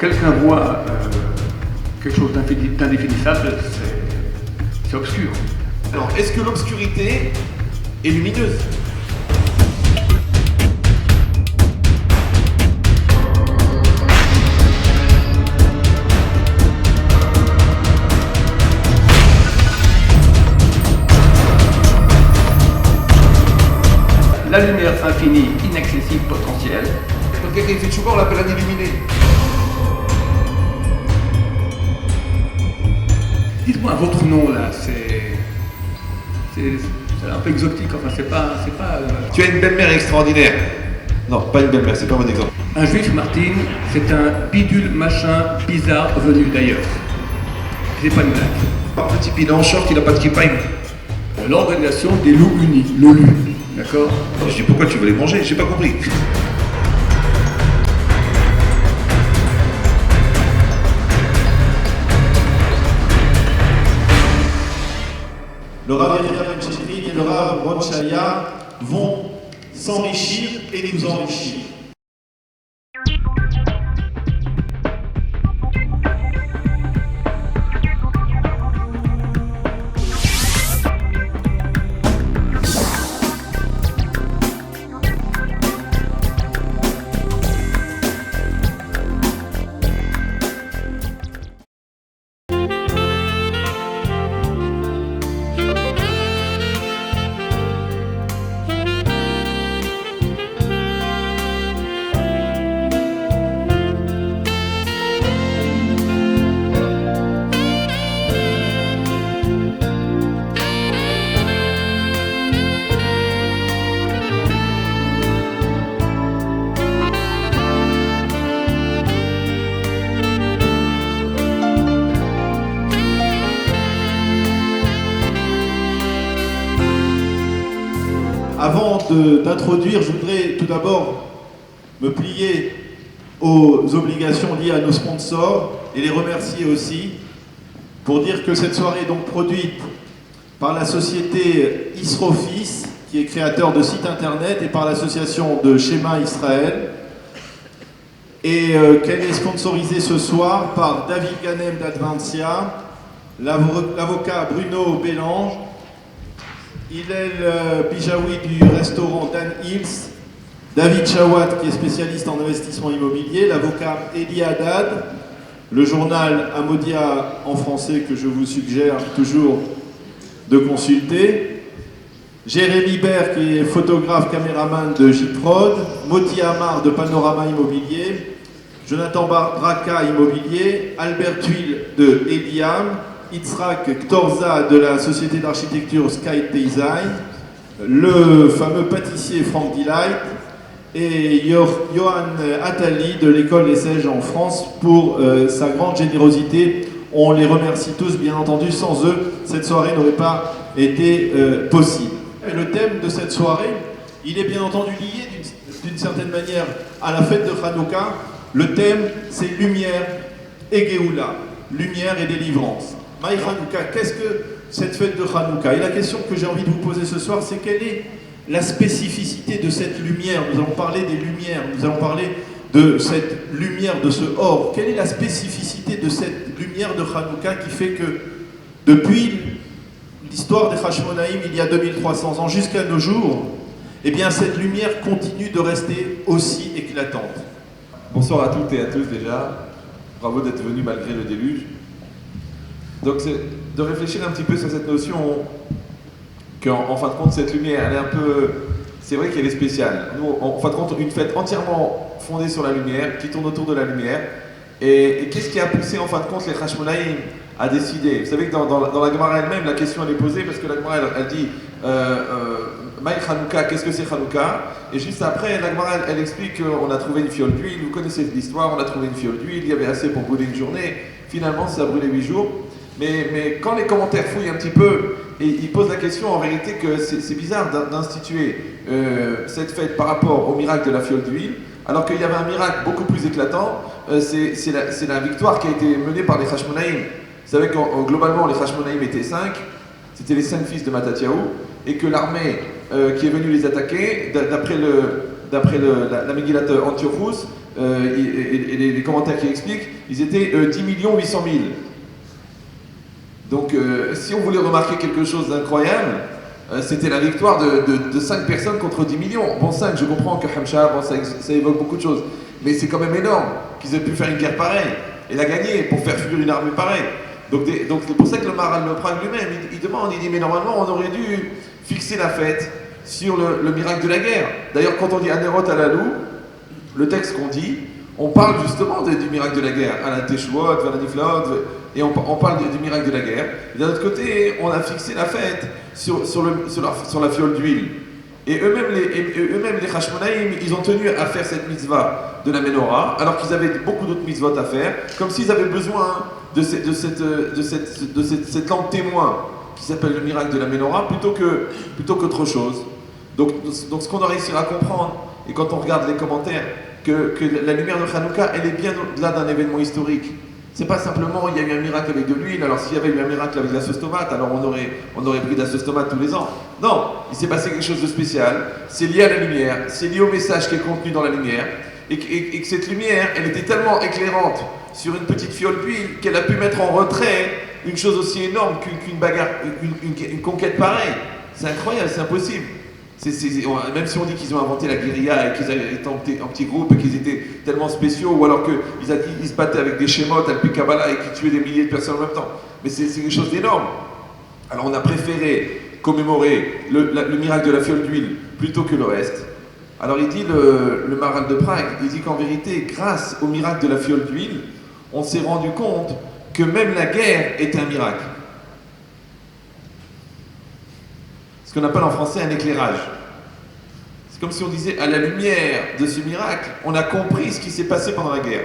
quelqu'un voit quelque chose d'indéfinissable, c'est obscur. Alors, est-ce que l'obscurité est lumineuse? La lumière infinie, inaccessible, potentielle. Quand quelqu'un fait tchouva, on l'appelle un illuminé. Dites-moi votre nom là, c'est un peu exotique, enfin c'est pas. Tu as une belle-mère extraordinaire. Non, pas une belle-mère, c'est pas mon exemple. Un juif, Martine, c'est un bidule machin bizarre venu d'ailleurs. C'est pas une blague. Par petit il est en short, il a pas de kippa. L'organisation des loups unis, l'OLU, d'accord? Je dis pourquoi tu veux les manger? J'ai pas compris. Le Rav Ben Chedrin et le Rav Ron Shaya vont s'enrichir et nous enrichir. Avant d'introduire, je voudrais tout d'abord me plier aux obligations liées à nos sponsors et les remercier aussi pour dire que cette soirée est donc produite par la société Isrofis, qui est créateur de sites internet, et par l'association de Shema Israël, et qu'elle est sponsorisée ce soir par David Ganem d'Advancia, l'avocat Bruno Bélange, Hillel Bijawi du restaurant Dan Hills, David Chawat qui est spécialiste en investissement immobilier, l'avocat Eli Haddad, le journal Amodia en français que je vous suggère toujours de consulter, Jérémy Baird qui est photographe caméraman de J-Prod, Moti Amar de Panorama Immobilier, Jonathan Braca Immobilier, Albert Tuile de Eliam, Yitzhak Ktorza de la société d'architecture Sky Design, le fameux pâtissier Frank Delight et Johan Attali de l'école ESSEJ en France pour sa grande générosité. On les remercie tous, bien entendu, sans eux, cette soirée n'aurait pas été possible. Et le thème de cette soirée, il est bien entendu lié d'une certaine manière à la fête de Hanouka. Le thème, c'est lumière et Géoula, lumière et délivrance. Maï Hanouka, qu'est-ce que cette fête de Hanouka? Et la question que j'ai envie de vous poser ce soir, c'est quelle est la spécificité de cette lumière? Nous allons parler des lumières, nous allons parler de cette lumière, de ce or. Quelle est la spécificité de cette lumière de Hanouka qui fait que depuis l'histoire des Hashmonaïm, il y a 2300 ans, jusqu'à nos jours, eh bien cette lumière continue de rester aussi éclatante? Bonsoir à toutes et à tous déjà. Bravo d'être venus malgré le déluge. Donc c'est de réfléchir un petit peu sur cette notion qu'en fin de compte cette lumière, elle est un peu, c'est vrai qu'elle est spéciale. Nous, en fin de compte, une fête entièrement fondée sur la lumière, qui tourne autour de la lumière. Et qu'est-ce qui a poussé en fin de compte les Hashmonaïm à décider? Vous savez que dans la Gemara elle-même, la question elle est posée parce que la Gemara elle dit Maï Hanouka, qu'est-ce que c'est Hanouka? Et juste après, la Gemara elle explique qu'on a trouvé une fiole d'huile. Vous connaissez l'histoire, on a trouvé une fiole d'huile, il y avait assez pour brûler une journée. Finalement, ça a brûlé 8 jours. Mais quand les commentaires fouillent un petit peu, et ils posent la question en vérité que c'est bizarre d'instituer cette fête par rapport au miracle de la fiole d'huile, alors qu'il y avait un miracle beaucoup plus éclatant, c'est la victoire qui a été menée par les Hashmonaïm. Vous savez que globalement les Hashmonaïm étaient 5, c'était les 5 fils de Mattathiaou, et que l'armée qui est venue les attaquer, d'après d'après la Megillat Antiochus, et les commentaires qui expliquent, ils étaient 10 800 000. Donc si on voulait remarquer quelque chose d'incroyable, c'était la victoire de 5 personnes contre 10 millions. Bon, 5, je comprends que Hamcha, bon, ça évoque beaucoup de choses, mais c'est quand même énorme qu'ils aient pu faire une guerre pareille et la gagner pour faire fuir une armée pareille. Donc c'est pour ça que le Maharal de Prague lui-même, il demande, il dit, mais normalement on aurait dû fixer la fête sur le miracle de la guerre. D'ailleurs, quand on dit Anerot Alalou, le texte qu'on dit, on parle justement du miracle de la guerre, à la Teshuot, à la Niflaot, et on parle du miracle de la guerre. Et d'un autre côté, on a fixé la fête sur la fiole d'huile. Et eux-mêmes, les Hashmonaïm, ils ont tenu à faire cette mitzvah de la menorah, alors qu'ils avaient beaucoup d'autres mitzvot à faire, comme s'ils avaient besoin de cette lampe témoin qui s'appelle le miracle de la menorah, plutôt qu'autre chose. Donc ce qu'on doit réussir à comprendre, et quand on regarde les commentaires, que la lumière de Hanouka, elle est bien au-delà d'un événement historique. C'est pas simplement il y a eu un miracle avec de l'huile, alors s'il y avait eu un miracle avec de la sauce tomate, alors on aurait pris de la sauce tomate tous les ans. Non, il s'est passé quelque chose de spécial, c'est lié à la lumière, c'est lié au message qui est contenu dans la lumière, et que cette lumière, elle était tellement éclairante sur une petite fiole d'huile qu'elle a pu mettre en retrait une chose aussi énorme qu'une bagarre, une conquête pareille. C'est incroyable, c'est impossible. Même si on dit qu'ils ont inventé la guérilla et qu'ils étaient en petits groupes et qu'ils étaient tellement spéciaux, ou alors qu'ils se battaient avec des schémotes, Alpi Kabbalah, et qu'ils tuaient des milliers de personnes en même temps. Mais c'est quelque chose d'énorme. Alors on a préféré commémorer le miracle de la fiole d'huile plutôt que le reste. Alors il dit, le Maharal de Prague, il dit qu'en vérité, grâce au miracle de la fiole d'huile, on s'est rendu compte que même la guerre est un miracle. Ce qu'on appelle en français un éclairage. C'est comme si on disait, à la lumière de ce miracle, on a compris ce qui s'est passé pendant la guerre.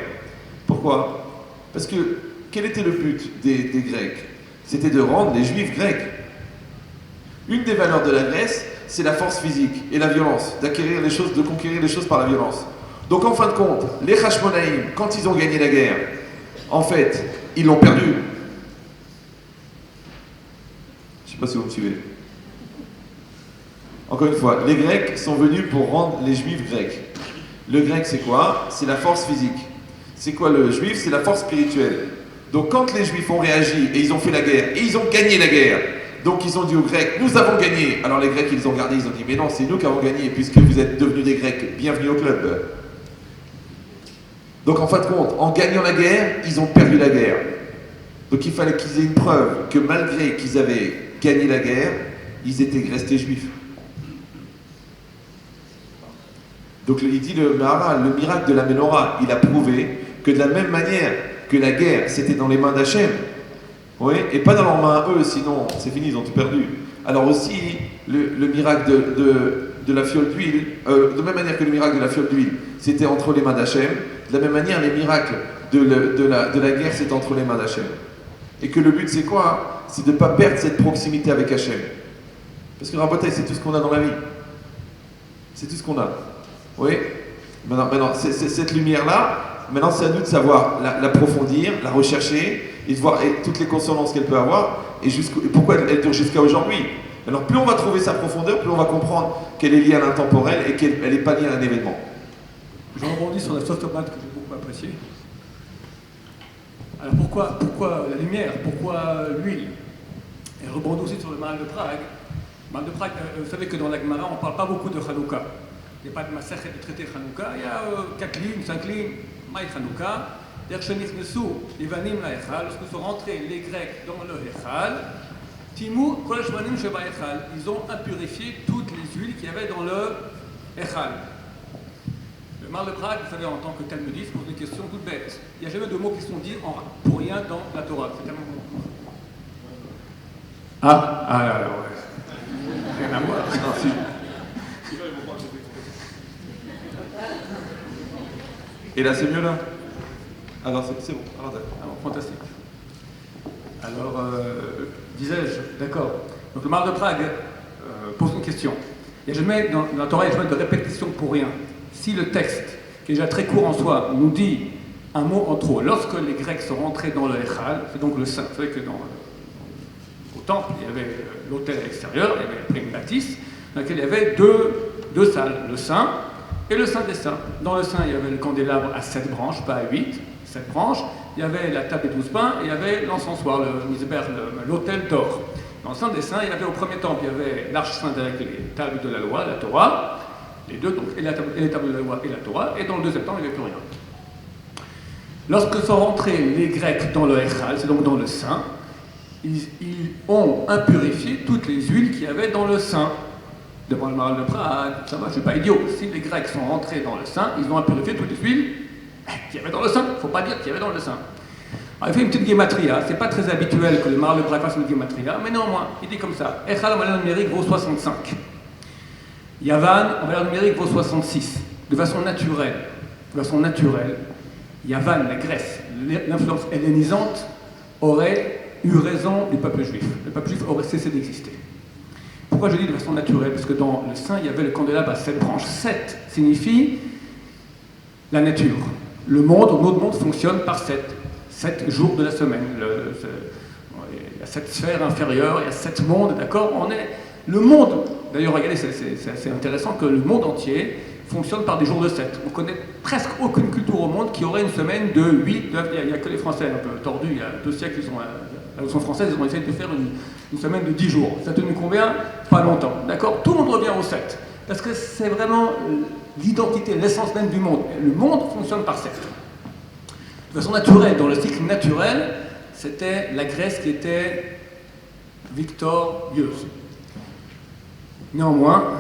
Pourquoi? Parce que, quel était le but des Grecs? C'était de rendre les Juifs grecs. Une des valeurs de la Grèce, c'est la force physique et la violence, d'acquérir les choses, de conquérir les choses par la violence. Donc en fin de compte, les Hashmonaïm, quand ils ont gagné la guerre, en fait, ils l'ont perdu. Je ne sais pas si vous me suivez. Encore une fois, les Grecs sont venus pour rendre les Juifs grecs. Le grec, c'est quoi? C'est la force physique. C'est quoi le Juif? C'est la force spirituelle. Donc quand les Juifs ont réagi et ils ont fait la guerre, et ils ont gagné la guerre, donc ils ont dit aux Grecs, nous avons gagné. Alors les Grecs, ils ont regardé, ils ont dit, mais non, c'est nous qui avons gagné, puisque vous êtes devenus des Grecs. Bienvenue au club. Donc en fin de compte, en gagnant la guerre, ils ont perdu la guerre. Donc il fallait qu'ils aient une preuve que malgré qu'ils avaient gagné la guerre, ils étaient restés juifs. Donc il dit le Maharal, le miracle de la Menorah, il a prouvé que de la même manière que la guerre, c'était dans les mains d'Hachem, oui, et pas dans leurs mains à eux, sinon c'est fini, ils ont tout perdu. Alors aussi, le miracle de la fiole d'huile, de même manière que le miracle de la fiole d'huile, c'était entre les mains d'Hachem, de la même manière, les miracles de la guerre, c'est entre les mains d'Hachem. Et que le but, c'est quoi? C'est de ne pas perdre cette proximité avec Hachem. Parce que Rabotai, c'est tout ce qu'on a dans la vie. C'est tout ce qu'on a. Oui. Maintenant cette lumière-là, maintenant c'est à nous de savoir l'approfondir, la rechercher, et de voir toutes les consonances qu'elle peut avoir, et pourquoi elle dure jusqu'à aujourd'hui. Alors plus on va trouver sa profondeur, plus on va comprendre qu'elle est liée à l'intemporel et qu'elle n'est pas liée à un événement. Je rebondis sur la sauce tomate que j'ai beaucoup appréciée. Alors pourquoi la lumière? Pourquoi l'huile? Et je rebondis aussi sur le Maharal de Prague. Le Maharal de Prague, vous savez que dans la Gemara, on ne parle pas beaucoup de Hanouka. Il n'y a pas de Masechet de traité Hanouka. Il y a 4 lignes, 5 lignes, Maï Hanouka. Lorsque sont rentrés les Grecs dans le Echal, ils ont impurifié toutes les huiles qu'il y avait dans le Echal. Le Maharal de Prague, vous savez, en tant que talmudiste, pose une question toute bête. Il n'y a jamais de mots qui sont dits pour rien dans la Torah. C'est tellement bon. Là, ouais. Rien à voir. Et là, c'est mieux là? Alors, c'est bon. Alors, fantastique. Alors, disais-je, d'accord. Donc, le Maharal de Prague pose une question. Il n'y a jamais, dans la Torah, il n'y a jamais de répétition pour rien. Si le texte, qui est déjà très court en soi, nous dit un mot en trop, lorsque les Grecs sont rentrés dans le Echal, c'est donc le Saint. Vous savez que au temple, il y avait l'autel extérieur, il y avait la prime bâtisse, dans laquelle il y avait deux salles, le Saint et le Saint des Saints. Dans le Saint, il y avait le candélabre à 7 branches, pas à 8, 7 branches. Il y avait la table des 12 pains et il y avait l'encensoir, le misber, l'autel d'or. Dans le Saint des Saints, il y avait au premier temple, il y avait l'arche sainte avec les tables de la loi, la Torah, les deux, donc, et les tables de la loi et la Torah, et dans le deuxième temple, il n'y avait plus rien. Lorsque sont rentrés les Grecs dans le Echal, c'est donc dans le Saint, ils ont impurifié toutes les huiles qu'il y avait dans le Saint. Devant le Maral de Prague, ça va, je ne suis pas idiot. Si les Grecs sont rentrés dans le Saint, ils ont impurifié toutes les huiles qu'il y avait dans le Saint. Il ne faut pas dire qu'il y avait dans le Saint. Alors, il fait une petite guématria. Ce n'est pas très habituel que le Maral de Prague fasse une guématria, mais néanmoins, il dit comme ça. Echal en valeur numérique vaut 65. Yavan en valeur numérique vaut 66. De façon naturelle. Yavan, la Grèce, l'influence hellénisante, aurait eu raison du peuple juif. Le peuple juif aurait cessé d'exister. Pourquoi je dis de façon naturelle? Parce que dans le Saint, il y avait le candélabre à 7 branches. 7 signifie la nature. Le monde, notre monde fonctionne par 7. 7 jours de la semaine. Il y a 7 sphères inférieures, il y a 7 mondes, d'accord? Le monde, d'ailleurs, regardez, c'est assez intéressant que le monde entier fonctionne par des jours de 7. On ne connaît presque aucune culture au monde qui aurait une semaine de 8, 9, il n'y a que les Français un peu tordus, il y a 2 siècles, la Révolution française, ils ont essayé de faire une semaine de 10 jours. Ça tenu combien? Pas longtemps, d'accord? Tout le monde revient au 7. Parce que c'est vraiment l'identité, l'essence même du monde. Le monde fonctionne par 7. De façon naturelle, dans le cycle naturel, c'était la Grèce qui était victorieuse. Néanmoins,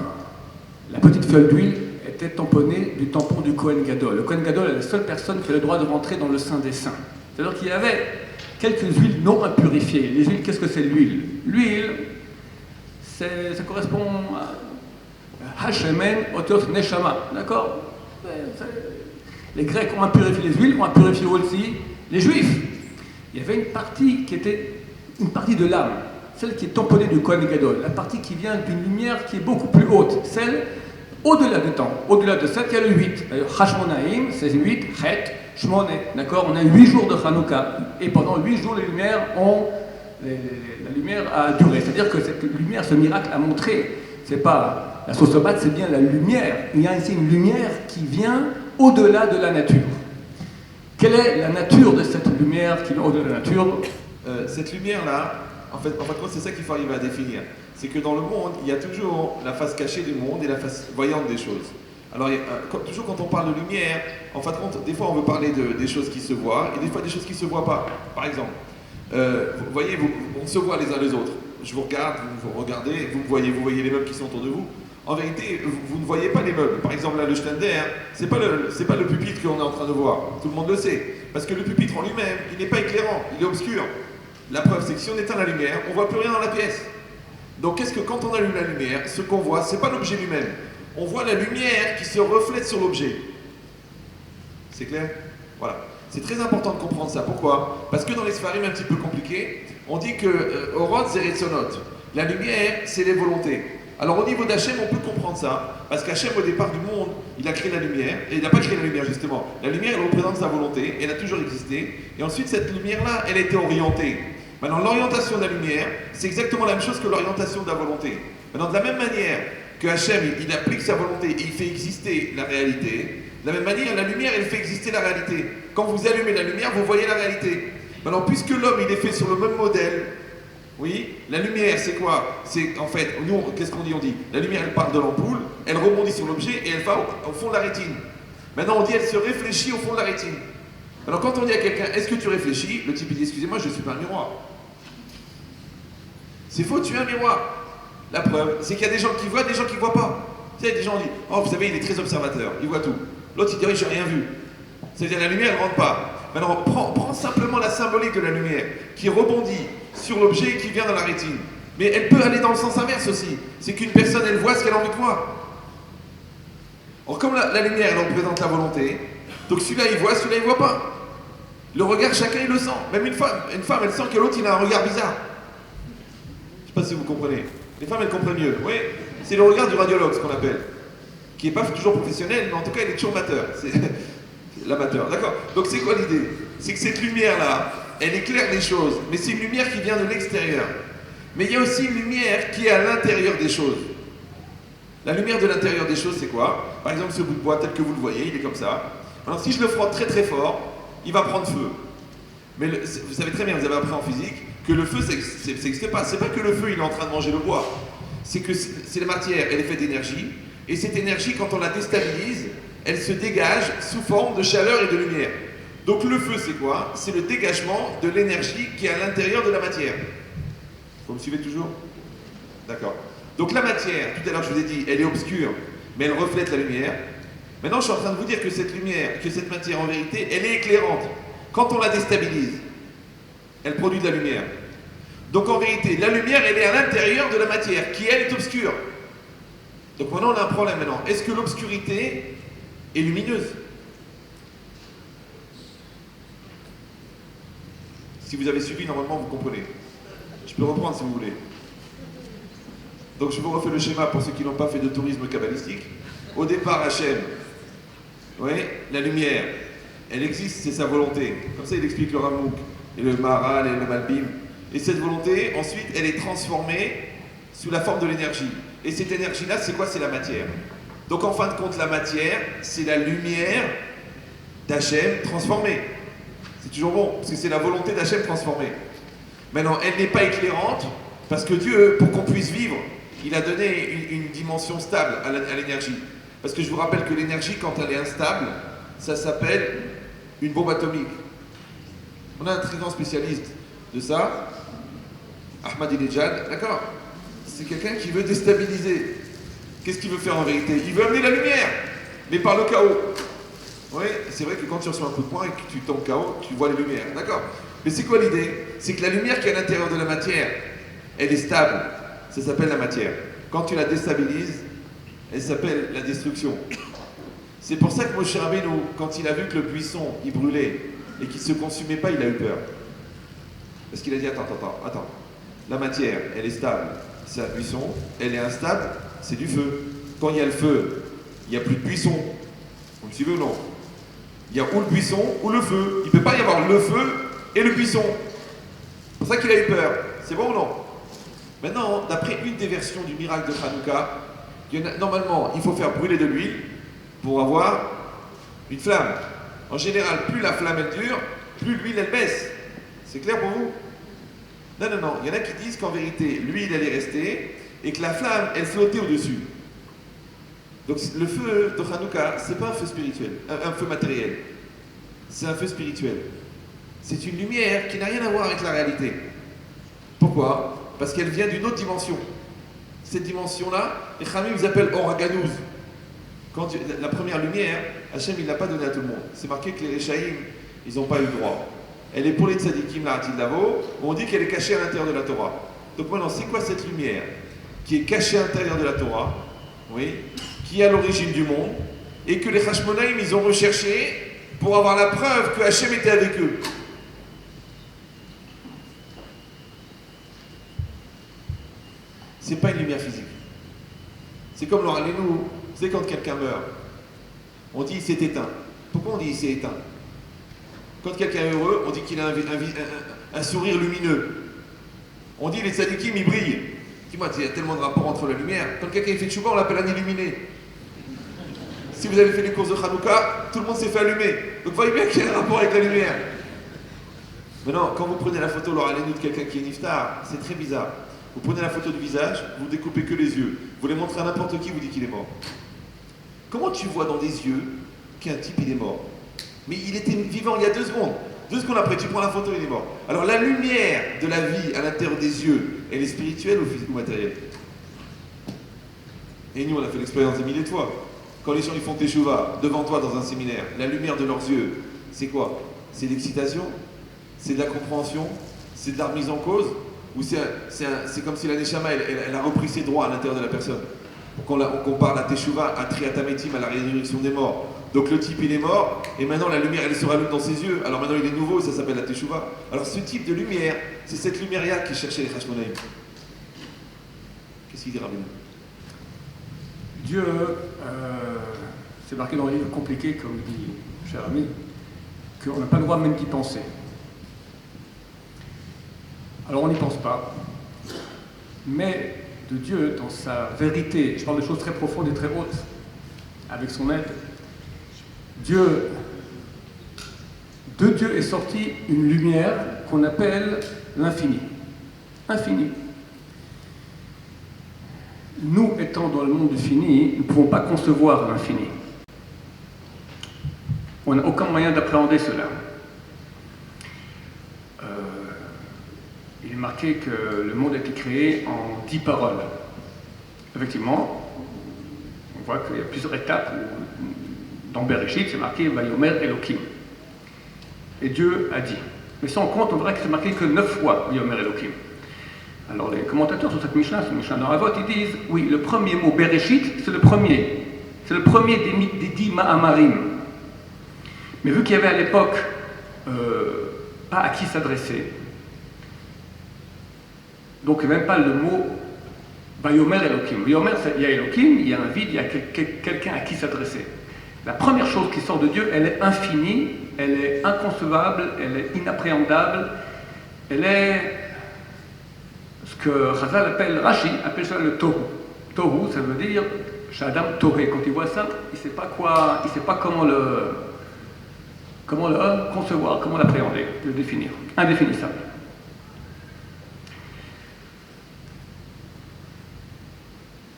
la petite fiole d'huile était tamponnée du tampon du Kohen Gadol. Le Kohen Gadol est la seule personne qui a le droit de rentrer dans le Saint des Saints. C'est-à-dire qu'il y avait quelques huiles non impurifiées. Les huiles, qu'est-ce que c'est l'huile? L'huile, ça correspond à Hashemen Otios Neshama. D'accord? Les Grecs ont impurifié les huiles, ont impurifié aussi les Juifs. Il y avait une partie qui était une partie de l'âme, celle qui est tamponnée du Kohen Gadol, la partie qui vient d'une lumière qui est beaucoup plus haute, celle au-delà du temps. Au-delà de ça, il y a le 8. D'ailleurs, Hashmonaïm, c'est 8, Het, Shmone, d'accord? On a 8 jours de Hanouka, et pendant 8 jours, la lumière a duré. C'est-à-dire que cette lumière, ce miracle a montré, c'est pas la sauce tomate, c'est bien la lumière. Il y a ici une lumière qui vient au-delà de la nature. Quelle est la nature de cette lumière qui vient au-delà de la nature? Cette lumière-là, en fait, c'est ça qu'il faut arriver à définir. C'est que dans le monde, il y a toujours la face cachée du monde et la face voyante des choses. Alors, toujours quand on parle de lumière, en fin de compte, des fois on veut parler des choses qui se voient et des fois des choses qui ne se voient pas. Par exemple, vous voyez, on se voit les uns les autres. Je vous regarde, vous me regardez, vous voyez les meubles qui sont autour de vous. En vérité, vous ne voyez pas les meubles. Par exemple, là, le Stender, c'est pas le pupitre qu'on est en train de voir. Tout le monde le sait. Parce que le pupitre en lui-même, il n'est pas éclairant, il est obscur. La preuve, c'est que si on éteint la lumière, on ne voit plus rien dans la pièce. Donc, qu'est-ce que quand on allume la lumière, ce qu'on voit, c'est pas l'objet lui-même. On voit la lumière qui se reflète sur l'objet. C'est clair? Voilà. C'est très important de comprendre ça. Pourquoi? Parce que dans les Sfarim un petit peu compliqués, on dit que Orot Zeretzonot, la lumière, c'est les volontés. Alors au niveau d'Hachem, on peut comprendre ça, parce qu'Hachem, au départ du monde, il a créé la lumière, et il n'a pas créé la lumière justement. La lumière, elle représente sa volonté, elle a toujours existé, et ensuite cette lumière-là, elle a été orientée. Maintenant, l'orientation de la lumière, c'est exactement la même chose que l'orientation de la volonté. Maintenant, de la même manière que Hachem, il applique sa volonté et il fait exister la réalité, de la même manière, la lumière, elle fait exister la réalité. Quand vous allumez la lumière, vous voyez la réalité. Maintenant, puisque l'homme, il est fait sur le même modèle, oui, la lumière, c'est quoi? C'est en fait, nous, qu'est-ce qu'on dit? On dit, la lumière, elle part de l'ampoule, elle rebondit sur l'objet et elle va au fond de la rétine. Maintenant, on dit, elle se réfléchit au fond de la rétine. Alors, quand on dit à quelqu'un, est-ce que tu réfléchis? Le type, il dit, excusez-moi, je ne suis pas un miroir. C'est faux, tu es un miroir. La preuve, c'est qu'il y a des gens qui voient, des gens qui ne voient pas. Tu sais, des gens disent, oh, vous savez, il est très observateur, il voit tout. L'autre, il dit, oui, j'ai rien vu. C'est-à-dire, la lumière, elle ne rentre pas. Maintenant, prends simplement la symbolique de la lumière, qui rebondit sur l'objet et qui vient dans la rétine. Mais elle peut aller dans le sens inverse aussi. C'est qu'une personne, elle voit ce qu'elle a envie de voir. Or, comme la lumière, elle représente la volonté, donc celui-là, il voit, celui-là, il ne voit pas. Le regard, chacun, il le sent. Même une femme, elle sent que l'autre, il a un regard bizarre. Je ne sais pas si vous comprenez. Les femmes, elles comprennent mieux. Oui, c'est le regard du radiologue, ce qu'on appelle. Qui n'est pas toujours professionnel, mais en tout cas, il est toujours amateur. C'est l'amateur, d'accord? Donc, c'est quoi l'idée? C'est que cette lumière-là, elle éclaire les choses, mais c'est une lumière qui vient de l'extérieur. Mais il y a aussi une lumière qui est à l'intérieur des choses. La lumière de l'intérieur des choses, c'est quoi? Par exemple, ce bout de bois tel que vous le voyez, il est comme ça. Alors si je le frotte très très fort, il va prendre feu. Mais vous savez très bien, vous avez appris en physique, que le feu, ça n'existe pas. C'est pas que le feu, il est en train de manger le bois. C'est que c'est la matière, elle est faite d'énergie. Et cette énergie, quand on la déstabilise, elle se dégage sous forme de chaleur et de lumière. Donc le feu, c'est quoi? C'est le dégagement de l'énergie qui est à l'intérieur de la matière. Vous me suivez toujours? D'accord. Donc la matière, tout à l'heure je vous ai dit, elle est obscure, mais elle reflète la lumière. Maintenant, je suis en train de vous dire que cette lumière, que cette matière, en vérité, elle est éclairante. Quand on la déstabilise, elle produit de la lumière. Donc en vérité, la lumière, elle est à l'intérieur de la matière, qui elle est obscure. Donc maintenant, on a un problème maintenant. Est-ce que l'obscurité est lumineuse? Si vous avez suivi, normalement, vous comprenez. Je peux reprendre si vous voulez. Donc je vous refais le schéma pour ceux qui n'ont pas fait de tourisme kabbalistique. Au départ, Hachem, la lumière, elle existe, c'est sa volonté. Comme ça, il explique le Ramouk, et le Maharal, et le Malbim. Et cette volonté, ensuite, elle est transformée sous la forme de l'énergie. Et cette énergie-là, c'est quoi? C'est la matière. Donc en fin de compte, la matière, c'est la lumière d'Hachem transformée. C'est toujours bon, parce que c'est la volonté d'Hachem transformée. Maintenant, elle n'est pas éclairante, parce que Dieu, pour qu'on puisse vivre, il a donné une dimension stable à l'énergie. Parce que je vous rappelle que l'énergie, quand elle est instable, ça s'appelle une bombe atomique. On a un très grand spécialiste de ça, Ahmadinejad, d'accord? C'est quelqu'un qui veut déstabiliser. Qu'est-ce qu'il veut faire en vérité? Il veut amener la lumière, mais par le chaos. Oui, c'est vrai que quand tu reçois un coup de poing et que tu tombes KO, tu vois les lumières, d'accord? Mais c'est quoi l'idée? C'est que la lumière qui est à l'intérieur de la matière, elle est stable. Ça s'appelle la matière. Quand tu la déstabilises, elle s'appelle la destruction. C'est pour ça que Moshe Rabbeinu, quand il a vu que le buisson, il brûlait et qu'il ne se consumait pas, il a eu peur. Parce qu'il a dit, attends. La matière, elle est stable, c'est un buisson. Elle est instable, c'est du feu. Quand il y a le feu, il n'y a plus de buisson. Vous me suivez ou non? Il y a ou le buisson ou le feu. Il ne peut pas y avoir le feu et le buisson. C'est pour ça qu'il a eu peur. C'est bon ou non? Maintenant, d'après une des versions du miracle de Hanouka, normalement, il faut faire brûler de l'huile pour avoir une flamme. En général, plus la flamme elle dure, plus l'huile elle baisse. C'est clair pour vous? Non. Il y en a qui disent qu'en vérité, l'huile elle est restée et que la flamme elle flottait au-dessus. Donc le feu de Hanouka, c'est pas un feu spirituel, un feu matériel. C'est un feu spirituel. C'est une lumière qui n'a rien à voir avec la réalité. Pourquoi? Parce qu'elle vient d'une autre dimension. Cette dimension-là, les Khamim ils appellent Oraganouz. La première lumière, Hachem il ne l'a pas donnée à tout le monde. C'est marqué que les Réchaïm, ils n'ont pas eu le droit. Elle est pour les Tzadikim, la Hatil Lavo, on dit qu'elle est cachée à l'intérieur de la Torah. Donc maintenant, c'est quoi cette lumière qui est cachée à l'intérieur de la Torah, qui est à l'origine du monde, et que les Hashmonaïm, ils ont recherché pour avoir la preuve que Hachem était avec eux. C'est pas une lumière physique. C'est comme l'Or Aleinu, vous savez quand quelqu'un meurt, on dit il s'est éteint. Pourquoi on dit il s'est éteint? Quand quelqu'un est heureux, on dit qu'il a un sourire lumineux. On dit les tzadikim, ils brillent. Dis-moi, il y a tellement de rapports entre la lumière. Quand quelqu'un fait tchouba, on l'appelle un illuminé. Si vous avez fait les courses de Hanouka, tout le monde s'est fait allumer. Donc vous voyez bien qu'il y a un rapport avec la lumière. Maintenant, quand vous prenez la photo L'Or Aleinu de quelqu'un qui est niftar, c'est très bizarre. Vous prenez la photo du visage, vous découpez que les yeux. Vous les montrez à n'importe qui, vous dites qu'il est mort. Comment tu vois dans des yeux qu'un type il est mort? Mais il était vivant il y a 2 secondes. 2 secondes après, tu prends la photo, il est mort. Alors la lumière de la vie à l'intérieur des yeux, elle est spirituelle ou physique ou matérielle? Et nous, on a fait l'expérience des milliers de fois. Quand les gens ils font teshuva devant toi dans un séminaire, la lumière de leurs yeux, c'est quoi? C'est l'excitation? C'est de la compréhension? C'est de la remise en cause? Ou c'est comme si la Neshama, elle a repris ses droits à l'intérieur de la personne? On compare la teshuva à Triatametim, à la résurrection des morts. Donc le type il est mort, et maintenant la lumière elle se rallume dans ses yeux, alors maintenant il est nouveau, ça s'appelle la teshuva. Alors ce type de lumière, c'est cette lumière-là qui cherchait les Hashmonaïm. Qu'est-ce qu'il dit Rabbeinu? Dieu, c'est marqué dans le livre compliqué, comme dit cher ami, qu'on n'a pas le droit même d'y penser. Alors on n'y pense pas, mais de Dieu dans sa vérité, je parle de choses très profondes et très hautes, avec son aide, de Dieu est sortie une lumière qu'on appelle l'infini. Infini. Nous, étant dans le monde du fini, nous ne pouvons pas concevoir l'infini. On n'a aucun moyen d'appréhender cela. Il est marqué que le monde a été créé en 10 paroles. Effectivement, on voit qu'il y a plusieurs étapes. Dans Bereshit, c'est marqué Vayomer Elohim. Et Dieu a dit. Mais si on compte, on verra que c'est marqué que 9 fois Vayomer Elohim. Alors les commentateurs sur cette Mishnah, dans Avot, ils disent oui, le premier mot Bereshit, c'est le premier. C'est le premier des 10 Ma'amarim. Mais vu qu'il y avait à l'époque pas à qui s'adresser, donc il n'y a même pas le mot Vayomer Elohim. Vayomer, il y a Elohim, il y a un vide, il y a quelqu'un à qui s'adresser. La première chose qui sort de Dieu, elle est infinie, elle est inconcevable, elle est inappréhendable, elle est ce que Chazal appelle, Rashi appelle ça le Tohu. Tohu, ça veut dire Shadam Tohé. Quand il voit ça, il ne sait pas comment le concevoir, comment l'appréhender, le définir. Indéfinissable.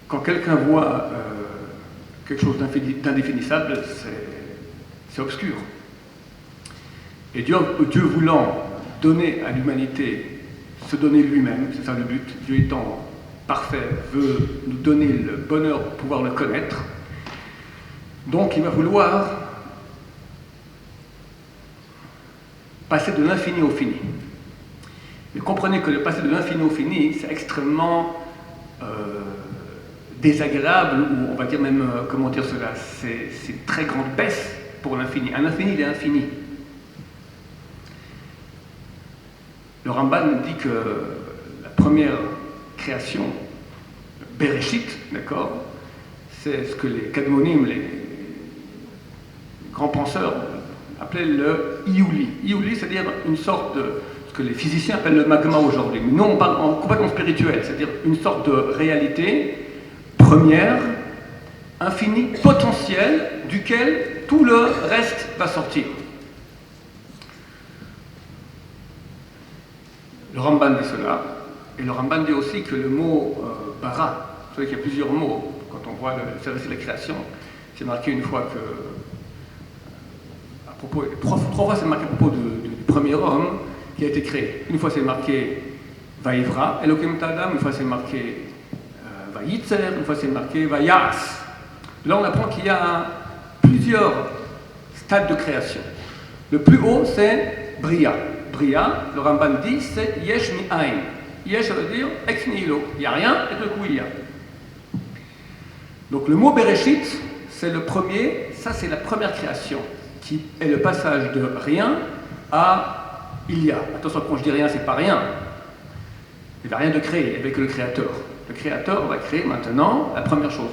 Quand quelqu'un voit quelque chose d'indéfinissable, c'est obscur. Et Dieu voulant donner à l'humanité, se donner lui-même, c'est ça le but, Dieu étant parfait, veut nous donner le bonheur de pouvoir le connaître. Donc il va vouloir passer de l'infini au fini. Mais comprenez que le passer de l'infini au fini, c'est extrêmement désagréable, ou on va dire même, comment dire cela, c'est une très grande baisse pour l'infini. Un infini, il est infini. Le Ramban dit que la première création, Bereshit, d'accord, c'est ce que les Kadmonim, les grands penseurs, appelaient le Iouli. Iouli, c'est-à-dire une sorte de ce que les physiciens appellent le magma aujourd'hui. Mais nous, on parle en complètement spirituel, c'est-à-dire une sorte de réalité première, infinie, potentielle, duquel tout le reste va sortir. Le Ramban dit cela, et le Ramban dit aussi que le mot bara, vous savez qu'il y a plusieurs mots, quand on voit le service de la création, c'est marqué une fois que, à propos, trois fois c'est marqué à propos du premier homme qui a été créé. Une fois c'est marqué Vaivra, Elohim Tadam, une fois c'est marqué Vayitzer, une fois c'est marqué Vayas. Là on apprend qu'il y a plusieurs stades de création. Le plus haut c'est Bria. Bria, le Ramban dit, c'est Yesh mi'ain. Yesh, ça veut dire ex nihilo. Il n'y a rien, et de coup il y a. Donc le mot Bereshit, c'est le premier, ça c'est la première création, qui est le passage de rien à il y a. Attention, quand je dis rien, c'est pas rien. Il n'y a rien de créé, il n'y avait que le Créateur. Le Créateur va créer maintenant la première chose.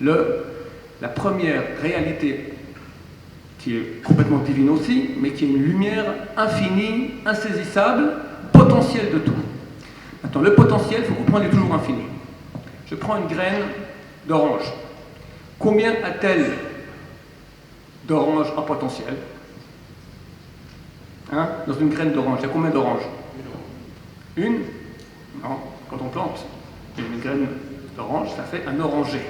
La première réalité qui est complètement divine aussi, mais qui est une lumière infinie, insaisissable, potentielle de tout. Maintenant, le potentiel, il faut comprendre, il est toujours infini. Je prends une graine d'orange. Combien a-t-elle d'oranges en potentiel? Hein? Dans une graine d'orange, il y a combien d'oranges? Une? Non, quand on plante une graine d'orange, ça fait un oranger.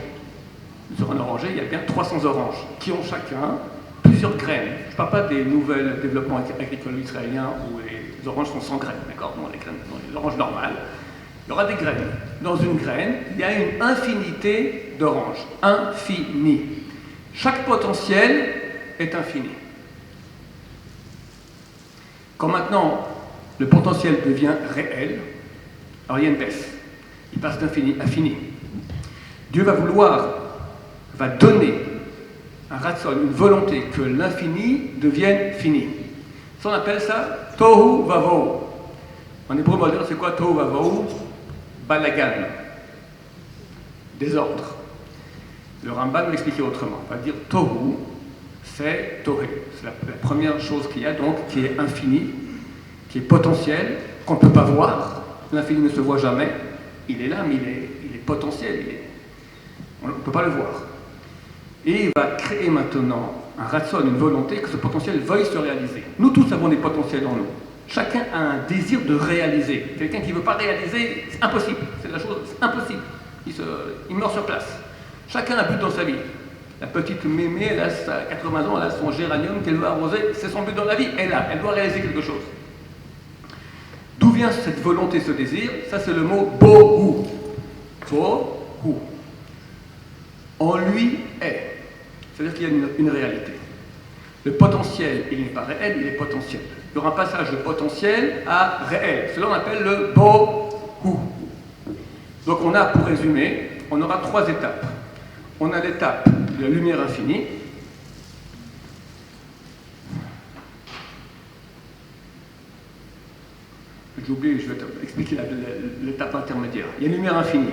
Sur un oranger, il y a bien 300 oranges, qui ont chacun plusieurs graines. Je ne parle pas des nouvelles développements agricoles israéliens où les oranges sont sans graines, d'accord? Non, les oranges normales. Il y aura des graines. Dans une graine, il y a une infinité d'oranges. Infini. Chaque potentiel est infini. Quand maintenant le potentiel devient réel, alors il y a une baisse. Il passe d'infini à fini. Dieu va donner un ratson, une volonté que l'infini devienne fini. Ça, on appelle ça tohu vavohu. En hébreu moderne, c'est quoi tohu vavohu? Balagan. Désordre. Le Ramban l'expliquait autrement. On va dire tohu, c'est tohé. C'est la première chose qu'il y a, donc, qui est infinie, qui est potentielle, qu'on ne peut pas voir. L'infini ne se voit jamais. Il est là, mais il est potentiel, on ne peut pas le voir. Et il va créer maintenant un ratson, une volonté que ce potentiel veuille se réaliser. Nous tous avons des potentiels en nous. Chacun a un désir de réaliser. Quelqu'un qui ne veut pas réaliser, c'est impossible. C'est la chose, c'est impossible. Il meurt sur place. Chacun a un but dans sa vie. La petite mémé, elle a 80 ans, elle a son géranium qu'elle veut arroser. C'est son but dans la vie. Elle doit réaliser quelque chose. D'où vient cette volonté, ce désir? Ça, c'est le mot bohu. Bohu. En lui est. C'est-à-dire qu'il y a une réalité. Le potentiel, il n'est pas réel, il est potentiel. Il y aura un passage de potentiel à réel. Cela on appelle le bohu. Donc on a, pour résumer, on aura 3 étapes. On a l'étape de la lumière infinie. J'ai oublié, je vais expliquer l'étape intermédiaire. Il y a une lumière infinie.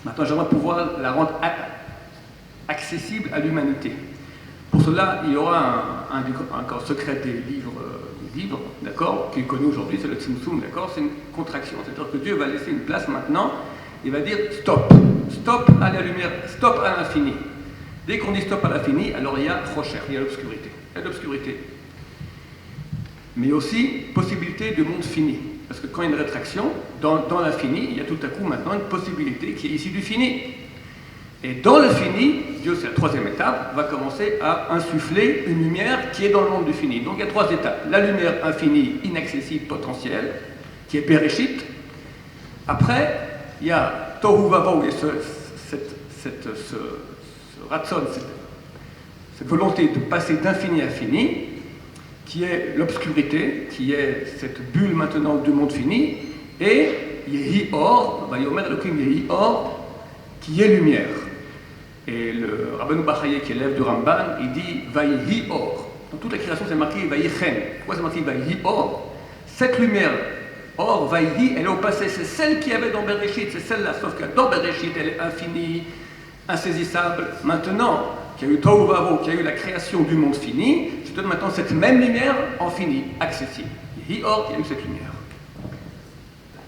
Maintenant, j'aimerais pouvoir la rendre accessible à l'humanité. Pour cela, il y aura un corps secret des livres, d'accord, qui est connu aujourd'hui, c'est le Tzimtzum, d'accord, c'est une contraction. C'est-à-dire que Dieu va laisser une place maintenant, il va dire stop, stop à la lumière, stop à l'infini. Dès qu'on dit stop à l'infini, alors il y a Rocher, il y a l'obscurité. Il y a l'obscurité. Mais aussi possibilité de monde fini. Parce que quand il y a une rétraction, dans l'infini, il y a tout à coup maintenant une possibilité qui est issue du fini. Et dans le fini, Dieu, c'est la 3e étape, va commencer à insuffler une lumière qui est dans le monde du fini. Donc il y a 3 étapes. La lumière infinie, inaccessible, potentielle, qui est Bereshit. Après, il y a Tohu Vavohu, et ce ratson, cette volonté de passer d'infini à fini, qui est l'obscurité, qui est cette bulle maintenant du monde fini, et Yehi Or, Vayomer Elohim Yehi Or, qui est lumière. Et le Rabbeinu Bachaye, qui est l'élève du Ramban, il dit Vayehi Or. Dans toute la création, c'est marqué Vayechen. Pourquoi c'est marqué Vayehi Or? Cette lumière, Or, Vayehi, elle est au passé, c'est celle qu'il y avait dans Bereshit, c'est celle-là, sauf que dans Bereshit, elle est infinie, insaisissable. Maintenant, qu'il y a eu Tohu Vavohu, qu'il y a eu la création du monde fini, je donne maintenant cette même lumière en fini, accessible. Yehi Or, il y a eu cette lumière.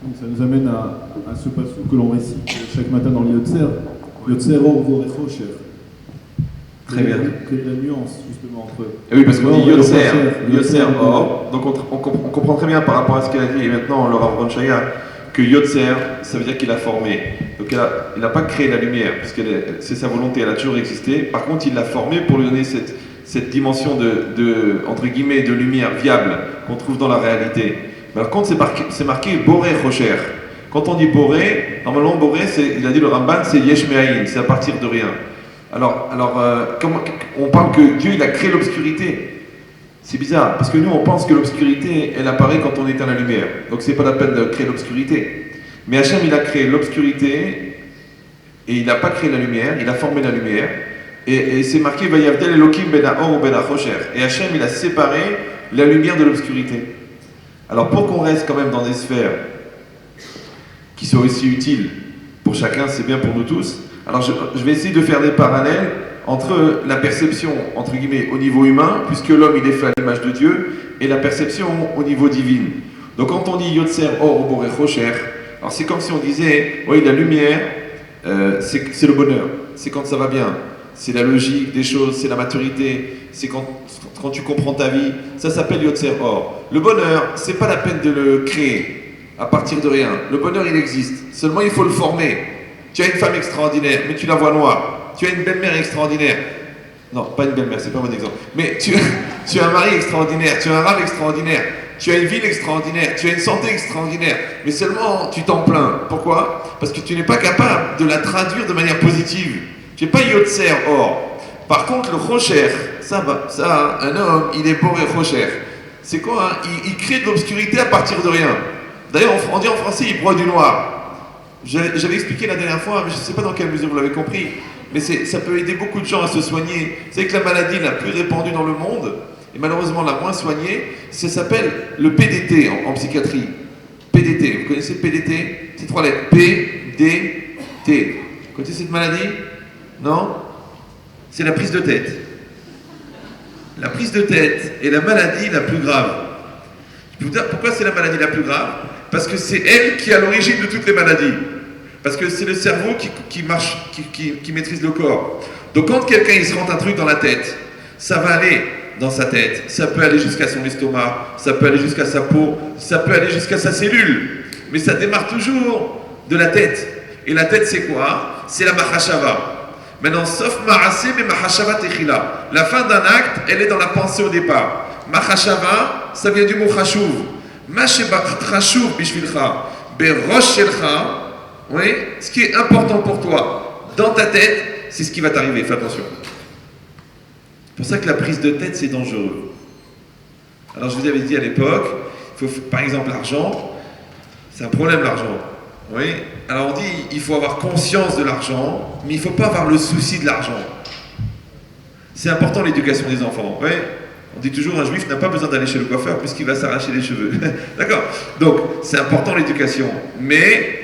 Donc ça nous amène à ce passage que l'on récite chaque matin dans le Yotzer. Yotzer Or Vorecho, chef. Très bien. Quelle est la nuance justement entre. Et oui, parce qu'on dit Yotzer Or. Donc on comprend très bien par rapport à ce qu'elle a dit, et maintenant le Rav Ron Shaya, que Yotzer, ça veut dire qu'il a formé. Donc il n'a pas créé la lumière, puisque c'est sa volonté, elle a toujours existé. Par contre, il l'a formée pour lui donner cette dimension entre guillemets, de lumière viable qu'on trouve dans la réalité. Par contre, c'est marqué Boré Rocher. Quand on dit Boré, normalement Boré, il a dit le Ramban, c'est Yesh Me'ayin, c'est à partir de rien. Alors on parle que Dieu, il a créé l'obscurité. C'est bizarre, parce que nous, on pense que l'obscurité, elle apparaît quand on éteint la lumière. Donc c'est pas la peine de créer l'obscurité. Mais Hachem, il a créé l'obscurité, et il n'a pas créé la lumière, il a formé la lumière. Et c'est marqué Vayavdel Elohim ben Haor ou ben Hachocher. Et Hachem, il a séparé la lumière de l'obscurité. Alors pour qu'on reste quand même dans des sphères qui soient aussi utiles pour chacun, c'est bien pour nous tous. Alors je vais essayer de faire des parallèles entre la perception, entre guillemets, au niveau humain, puisque l'homme il est fait à l'image de Dieu, et la perception au niveau divin. Donc quand on dit Yotzer Or Boré Rocher, alors c'est comme si on disait, oui, la lumière, c'est le bonheur, c'est quand ça va bien, c'est la logique des choses, c'est la maturité, c'est quand tu comprends ta vie, ça s'appelle Yotzer Or. Le bonheur, c'est pas la peine de le créer à partir de rien. Le bonheur, il existe. Seulement, il faut le former. Tu as une femme extraordinaire, mais tu la vois noire. Tu as une belle-mère extraordinaire. Non, pas une belle-mère, c'est pas un bon exemple. Mais tu as un mari extraordinaire, tu as un rave extraordinaire, tu as une ville extraordinaire, tu as une santé extraordinaire. Mais seulement, tu t'en plains. Pourquoi? Parce que tu n'es pas capable de la traduire de manière positive. Tu n'es pas Yotzer Or. Par contre, le Rocher, ça, un homme, il est Boré Rocher. C'est quoi hein? Il crée de l'obscurité à partir de rien. D'ailleurs, on dit en français, il broie du noir. J'avais expliqué la dernière fois, mais je ne sais pas dans quelle mesure vous l'avez compris, mais ça peut aider beaucoup de gens à se soigner. C'est que la maladie la plus répandue dans le monde, et malheureusement la moins soignée, ça s'appelle le PDT en psychiatrie. PDT, vous connaissez PDT? C'est 3 lettres. PDT. Vous connaissez cette maladie? Non? C'est la prise de tête. La prise de tête est la maladie la plus grave. Je peux vous dire pourquoi c'est la maladie la plus grave? Parce que c'est elle qui est à l'origine de toutes les maladies. Parce que c'est le cerveau qui marche, qui maîtrise le corps. Donc quand quelqu'un il se rentre un truc dans la tête, ça va aller dans sa tête. Ça peut aller jusqu'à son estomac, ça peut aller jusqu'à sa peau, ça peut aller jusqu'à sa cellule. Mais ça démarre toujours de la tête. Et la tête c'est quoi? C'est la mahashava. Maintenant, sauf ma'aseh, mais mahashava techila. La fin d'un acte, elle est dans la pensée au départ. Mahashava, ça vient du mot chashuv. Ma sheba chashuv bishvilcha, berosh shelcha. Oui, ce qui est important pour toi, dans ta tête, c'est ce qui va t'arriver. Fais attention. C'est pour ça que la prise de tête, c'est dangereux. Alors, je vous avais dit à l'époque, il faut, par exemple, l'argent, c'est un problème, l'argent. Oui. Alors, on dit, il faut avoir conscience de l'argent, mais il ne faut pas avoir le souci de l'argent. C'est important, l'éducation des enfants. Oui. On dit toujours, un juif n'a pas besoin d'aller chez le coiffeur puisqu'il va s'arracher les cheveux. D'accord? Donc, c'est important, l'éducation. Mais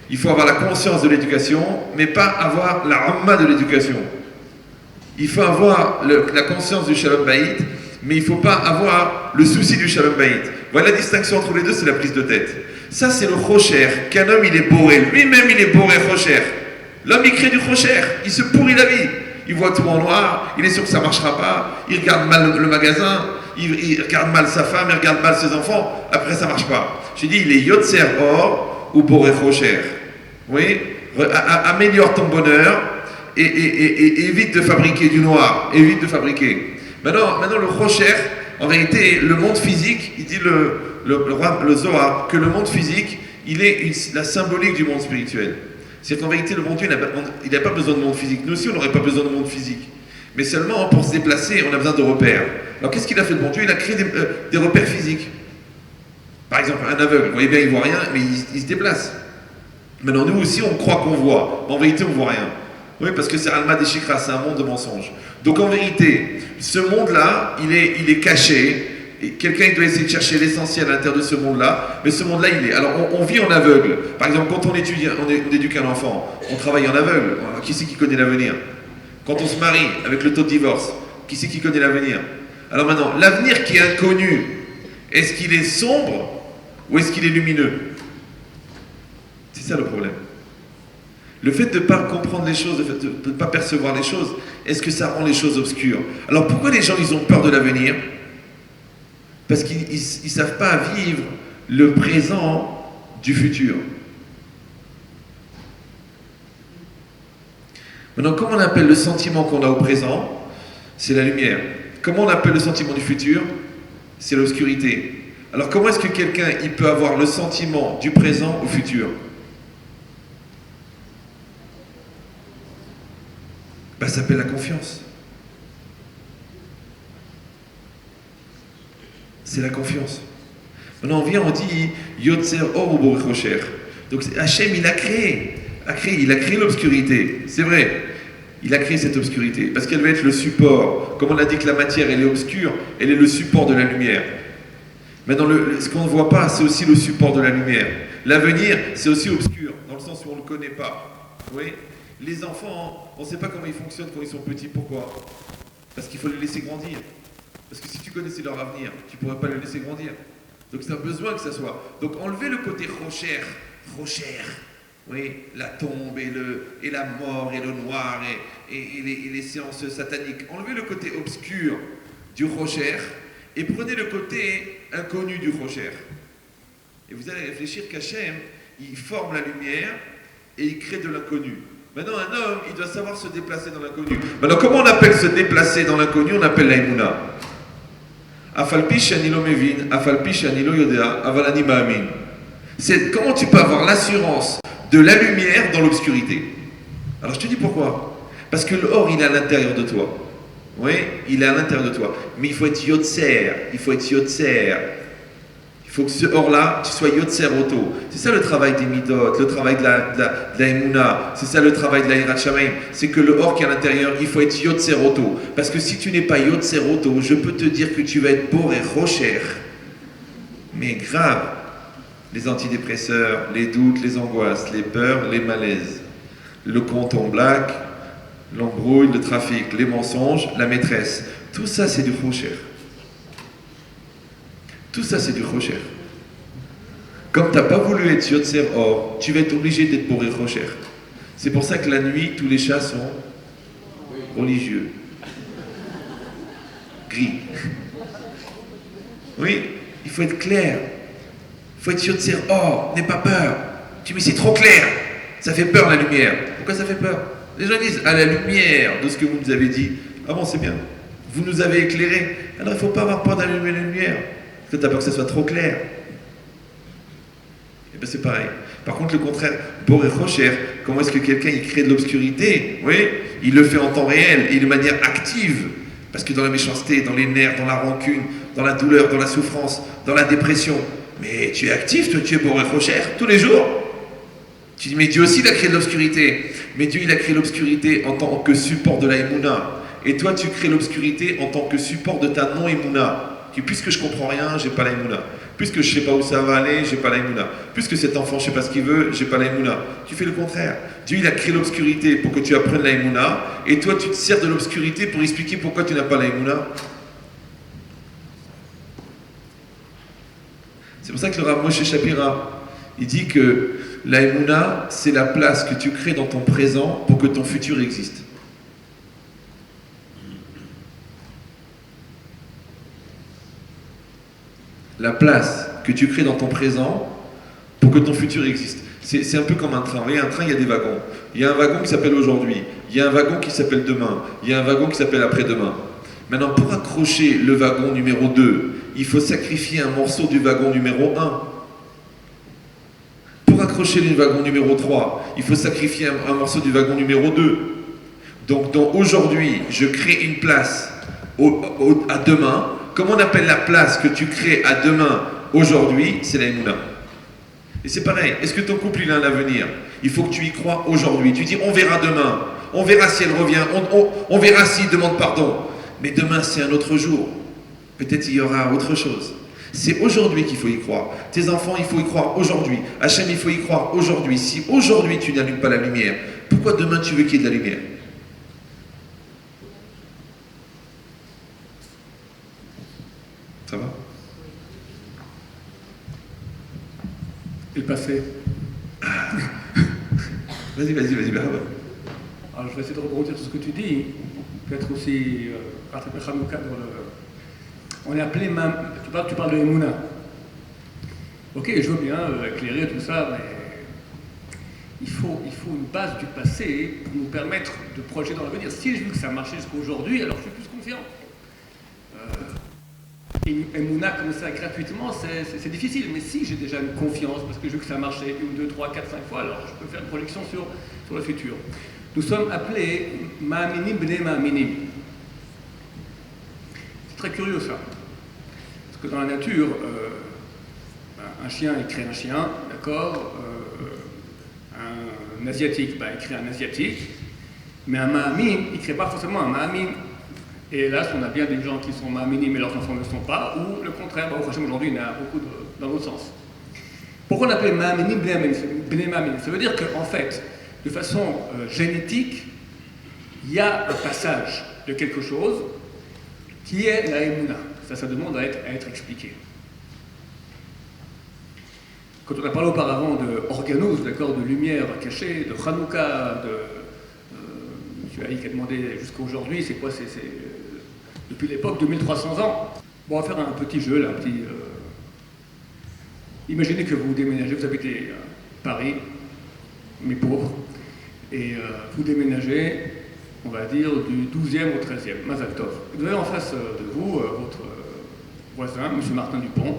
il faut avoir la conscience de l'éducation, mais pas avoir la ramma de l'éducation. Il faut avoir la conscience du shalom bayit, mais il ne faut pas avoir le souci du shalom bayit. Voilà la distinction entre les deux, c'est la prise de tête. Ça, c'est le chosher, qu'un homme, il est boré. Lui-même, il est boré chosher. L'homme, il crée du chosher. Il se pourrit la vie. Il voit tout en noir, il est sûr que ça ne marchera pas, il regarde mal le magasin, il regarde mal sa femme, il regarde mal ses enfants, après ça ne marche pas. J'ai dit, il est yotzer or ou boré chosher. Oui, améliore ton bonheur et évite de fabriquer du noir, évite de fabriquer. Maintenant le chosher, en réalité, le monde physique, il dit le Zohar, que le monde physique, il est la symbolique du monde spirituel. C'est qu'en vérité, le bon Dieu, il n'a pas besoin de monde physique. Nous aussi, on n'aurait pas besoin de monde physique. Mais seulement, pour se déplacer, on a besoin de repères. Alors, qu'est-ce qu'il a fait, le bon Dieu? Il a créé des repères physiques. Par exemple, un aveugle, vous voyez bien, il ne voit rien, mais il se déplace. Maintenant, nous aussi, on croit qu'on voit. Mais en vérité, on ne voit rien. Oui, parce que c'est Alma des Shikra, c'est un monde de mensonges. Donc, en vérité, ce monde-là, il est caché. Et quelqu'un doit essayer de chercher l'essentiel à l'intérieur de ce monde-là, mais ce monde-là, il est. Alors, on vit en aveugle. Par exemple, quand on éduque un enfant, on travaille en aveugle. Qui c'est qui connaît l'avenir? Quand on se marie avec le taux de divorce, qui c'est qui connaît l'avenir? Alors maintenant, l'avenir qui est inconnu, est-ce qu'il est sombre ou est-ce qu'il est lumineux? C'est ça le problème. Le fait de ne pas comprendre les choses, le fait de ne pas percevoir les choses, est-ce que ça rend les choses obscures? Alors pourquoi les gens, ils ont peur de l'avenir? Parce qu'ils ne savent pas vivre le présent du futur. Maintenant, comment on appelle le sentiment qu'on a au présent? C'est la lumière. Comment on appelle le sentiment du futur? C'est l'obscurité. Alors comment est-ce que quelqu'un il peut avoir le sentiment du présent au futur? Ça s'appelle la confiance. C'est la confiance. Maintenant, on dit Yotzer Or ou Boré Chosher. Donc Hachem, il a créé l'obscurité. C'est vrai. Il a créé cette obscurité parce qu'elle va être le support. Comme on a dit que la matière, elle est obscure, elle est le support de la lumière. Maintenant, ce qu'on ne voit pas, c'est aussi le support de la lumière. L'avenir, c'est aussi obscur, dans le sens où on ne le connaît pas. Oui. Les enfants, on ne sait pas comment ils fonctionnent quand ils sont petits. Pourquoi? Parce qu'il faut les laisser grandir. Parce que si tu connaissais leur avenir, tu ne pourrais pas le laisser grandir. Donc c'est un besoin que ça soit. Donc enlever le côté rocher, oui, la tombe et la mort et le noir et les séances sataniques. Enlevez le côté obscur du rocher et prenez le côté inconnu du rocher. Et vous allez réfléchir qu'Hachem, il forme la lumière et il crée de l'inconnu. Maintenant, un homme, il doit savoir se déplacer dans l'inconnu. Maintenant, comment on appelle se déplacer dans l'inconnu? On appelle la Emouna. Afalpi shani lo mevin, afalpi shani lo yodea, aval ani ma'amin. C'est comment tu peux avoir l'assurance de la lumière dans l'obscurité. Alors je te dis pourquoi. Parce que l'or, il est à l'intérieur de toi. Oui, il est à l'intérieur de toi. Mais il faut être yotzer. Il faut que ce or-là, tu sois yotzer auto. C'est ça le travail des midot, le travail de la emuna. C'est ça le travail de la hirat shamayim. C'est que le or qui est à l'intérieur, il faut être yotzer auto. Parce que si tu n'es pas yotzer auto, je peux te dire que tu vas être boré rocher. Mais grave. Les antidépresseurs, les doutes, les angoisses, les peurs, les malaises, le compte en black, l'embrouille, le trafic, les mensonges, la maîtresse. Tout ça, c'est du rocher. Tout ça, c'est du rocher. Comme tu n'as pas voulu être Yotzer Or, tu vas être obligé d'être Boré Rocher. C'est pour ça que la nuit, tous les chats sont religieux. Gris. Oui, il faut être clair. Il faut être Yotzer Or, n'aie pas peur. Tu dis, mais c'est trop clair. Ça fait peur la lumière. Pourquoi ça fait peur? Les gens disent, à la lumière de ce que vous nous avez dit. Ah bon, c'est bien. Vous nous avez éclairé. Alors il ne faut pas avoir peur d'allumer la lumière. Parce que tu as peur que ça soit trop clair. Et bien c'est pareil. Par contre, le contraire, Boré Rocher, comment est-ce que quelqu'un il crée de l'obscurité? Oui, il le fait en temps réel et de manière active. Parce que dans la méchanceté, dans les nerfs, dans la rancune, dans la douleur, dans la souffrance, dans la dépression, mais tu es actif, toi tu es Boré Rocher tous les jours. Tu dis, mais Dieu aussi il a créé de l'obscurité. Mais Dieu il a créé l'obscurité en tant que support de la Emouna. Et toi tu crées l'obscurité en tant que support de ta non-Emouna. Puisque je comprends rien, j'ai pas la Emouna. Puisque je sais pas où ça va aller, j'ai pas la Emouna. Puisque cet enfant, je sais pas ce qu'il veut, j'ai pas la Emouna. Tu fais le contraire. Dieu, il a créé l'obscurité pour que tu apprennes la Emouna. Et toi, tu te sers de l'obscurité pour expliquer pourquoi tu n'as pas la Emouna. C'est pour ça que le Rav Moshe Shapira, il dit que la Emouna, c'est la place que tu crées dans ton présent pour que ton futur existe. La place que tu crées dans ton présent pour que ton futur existe. C'est un peu comme un train. Vous voyez, un train, il y a des wagons. Il y a un wagon qui s'appelle aujourd'hui. Il y a un wagon qui s'appelle demain. Il y a un wagon qui s'appelle après-demain. Maintenant, pour accrocher le wagon numéro 2, il faut sacrifier un morceau du wagon numéro 1. Pour accrocher le wagon numéro 3, il faut sacrifier un morceau du wagon numéro 2. Donc, dans aujourd'hui, je crée une place à demain. Comment on appelle la place que tu crées à demain, aujourd'hui? C'est la Emouna. Et c'est pareil, est-ce que ton couple il a un avenir? Il faut que tu y crois aujourd'hui. Tu dis on verra demain, on verra si elle revient, on verra s'il demande pardon. Mais demain c'est un autre jour. Peut-être il y aura autre chose. C'est aujourd'hui qu'il faut y croire. Tes enfants, il faut y croire aujourd'hui. Hachem, il faut y croire aujourd'hui. Si aujourd'hui tu n'allumes pas la lumière, pourquoi demain tu veux qu'il y ait de la lumière? Ça va? Et le passé. Vas-y, bravo. Alors je vais essayer de rebondir sur ce que tu dis. Peut-être aussi, Hanouka, on est appelé, tu parles de Emouna. Ok, je veux bien éclairer tout ça, mais il faut une base du passé pour nous permettre de projeter dans l'avenir. Si j'ai vu que ça marchait jusqu'à aujourd'hui, alors je suis plus confiant. Emouna comme ça gratuitement, c'est difficile, mais si j'ai déjà une confiance, parce que j'ai vu que ça marchait 1, 2, 3, 4, 5 fois, alors je peux faire une projection sur le futur. Nous sommes appelés Ma'aminim Bnei Ma'aminim. C'est très curieux ça. Parce que dans la nature, un chien, il crée un chien, d'accord, un asiatique, il crée un asiatique, mais un Ma'amim, il ne crée pas forcément un Ma'amim. Et hélas, on a bien des gens qui sont ma'aminim mais leurs enfants ne le sont pas, ou le contraire, aujourd'hui il y en a beaucoup dans l'autre sens. Pourquoi on appelle ma'aminim bnei ma'aminim? Ça veut dire qu'en fait, de façon génétique, il y a un passage de quelque chose qui est la Emouna. Ça demande à être expliqué. Quand on a parlé auparavant de organos, d'accord, de lumière cachée, de Hanouka, M. Haïk a demandé jusqu'à aujourd'hui, c'est quoi? C'est depuis l'époque, 2300 ans. Bon, on va faire un petit jeu, là, Imaginez que vous déménagez, vous habitez Paris, mais pauvre, et vous déménagez, on va dire, du 12e au 13e, Mazal Tov. Vous avez en face de vous votre voisin, M. Martin Dupont,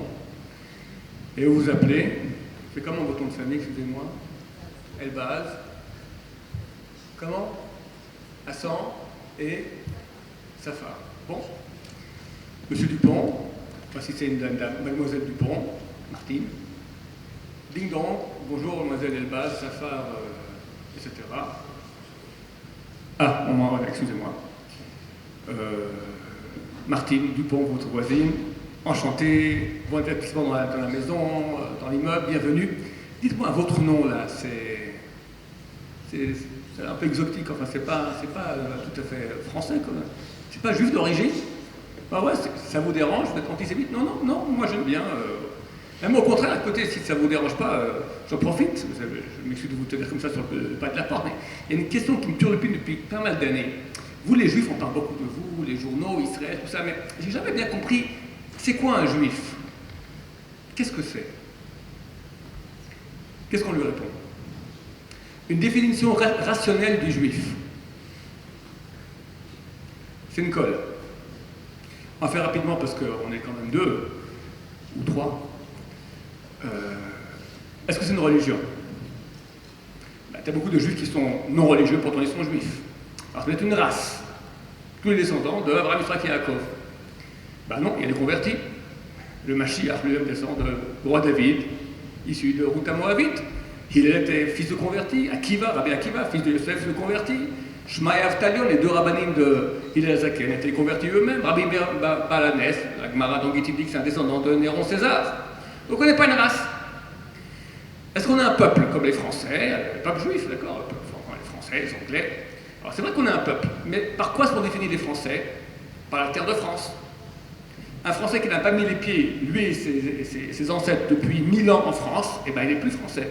et vous vous appelez, c'est comment votre nom de famille, excusez-moi? Elbaz. Comment? Hassan et Safar. Bon. Monsieur Dupont, voici c'est une dame, mademoiselle Dupont, Martine. Ding dong, bonjour mademoiselle Elbaz, Safar, etc. Ah, excusez-moi. Martine Dupont, votre voisine, enchantée, bon établissement dans la maison, dans l'immeuble, bienvenue. Dites-moi votre nom là, c'est un peu exotique, enfin c'est pas tout à fait français quand même. C'est pas juif d'origine. Bah ouais, ça vous dérange, vous êtes antisémite? Non, moi j'aime bien. Même au contraire, à côté, si ça ne vous dérange pas, j'en profite, je m'excuse de vous tenir comme ça sur le pas de la porte, mais il y a une question qui me turlupine depuis pas mal d'années. Vous, les juifs, on parle beaucoup de vous, les journaux, Israël, tout ça, mais j'ai jamais bien compris, c'est quoi un juif? Qu'est-ce que c'est? Qu'est-ce qu'on lui répond? Une définition rationnelle du juif. C'est une colle. On va faire rapidement parce qu'on est quand même 2 ou 3. Est-ce que c'est une religion? Tu as beaucoup de juifs qui sont non religieux, pourtant ils sont juifs. Alors c'est une race. Tous les descendants de Abraham, Yitzhak et Yaakov. Non, il y a des convertis. Le Mashiach lui-même descend du roi David, issu de Ruth Moabite. Il était fils de converti. Rabbi Akiva, fils de Yosef, fils de converti. Shmaya Avtalion, les 2 rabbinim de Hillel Zaken, étaient convertis eux-mêmes. Rabbi Balanes, la Gemara d'Angitim dit que c'est un descendant de Néron César. Donc on n'est pas une race. Est-ce qu'on a un peuple comme les Français, le peuple juif, d'accord, les Français, les Anglais. Alors c'est vrai qu'on a un peuple, mais par quoi sont définis les Français? Par la terre de France. Un Français qui n'a pas mis les pieds, lui et ses ancêtres, depuis 1000 ans en France, il n'est plus français.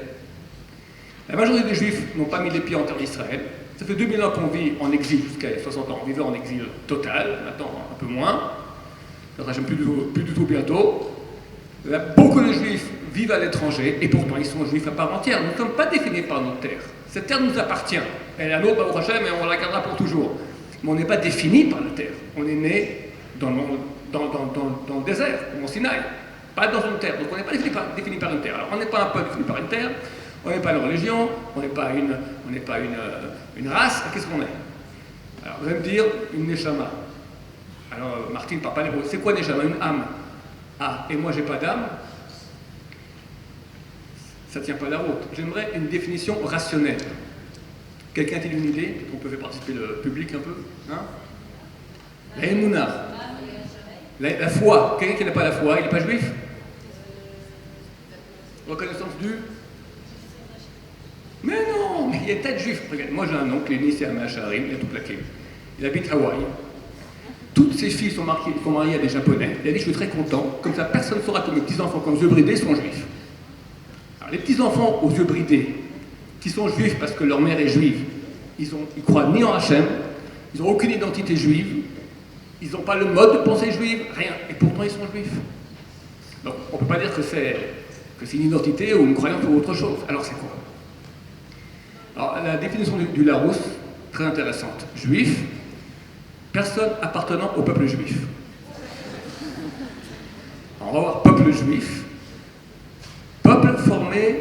La majorité des Juifs n'ont pas mis les pieds en terre d'Israël. Ça fait 2000 ans qu'on vit en exil, jusqu'à 60 ans. On vivait en exil total, maintenant un peu moins. Ça ne plus du tout bientôt. Beaucoup de Juifs vivent à l'étranger, et pourtant ils sont Juifs à part entière. Nous ne sommes pas définis par notre terre. Cette terre nous appartient. Elle est à nôtre, au Hachem, et on la gardera pour toujours. Mais on n'est pas défini par la terre. On est né dans le désert, au Sinaï, pas dans une terre. Donc on n'est pas défini par une terre. Alors on n'est pas un peuple défini par une terre, on n'est pas une religion, on n'est pas une race. Qu'est-ce qu'on est? Alors vous allez me dire, une neshama. Alors Martine ne parle pas l'hébreu. C'est quoi neshama? Une âme. Ah, et moi j'ai pas d'âme? Ça ne tient pas la route. J'aimerais une définition rationnelle. Quelqu'un a-t-il une idée? On peut faire participer le public un peu, hein? La émouna. La foi. Quelqu'un qui n'a pas la foi, il n'est pas juif? Reconnaissance du? Mais non, mais il y a des tas de juifs. Regarde, moi j'ai un oncle, il est né ici à Mahacharim, il a tout plaqué. Il habite Hawaï. Toutes ses filles sont mariées à des Japonais. Il a dit, je suis très content, comme ça personne ne saura que mes petits-enfants comme yeux bridés sont juifs. Alors les petits-enfants aux yeux bridés, qui sont juifs parce que leur mère est juive, ils croient ni en Hachem, ils n'ont aucune identité juive, ils n'ont pas le mode de pensée juive, rien, et pourtant ils sont juifs. Donc on ne peut pas dire que c'est une identité ou une croyance ou autre chose. Alors c'est quoi? Alors la définition du Larousse, très intéressante. Juif, personne appartenant au peuple juif. Alors, on va voir peuple juif, peuple formé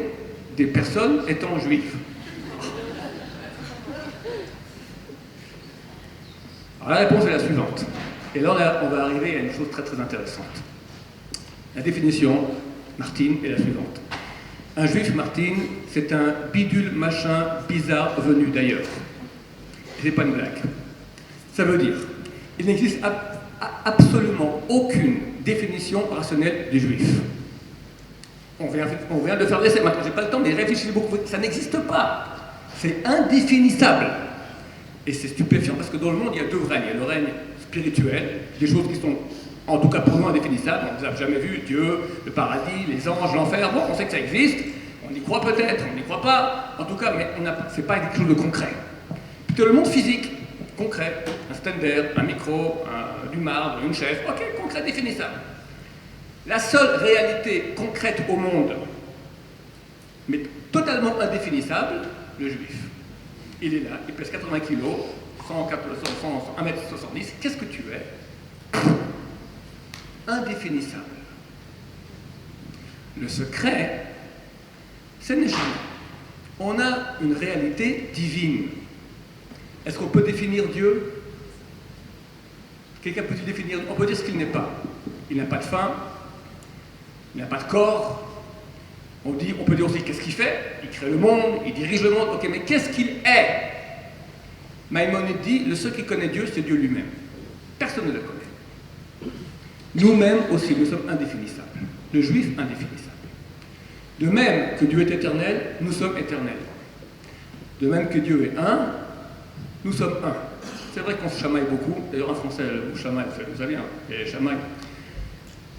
des personnes étant juives. Alors la réponse est la suivante. Et là, on va arriver à une chose très très intéressante. La définition, Martine, est la suivante. Un juif, Martine, c'est un bidule machin bizarre venu d'ailleurs. C'est pas une blague. Ça veut dire, il n'existe absolument aucune définition rationnelle du juif. On vient de faire l'essai, maintenant j'ai pas le temps, mais réfléchissez beaucoup, ça n'existe pas. C'est indéfinissable. Et c'est stupéfiant parce que dans le monde, il y a 2 règnes. Il y a le règne spirituel, des choses qui sont, en tout cas pour nous, indéfinissables. On ne les a jamais vues, Dieu, le paradis, les anges, l'enfer. Bon, on sait que ça existe, on y croit peut-être, on n'y croit pas. En tout cas, mais c'est pas quelque chose de concret. Puis le monde physique, concret, un stender, un micro, du marbre, une chaise, ok, concret, définissable. La seule réalité concrète au monde, mais totalement indéfinissable, le juif. Il est là, il pèse 80 kg, 1m70, qu'est-ce que tu es? Indéfinissable. Le secret, c'est Neshama. On a une réalité divine. Est-ce qu'on peut définir Dieu? Quelqu'un peut-il définir? On peut dire ce qu'il n'est pas. Il n'a pas de faim, il n'a pas de corps. On peut dire aussi qu'est-ce qu'il fait? Il crée le monde, il dirige le monde. Ok, mais qu'est-ce qu'il est? Maïmonide dit, le seul qui connaît Dieu, c'est Dieu lui-même. Personne ne le connaît. Nous-mêmes aussi, nous sommes indéfinissables. Le juif, indéfinissable. De même que Dieu est éternel, nous sommes éternels. De même que Dieu est un, nous sommes un. C'est vrai qu'on se chamaille beaucoup. D'ailleurs, en français, le mot chamaille, vous savez, il y a chamaille.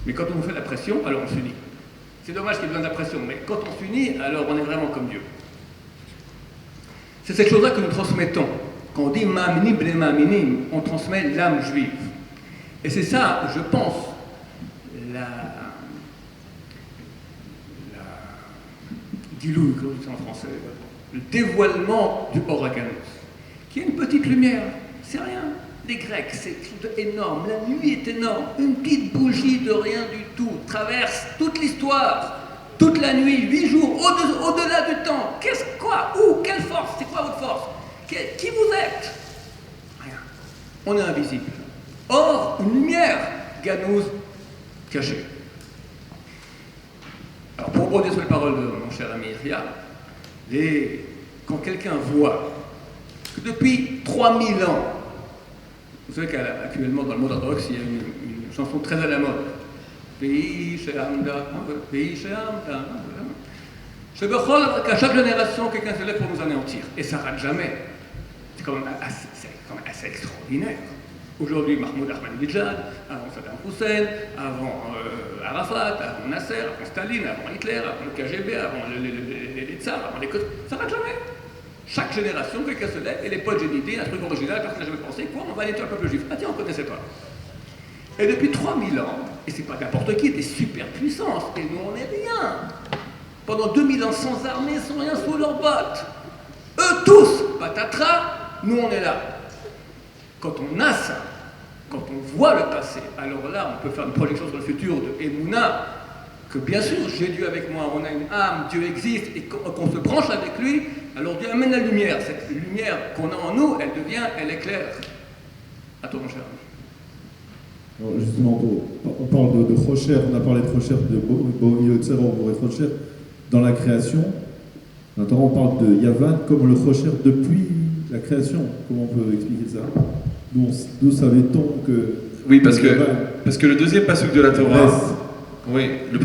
Mais quand on nous fait la pression, alors on s'unit. C'est dommage qu'il y ait besoin d'impression, mais quand on s'unit, alors on est vraiment comme Dieu. C'est cette chose-là que nous transmettons. Quand on dit Ma'aminim b'nei Ma'aminim, on transmet l'âme juive. Et c'est ça, je pense, Gilou, comme on dit en français, le dévoilement du Oraganus, qui est une petite lumière, c'est rien. Les Grecs, c'est énorme, la nuit est énorme, une petite bougie de rien du tout traverse toute l'histoire, toute la nuit, 8 jours, au-delà du temps. Qu'est-ce, quoi, où, quelle force, c'est quoi votre force? Qui vous êtes? Rien. On est invisible. Or, une lumière, Ganouz, cachée. Alors, pour rebondir sur les paroles de mon cher ami Ria, quand quelqu'un voit que depuis 3000 ans, vous savez qu'actuellement dans le monde orthodoxe, il y a une chanson très à la mode. Qu'à chaque génération, quelqu'un se lève pour nous anéantir. Et ça ne rate jamais. C'est quand même assez extraordinaire. Aujourd'hui, Mahmoud Ahmadinejad, avant Saddam Hussein, avant Arafat, avant Nasser, avant Staline, avant Hitler, avant le KGB, avant les tsars, avant les... Ça ne rate jamais. Chaque génération, quelqu'un se lève et les potes, j'ai une idée, un truc original, personne n'a jamais pensé, quoi, on va aller tuer le peuple juif. Ah tiens, on ne connaissait pas. Et depuis 3000 ans, et c'est pas n'importe qui, des superpuissances, et nous on n'est rien. Pendant 2000 ans sans armée, sans rien sous leurs bottes. Eux tous, patatras, nous on est là. Quand on a ça, quand on voit le passé, alors là, on peut faire une projection sur le futur de Emouna, que bien sûr, j'ai Dieu avec moi, on a une âme, Dieu existe, et qu'on se branche avec lui, alors Dieu amène la lumière. Cette lumière qu'on a en nous, elle éclaire. À toi, mon cher ami. Alors justement, on parle de Rocher, on a parlé de Rocher, de Bohemi Yotzer, et Rocher, dans la création. Maintenant, on parle de Yavan comme le Rocher depuis la création. Comment on peut expliquer ça? D'où savait-on que... Oui, parce que le deuxième pasuk de la Torah... Oui, le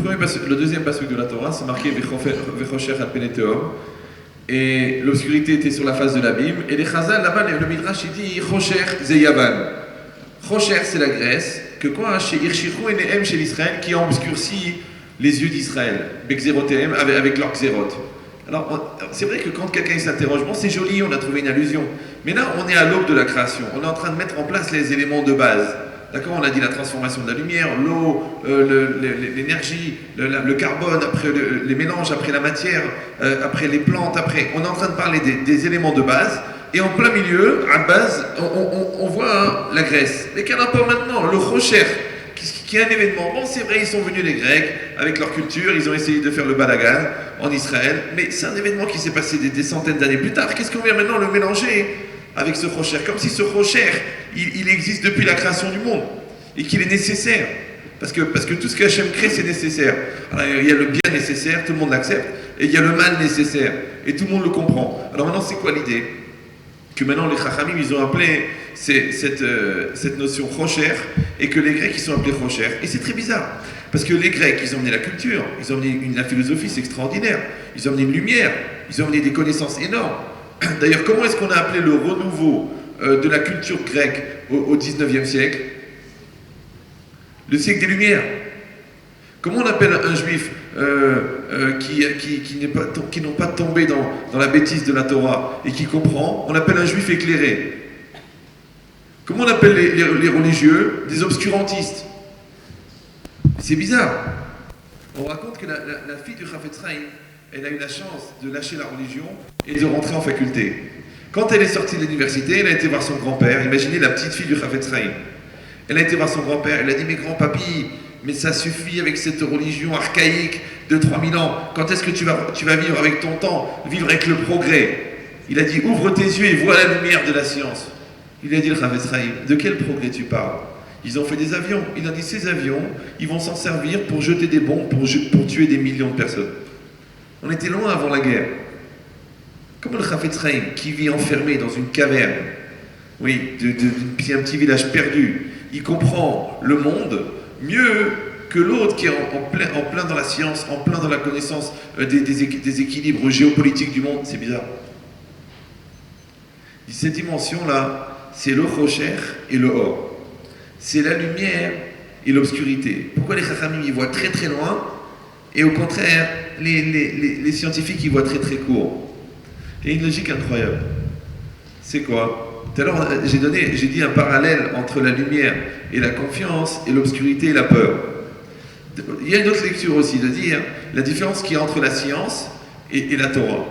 deuxième pasuk de la Torah, c'est marqué Vechocher al pene tehom, et l'obscurité était sur la face de l'abîme, et les Chazal, là-bas, le Midrash, il dit Chocher ze Yavan. Chocher, c'est la Grèce, que quoi, chez Irshichu et Nehem, chez l'Israël, qui a obscurci les yeux d'Israël, Bekzerotem, avec leur Xerot. Alors, c'est vrai que quand quelqu'un s'interroge, bon, c'est joli, on a trouvé une allusion, mais là, on est à l'aube de la création, on est en train de mettre en place les éléments de base. D'accord, on a dit la transformation de la lumière, l'eau, l'énergie, le carbone, après les mélanges, après la matière, après les plantes, après... On est en train de parler des éléments de base, et en plein milieu, à base, on voit la Grèce. Mais qu'un rapport maintenant, le Rocher, qui est un événement. Bon, c'est vrai, ils sont venus les Grecs, avec leur culture, ils ont essayé de faire le balagan en Israël, mais c'est un événement qui s'est passé des centaines d'années plus tard. Qu'est-ce qu'on vient maintenant le mélanger avec ce Rocher, comme si ce Rocher, il existe depuis la création du monde, et qu'il est nécessaire. Parce que tout ce qu'Hachem crée, c'est nécessaire. Alors, il y a le bien nécessaire, tout le monde l'accepte, et il y a le mal nécessaire, et tout le monde le comprend. Alors maintenant, c'est quoi l'idée? Que maintenant, les Chachamim, ils ont appelé cette notion Rocher, et que les Grecs, ils sont appelés Rocher. Et c'est très bizarre, parce que les Grecs, ils ont amené la culture, ils ont amené la philosophie, c'est extraordinaire, ils ont amené une lumière, ils ont amené des connaissances énormes. D'ailleurs, comment est-ce qu'on a appelé le renouveau de la culture grecque au 19e siècle? Le siècle des Lumières. Comment on appelle un juif qui n'ont pas tombé dans la bêtise de la Torah et qui comprend? On appelle un juif éclairé. Comment on appelle les religieux? Des obscurantistes. C'est bizarre. On raconte que la fille du Chafetz Chaim, elle a eu la chance de lâcher la religion et de rentrer en faculté. Quand elle est sortie de l'université, elle a été voir son grand-père. Imaginez la petite fille du Chafetz Chaim. Elle a été voir son grand-père, elle a dit « Mais grand-papy, mais ça suffit avec cette religion archaïque de 3000 ans. Quand est-ce que tu vas vivre avec ton temps, vivre avec le progrès ?» Il a dit « Ouvre tes yeux et vois la lumière de la science. » Il a dit le Chafetz Chaim « De quel progrès tu parles ?» Ils ont fait des avions. Il a dit « Ces avions, ils vont s'en servir pour jeter des bombes, pour tuer des millions de personnes. » On était loin avant la guerre. Comme le Chafetz Chaim, qui vit enfermé dans une caverne, oui, un petit village perdu, il comprend le monde mieux que l'autre qui est en plein dans la science, en plein dans la connaissance des équilibres géopolitiques du monde. C'est bizarre. Cette dimension-là, c'est le Rocher et le Or. C'est la lumière et l'obscurité. Pourquoi les Chachamim y voient très très loin Et au contraire, les scientifiques, ils voient très très court. Il y a une logique incroyable. C'est quoi? Tout à l'heure, j'ai dit un parallèle entre la lumière et la confiance, et l'obscurité et la peur. Il y a une autre lecture aussi, de dire la différence qu'il y a entre la science et la Torah.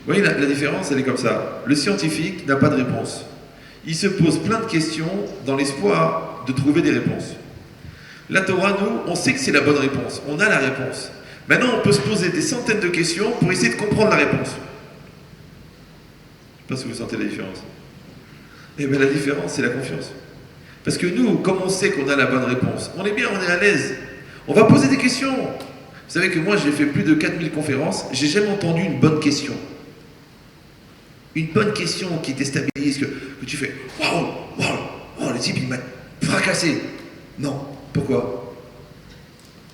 Vous voyez, la différence, elle est comme ça. Le scientifique n'a pas de réponse. Il se pose plein de questions dans l'espoir de trouver des réponses. La Torah, nous, on sait que c'est la bonne réponse. On a la réponse. Maintenant, on peut se poser des centaines de questions pour essayer de comprendre la réponse. Je ne sais pas si vous sentez la différence. Eh bien, la différence, c'est la confiance. Parce que nous, comme on sait qu'on a la bonne réponse, on est bien, on est à l'aise. On va poser des questions. Vous savez que moi, j'ai fait plus de 4000 conférences. J'ai jamais entendu une bonne question. Une bonne question qui déstabilise, que tu fais « Waouh, waouh, oh, le type, il m'a fracassé. » Non. Pourquoi?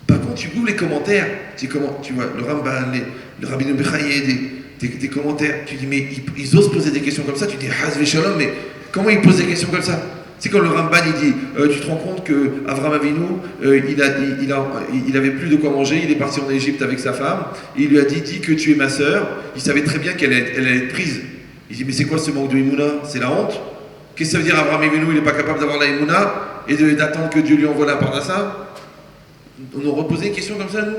Par contre, tu ouvres les commentaires, tu vois, le Ramban, le Rabbi Bechaye, des commentaires, tu dis, mais ils osent poser des questions comme ça, tu dis, Hazve Shalom, mais comment ils posent des questions comme ça? C'est quand le Ramban, il dit, tu te rends compte qu'Avraham Avinu, il avait plus de quoi manger, il est parti en Égypte avec sa femme, et il lui a dit, dis que tu es ma sœur, il savait très bien qu'elle allait être prise. Il dit, mais c'est quoi ce manque de Emouna? C'est la honte? Qu'est-ce que ça veut dire, Avraham Avinu, il n'est pas capable d'avoir la Emouna et d'attendre que Dieu lui envoie la parnassa? On nous reposait une question comme ça, nous?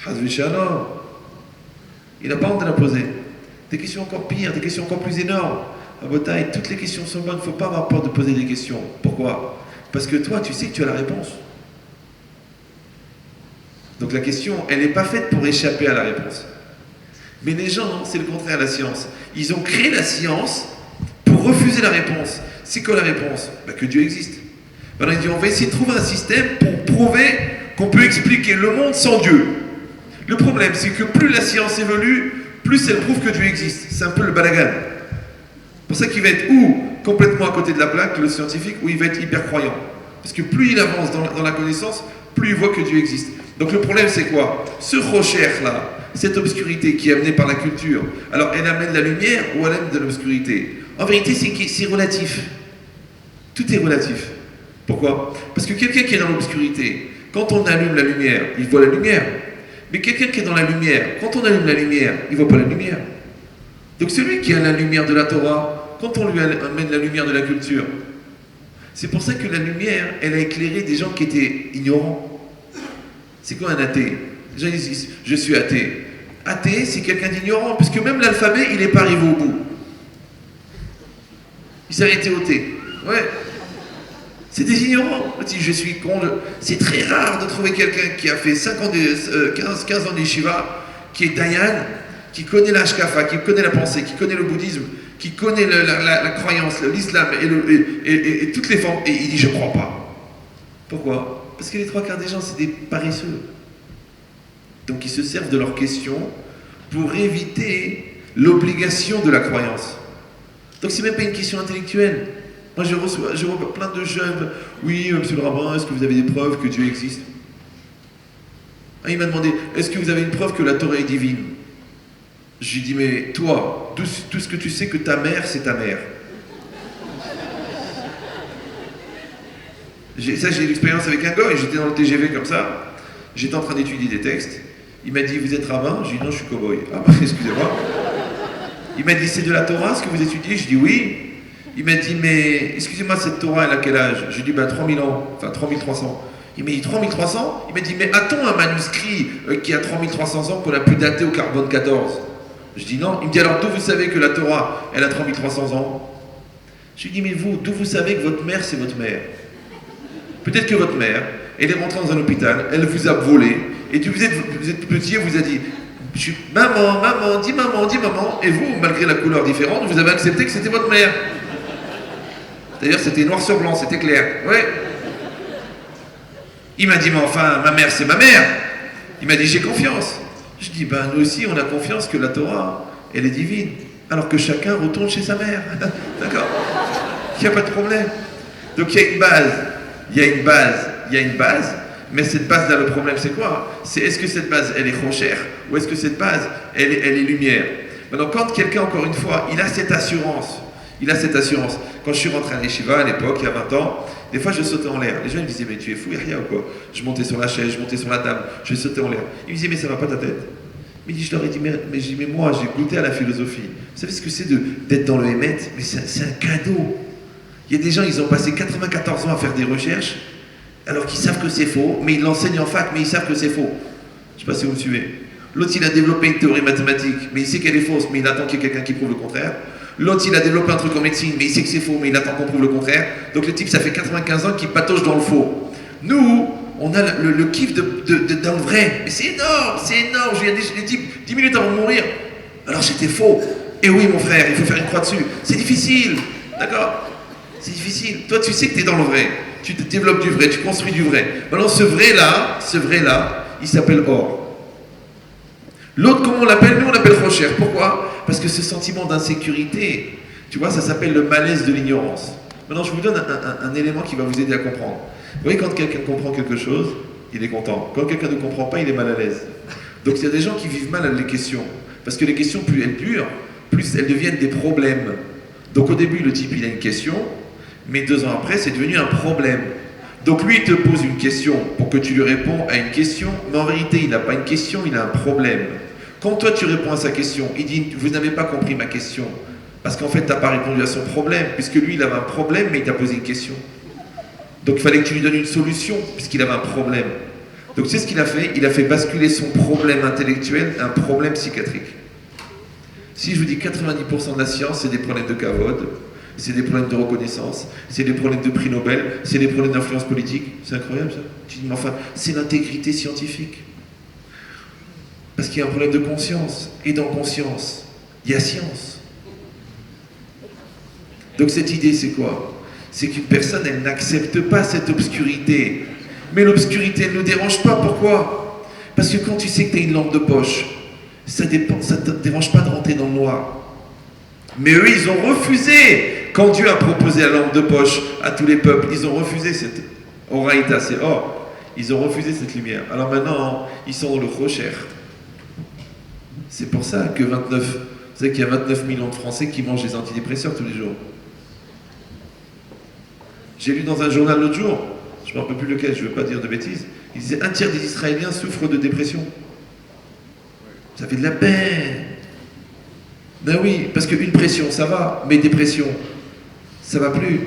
Hazve Shalom. Il n'a pas honte de la poser. Des questions encore pires, des questions encore plus énormes. À Botaï, toutes les questions sont bonnes, il ne faut pas avoir peur de poser des questions. Pourquoi? Parce que toi, tu sais que tu as la réponse. Donc la question, elle n'est pas faite pour échapper à la réponse. Mais les gens, c'est le contraire de la science. Ils ont créé la science pour refuser la réponse. C'est quoi la réponse? Que Dieu existe. Alors ils disent, on va essayer de trouver un système pour prouver qu'on peut expliquer le monde sans Dieu. Le problème, c'est que plus la science évolue, plus elle prouve que Dieu existe. C'est un peu le balagan. C'est pour ça qu'il va être ou complètement à côté de la plaque, le scientifique, ou il va être hyper croyant. Parce que plus il avance dans la connaissance, plus il voit que Dieu existe. Donc le problème, c'est quoi? Ce rocher-là, cette obscurité qui est amenée par la culture, alors elle amène la lumière ou elle amène de l'obscurité? En vérité, c'est relatif. Tout est relatif. Pourquoi? Parce que quelqu'un qui est dans l'obscurité, quand on allume la lumière, il voit la lumière. Mais quelqu'un qui est dans la lumière, quand on allume la lumière, il ne voit pas la lumière. Donc celui qui a la lumière de la Torah, quand on lui amène la lumière de la culture, c'est pour ça que la lumière, elle a éclairé des gens qui étaient ignorants. C'est quoi un athée? Les gens disent, je suis athée. Athée, c'est quelqu'un d'ignorant, parce que même l'alphabet, il n'est pas arrivé au bout. Il s'est arrêté au T. Ouais. C'est des ignorants. Je suis con. C'est très rare de trouver quelqu'un qui a fait 15 ans d'Yeshiva, qui est Dayan, qui connaît la Hashkafa, qui connaît la pensée, qui connaît le bouddhisme, qui connaît la croyance, l'islam et toutes les formes. Et il dit, je ne crois pas. Pourquoi? Parce que les 3/4 des gens, c'est des paresseux. Donc ils se servent de leurs questions pour éviter l'obligation de la croyance. Donc c'est même pas une question intellectuelle. Moi je reçois plein de jeunes. Oui, monsieur le rabbin, est-ce que vous avez des preuves que Dieu existe? Il m'a demandé, est-ce que vous avez une preuve que la Torah est divine? Je lui ai dit, mais toi, tout ce que tu sais que ta mère, c'est ta mère. J'ai eu l'expérience avec un gars, et j'étais dans le TGV comme ça, j'étais en train d'étudier des textes, il m'a dit, vous êtes rabbin? J'ai dit, non, je suis cow-boy. Ah bah, excusez-moi. Il m'a dit, c'est de la Torah ce que vous étudiez? Je dis, oui. Il m'a dit, mais excusez-moi, cette Torah, elle a quel âge? J'ai dit, 3000 ans, enfin 3300. Il m'a dit, 3300? Il m'a dit, mais a-t-on un manuscrit qui a 3300 ans qu'on a pu dater au carbone 14? Je dis, non. Il me dit, alors d'où vous savez que la Torah, elle a 3300 ans? Je lui dis, mais vous, d'où vous savez que votre mère, c'est votre mère? Peut-être que votre mère, elle est rentrée dans un hôpital, elle vous a volé, et vous êtes petit, elle vous a dit, maman, maman, dis maman, dis maman, et vous, malgré la couleur différente, vous avez accepté que c'était votre mère. D'ailleurs, c'était noir sur blanc, c'était clair. Ouais. Il m'a dit, mais enfin, ma mère, c'est ma mère. Il m'a dit, j'ai confiance. Je dis, nous aussi, on a confiance que la Torah, elle est divine, alors que chacun retourne chez sa mère. D'accord? Il n'y a pas de problème. Donc il y a une base. Il y a une base, mais cette base-là, le problème, c'est quoi? C'est est-ce que cette base, elle est rochère, ou est-ce que cette base, elle est lumière? Maintenant, quand quelqu'un, encore une fois, il a cette assurance. Quand je suis rentré à l'Yeshiva à l'époque, il y a 20 ans, Des fois, je sautais en l'air. Les gens ils me disaient, mais tu es fou, Yahya, ou quoi? Je montais sur la chaise, je montais sur la table, je sautais en l'air. Ils me disaient, mais ça va pas ta tête? Mais je leur ai dit, mais moi, j'ai goûté à la philosophie. Vous savez ce que c'est d'être dans le Hémet? Mais c'est un cadeau. Il y a des gens, ils ont passé 94 ans à faire des recherches, alors qu'ils savent que c'est faux, mais ils l'enseignent en fac, mais ils savent que c'est faux. Je ne sais pas si vous me suivez. L'autre, il a développé une théorie mathématique, mais il sait qu'elle est fausse, mais il attend qu'il y ait quelqu'un qui prouve le contraire. L'autre, il a développé un truc en médecine, mais il sait que c'est faux, mais il attend qu'on prouve le contraire. Donc le type, ça fait 95 ans qu'il patauge dans le faux. Nous, on a le kiff dans le vrai. Mais c'est énorme, c'est énorme. Il y a des types, 10 minutes avant de mourir. Alors c'était faux. Et oui, mon frère, il faut faire une croix dessus. C'est difficile, d'accord? C'est difficile. Toi, tu sais que tu es dans le vrai. Tu te développes du vrai, tu construis du vrai. Maintenant, ce vrai-là, il s'appelle or. L'autre, comment on l'appelle? Nous, on l'appelle Rocher. Pourquoi? Parce que ce sentiment d'insécurité, tu vois, ça s'appelle le malaise de l'ignorance. Maintenant, je vous donne un élément qui va vous aider à comprendre. Vous voyez, quand quelqu'un comprend quelque chose, il est content. Quand quelqu'un ne comprend pas, il est mal à l'aise. Donc, il y a des gens qui vivent mal à les questions. Parce que les questions, plus elles durent, plus elles deviennent des problèmes. Donc, au début, le type, il a une question, mais 2 ans après, c'est devenu un problème. Donc, lui, il te pose une question pour que tu lui réponds à une question, mais en vérité, il n'a pas une question, il a un problème. Quand toi, tu réponds à sa question, il dit « Vous n'avez pas compris ma question ». Parce qu'en fait, tu n'as pas répondu à son problème, puisque lui, il avait un problème, mais il t'a posé une question. Donc, il fallait que tu lui donnes une solution, puisqu'il avait un problème. Donc, c'est ce qu'il a fait. Il a fait basculer son problème intellectuel à un problème psychiatrique. Si je vous dis 90% de la science, c'est des problèmes de kavod, c'est des problèmes de reconnaissance, c'est des problèmes de prix Nobel, c'est des problèmes d'influence politique. C'est incroyable, ça. Tu dis, mais enfin, c'est l'intégrité scientifique. Parce qu'il y a un problème de conscience. Et dans conscience, il y a science. Donc cette idée, c'est quoi? C'est qu'une personne, elle n'accepte pas cette obscurité. Mais l'obscurité, elle ne nous dérange pas. Pourquoi? Parce que quand tu sais que tu as une lampe de poche, ça ne te dérange pas de rentrer dans le noir. Mais eux, ils ont refusé. Quand Dieu a proposé la lampe de poche à tous les peuples, ils ont refusé cette oraïta, c'est or. Ils ont refusé cette lumière. Alors maintenant, ils sont dans le rocher. C'est pour ça que 29, vous savez qu'il y a 29 millions de Français qui mangent des antidépresseurs tous les jours. J'ai lu dans un journal l'autre jour, je ne me rappelle plus lequel, je ne veux pas dire de bêtises, il disait 1/3 des Israéliens souffrent de dépression. Ça fait de la peine. Ben oui, parce qu'une pression, ça va, mais dépression, ça va plus.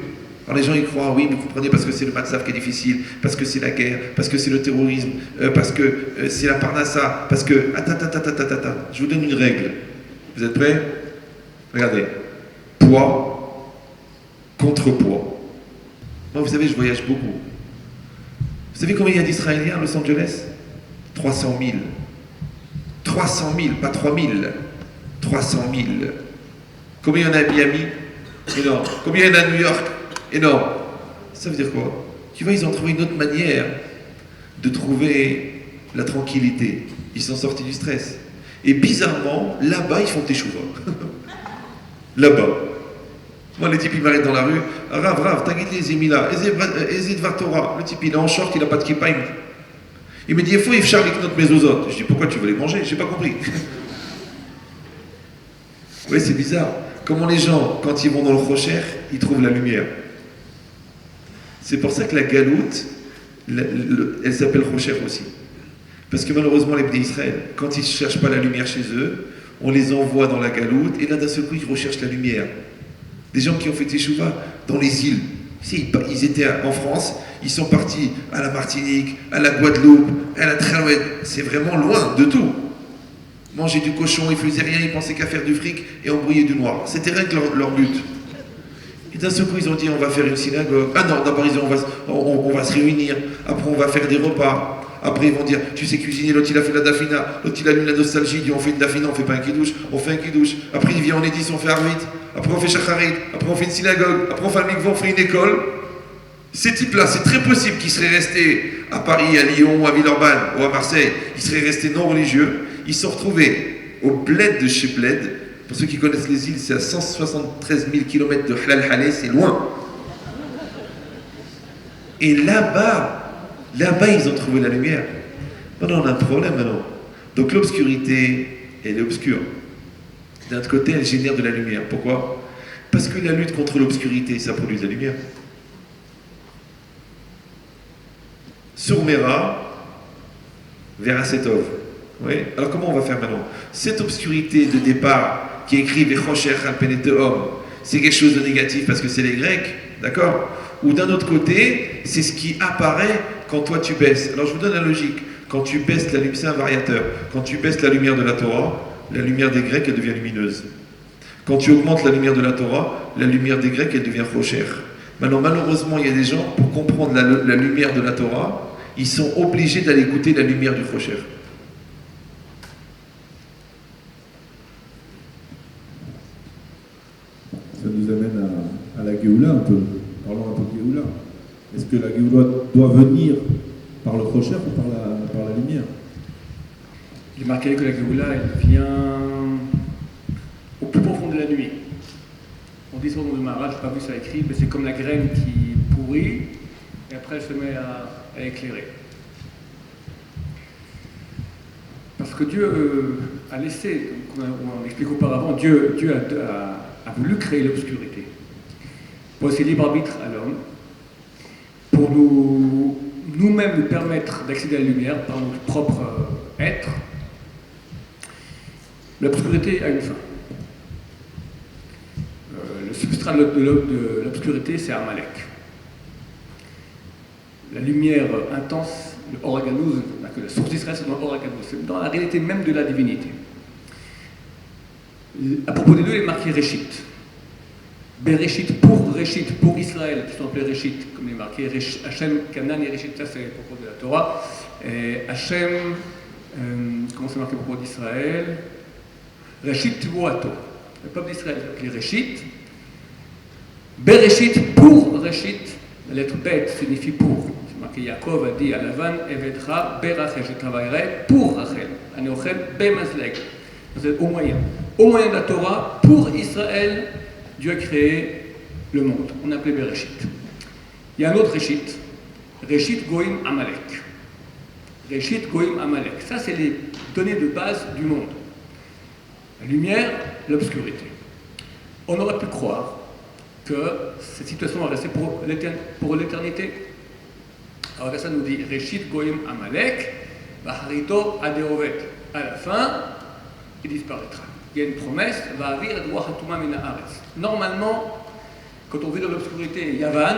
Alors les gens y croient, oui, mais vous comprenez, parce que c'est le Matzaf qui est difficile, parce que c'est la guerre, parce que c'est le terrorisme, parce que c'est la Parnassa, parce que... Je vous donne une règle. Vous êtes prêts? Regardez. Poids, contrepoids. Moi, vous savez, je voyage beaucoup. Vous savez combien il y a d'Israéliens à Los Angeles? 300 000. 300 000, pas 3 000. 300 000. Combien il y en a à Miami? Énorme. Combien il y en a à New York? Énorme. Ça veut dire quoi? Tu vois, ils ont trouvé une autre manière de trouver la tranquillité. Ils sont sortis du stress. Et bizarrement, là-bas, ils font des chouvas. Là-bas. Moi, les types, ils m'arrêtent dans la rue. Rav, t'inquiète les émilas. Ezé Dvar Torah. Le type, il est en short, il n'a pas de kippa. Il me dit, il faut ifchar les knottes mésozot. Je dis, pourquoi tu veux les manger? J'ai pas compris. Oui, c'est bizarre. Comment les gens, quand ils vont dans le rocher, ils trouvent la lumière. C'est pour ça que la galoute, elle s'appelle rocher aussi. Parce que malheureusement, les Bnei Israël, quand ils ne cherchent pas la lumière chez eux, on les envoie dans la galoute, et là, d'un seul coup, ils recherchent la lumière. Des gens qui ont fait teshuva dans les îles. Ils étaient en France, ils sont partis à la Martinique, à la Guadeloupe, à la Tralouette. C'est vraiment loin de tout. Manger du cochon, ils faisaient rien, ils pensaient qu'à faire du fric et embrouiller du noir. C'était rien que leur but. Et d'un seul coup, ils ont dit, on va faire une synagogue. Ah non, d'abord, ils ont dit, on va se réunir. Après, on va faire des repas. Après, ils vont dire, tu sais cuisiner, l'autre, il a fait la dafina. L'autre, il a eu la nostalgie, il dit, on fait une dafina, on fait pas un kidouche. On fait un kidouche. Après, il vient, on est 10, on fait arvit. Après, on fait shacharit. Après, on fait une synagogue. Après, on fait un mikvah, on fait une école. Ces types-là, c'est très possible qu'ils seraient restés à Paris, à Lyon, à Villeurbanne ou à Marseille. Ils seraient restés non religieux. Ils se sont retrouvés au bled de chez Bled. Pour ceux qui connaissent les îles, c'est à 173 000 km de Halal Haleh, c'est loin. Et là-bas, ils ont trouvé la lumière. Maintenant, on a un problème maintenant. Donc l'obscurité, elle est obscure. D'un autre côté, elle génère de la lumière. Pourquoi? Parce que la lutte contre l'obscurité, ça produit de la lumière. Surmera vers Asetov. Oui. Alors comment on va faire maintenant? Cette obscurité de départ qui est écrit Vechosher al Peneteom, c'est quelque chose de négatif parce que c'est les Grecs, d'accord? Ou d'un autre côté, c'est ce qui apparaît quand toi tu baisses. Alors je vous donne la logique. Quand tu baisses la lumière, c'est un variateur. Quand tu baisses la lumière de la Torah, la lumière des Grecs, elle devient lumineuse. Quand tu augmentes la lumière de la Torah, la lumière des Grecs, elle devient Rocher. Maintenant, malheureusement, il y a des gens, pour comprendre la lumière de la Torah, ils sont obligés d'aller goûter la lumière du Rocher. Ça nous amène à la Géoula un peu. Parlons un peu de Géoula. Est-ce que la Géoula doit venir par le Rocher ou par la lumière? Il est marqué que la Géoula, elle vient au plus profond de la nuit. On dit souvent dans le Maharaj, je n'ai pas vu ça écrit, mais c'est comme la graine qui pourrit, et après elle se met à éclairer. Parce que Dieu a laissé, comme on explique auparavant, Dieu a voulu créer l'obscurité, pour laisser libre arbitre à l'homme, pour nous-mêmes nous permettre d'accéder à la lumière par notre propre être. L'obscurité a une fin. Le substrat de l'obscurité, c'est Amalek. La lumière intense, le Oraganous, que la source d'Israël, c'est dans l'Oraganous, c'est dans la réalité même de la divinité. À propos des deux, il est marqué Réchit. Bereshit pour Israël, qui sont appelés Réchit, comme il est marqué Hachem, Canaan et Réchit, ça c'est à propos de la Torah. Et Hachem, comment c'est marqué à propos d'Israël? Réchit Voato. Le peuple d'Israël est appelé Réchit. Bereshit pour Réchit, la lettre Bet signifie pour. C'est marqué Yaakov a dit à Lavan, Evedra Berachel, je travaillerai pour Rachel. Anochel Bemazleg. C'est au moyen. Au moyen de la Torah, pour Israël, Dieu a créé le monde. On appelait Bereshit. Il y a un autre Réchit. Réchit Goïm Amalek. Réchit Goïm Amalek. Ça, c'est les données de base du monde. La lumière, l'obscurité. On aurait pu croire que cette situation va rester pour l'éternité. Alors ça nous dit Réchit Goïm Amalek, Baharito Aderovet. À la fin, il disparaîtra. Il y a une promesse, normalement, quand on vit dans l'obscurité, Yavan,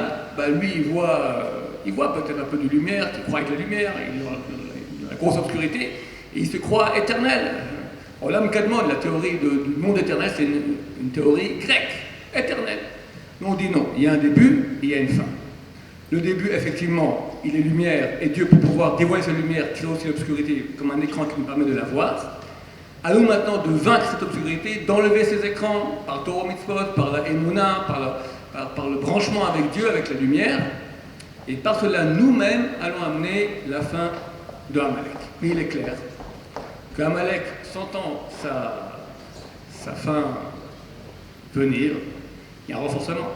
lui il voit peut-être un peu de lumière, il croit avec la lumière, il a la grosse obscurité, et il se croit éternel. Olam Kadmon, la théorie du monde éternel, c'est une théorie grecque, éternelle. Nous on dit non, il y a un début, et il y a une fin. Le début, effectivement, il est lumière, et Dieu, pour pouvoir dévoiler sa lumière, tire aussi l'obscurité comme un écran qui nous permet de la voir. À nous maintenant de vaincre cette obscurité, d'enlever ces écrans par le Torah Mitzvot, par la Emouna, par le branchement avec Dieu, avec la lumière. Et par cela, nous-mêmes allons amener la fin de Amalek. Mais il est clair qu'Amalek, sentant sa fin venir, il y a un renforcement.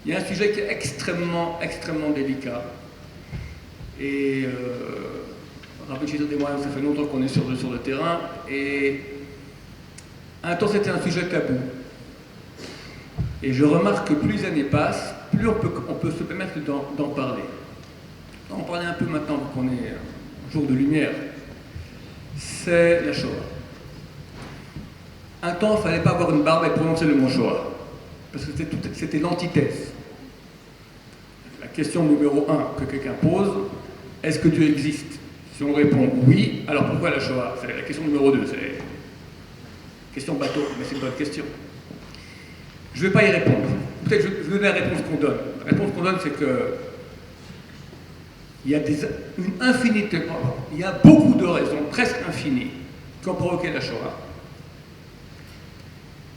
Il y a un sujet qui est extrêmement, extrêmement délicat. Et Rabbi Chitot et moi, ça fait longtemps qu'on est sur le terrain, et un temps c'était un sujet tabou. Et je remarque que plus les années passent, plus on peut se permettre d'en parler. On va en parler un peu maintenant, qu'on est un jour de lumière. C'est la Shoah. Un temps, il ne fallait pas avoir une barbe et prononcer le mot Shoah, parce que c'était l'antithèse. La question numéro 1 que quelqu'un pose, est-ce que Dieu existe? Si on répond oui, alors pourquoi la Shoah? C'est la question numéro 2, c'est question bateau, mais c'est une bonne question. Je ne vais pas y répondre. Peut-être que je vais donner la réponse qu'on donne. La réponse qu'on donne, c'est que il y a une infinité, il y a beaucoup de raisons, presque infinies, qui ont provoqué la Shoah.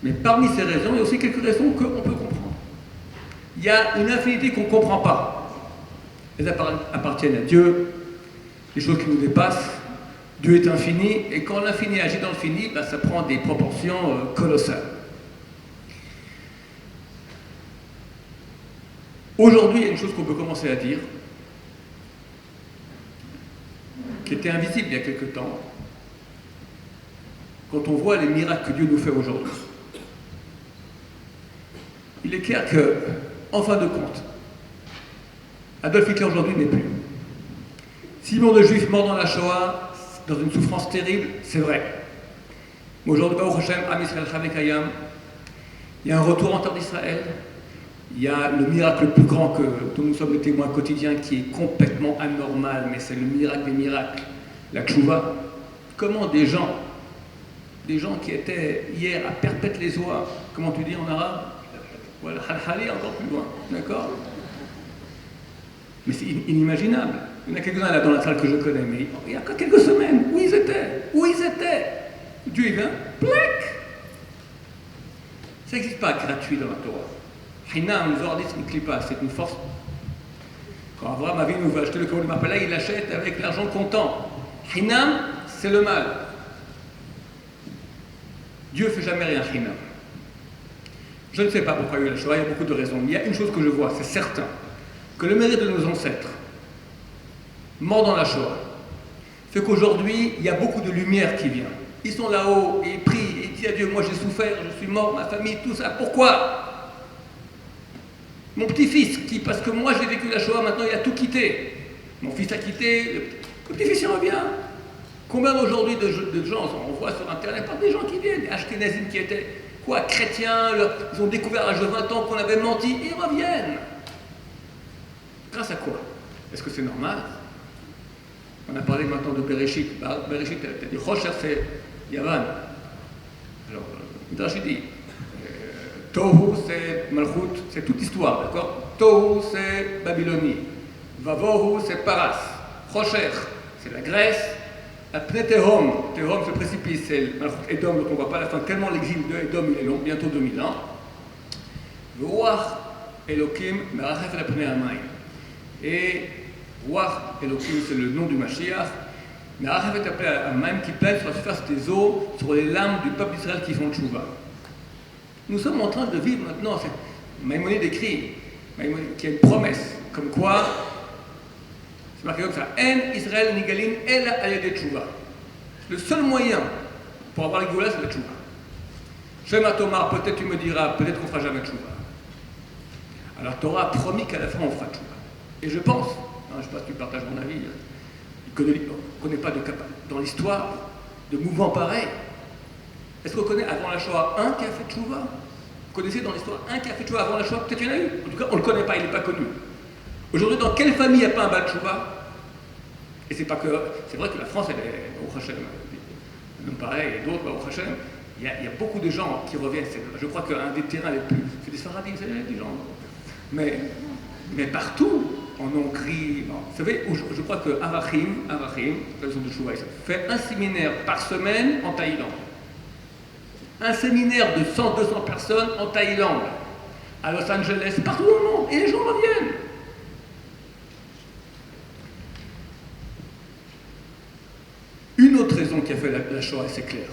Mais parmi ces raisons, il y a aussi quelques raisons qu'on peut comprendre. Il y a une infinité qu'on ne comprend pas. Elles appartiennent à Dieu, des choses qui nous dépassent. Dieu est infini, et quand l'infini agit dans le fini, ça prend des proportions colossales. Aujourd'hui, il y a une chose qu'on peut commencer à dire, qui était invisible il y a quelque temps, quand on voit les miracles que Dieu nous fait aujourd'hui. Il est clair que, en fin de compte, Adolf Hitler aujourd'hui n'est plus. 6 millions de juifs morts dans la Shoah, dans une souffrance terrible, c'est vrai. Mais aujourd'hui, Baruch Hashem, Am Yisrael Chavekayam, il y a un retour en terre d'Israël, il y a le miracle le plus grand que dont nous sommes les témoins quotidiens qui est complètement anormal, mais c'est le miracle des miracles, la tchouva. Comment des gens qui étaient hier à Perpète-les-Oies, comment tu dis en arabe? Voilà, Halhali encore plus loin, d'accord? Mais c'est inimaginable. Il y en a quelques-uns là dans la salle que je connais, mais il y a quelques semaines, où ils étaient? Dieu il vient, plac! Ça n'existe pas gratuit dans la Torah. Hinam, le Zohar dit, c'est une force. Quand Abraham Avinu veut acheter le Kol Mapala, il l'achète avec l'argent comptant. Hinam, c'est le mal. Dieu ne fait jamais rien Hinam. Je ne sais pas pourquoi il y a eu la Shoah, il y a beaucoup de raisons. Mais il y a une chose que je vois, c'est certain, que le mérite de nos ancêtres, morts dans la Shoah, fait qu'aujourd'hui, il y a beaucoup de lumière qui vient. Ils sont là-haut et ils prient et ils disent à Dieu, moi j'ai souffert, je suis mort, ma famille, tout ça. Pourquoi? Mon petit-fils, parce que moi j'ai vécu la Shoah, maintenant il a tout quitté. Mon fils a quitté, le petit-fils il revient. Combien aujourd'hui de gens, on voit sur Internet, par des gens qui viennent, des Ashkénazim qui étaient quoi, chrétiens, ils ont découvert à l'âge de 20 ans qu'on avait menti, et ils reviennent. Grâce à quoi? Est-ce que c'est normal? On a parlé maintenant de Bereshit. Bereshit, t'as dit Rocher, c'est Yavan. Alors, Midrash dit Tohu, c'est Malchut, c'est toute histoire, d'accord? Tohu, c'est Babylonie. Vavohu, c'est Paras. Rocher, c'est la Grèce. Apne Tehom, Tehom, c'est le précipice, c'est Malchut Edom, dont on ne voit pas la fin, tellement l'exil de Edom il est long, bientôt 2000 ans. Ruach Elokim, Merachef el Apne Hamayim. Et Ruach Elokim, c'est le nom du Mashiach. Merachef est appelé à Hamayim qui plane sur la surface des eaux, sur les lames du peuple d'Israël qui font tchouva. Nous sommes en train de vivre maintenant, Maïmonide écrit, qui a une promesse, comme quoi, c'est marqué comme ça, En Israël Nigalim El Ayade Tchouva. Le seul moyen pour avoir la Géoula, c'est la Tchouva. Shema Tomar, peut-être tu me diras, peut-être qu'on ne fera jamais Tchouva. Alors Torah a promis qu'à la fin on fera Tchouva. Et je pense, je ne sais pas si tu partages mon avis, on ne connaît pas dans l'histoire de mouvements pareils. Est-ce qu'on connaît avant la Shoah un qui a fait Tchouva? Vous connaissez dans l'histoire un qui a fait Tchouva avant la Shoah? Peut-être qu'il y en a eu. En tout cas, on ne le connaît pas, il n'est pas connu. Aujourd'hui, dans quelle famille il n'y a pas un Baal Tchouva? Et c'est pas que. C'est vrai que la France, elle est. Baruch Hashem, même pareil, et d'autres, Baruch Hashem, il y a beaucoup de gens qui reviennent. Je crois qu'un des terrains les plus. C'est des Sfaradim, c'est des gens. Mais partout, en Hongrie. Vous savez, je crois que Arachim, la maison de Tchouva, fait un séminaire par semaine en Thaïlande. Un séminaire de 100-200 personnes en Thaïlande, à Los Angeles, partout dans le monde, et les gens reviennent. Une autre raison qui a fait la Shoah, c'est clair.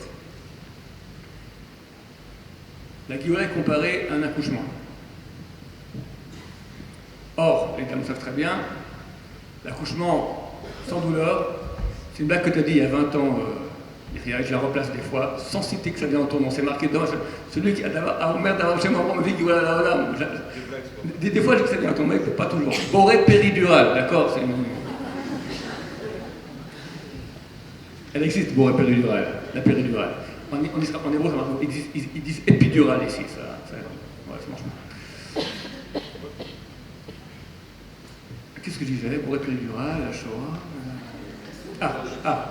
La Géoula est comparée à un accouchement. Or, les dames savent très bien, l'accouchement sans douleur, c'est une blague que tu as dit il y a 20 ans, je la replace des fois, sans citer que ça vient en ton nom, c'est marqué dedans, celui qui a merde d'avoir chez moi, on me dit voilà, des fois je dis que ça vient en ton nom, mais pas toujours. Boré péridurale, d'accord, c'est une... Elle existe, Boré péridurale, la péridurale. En hébreu, ça marche, ils disent épidurale ici, ça marche pas. Qu'est-ce que je disais? Boré péridurale, la Shoah...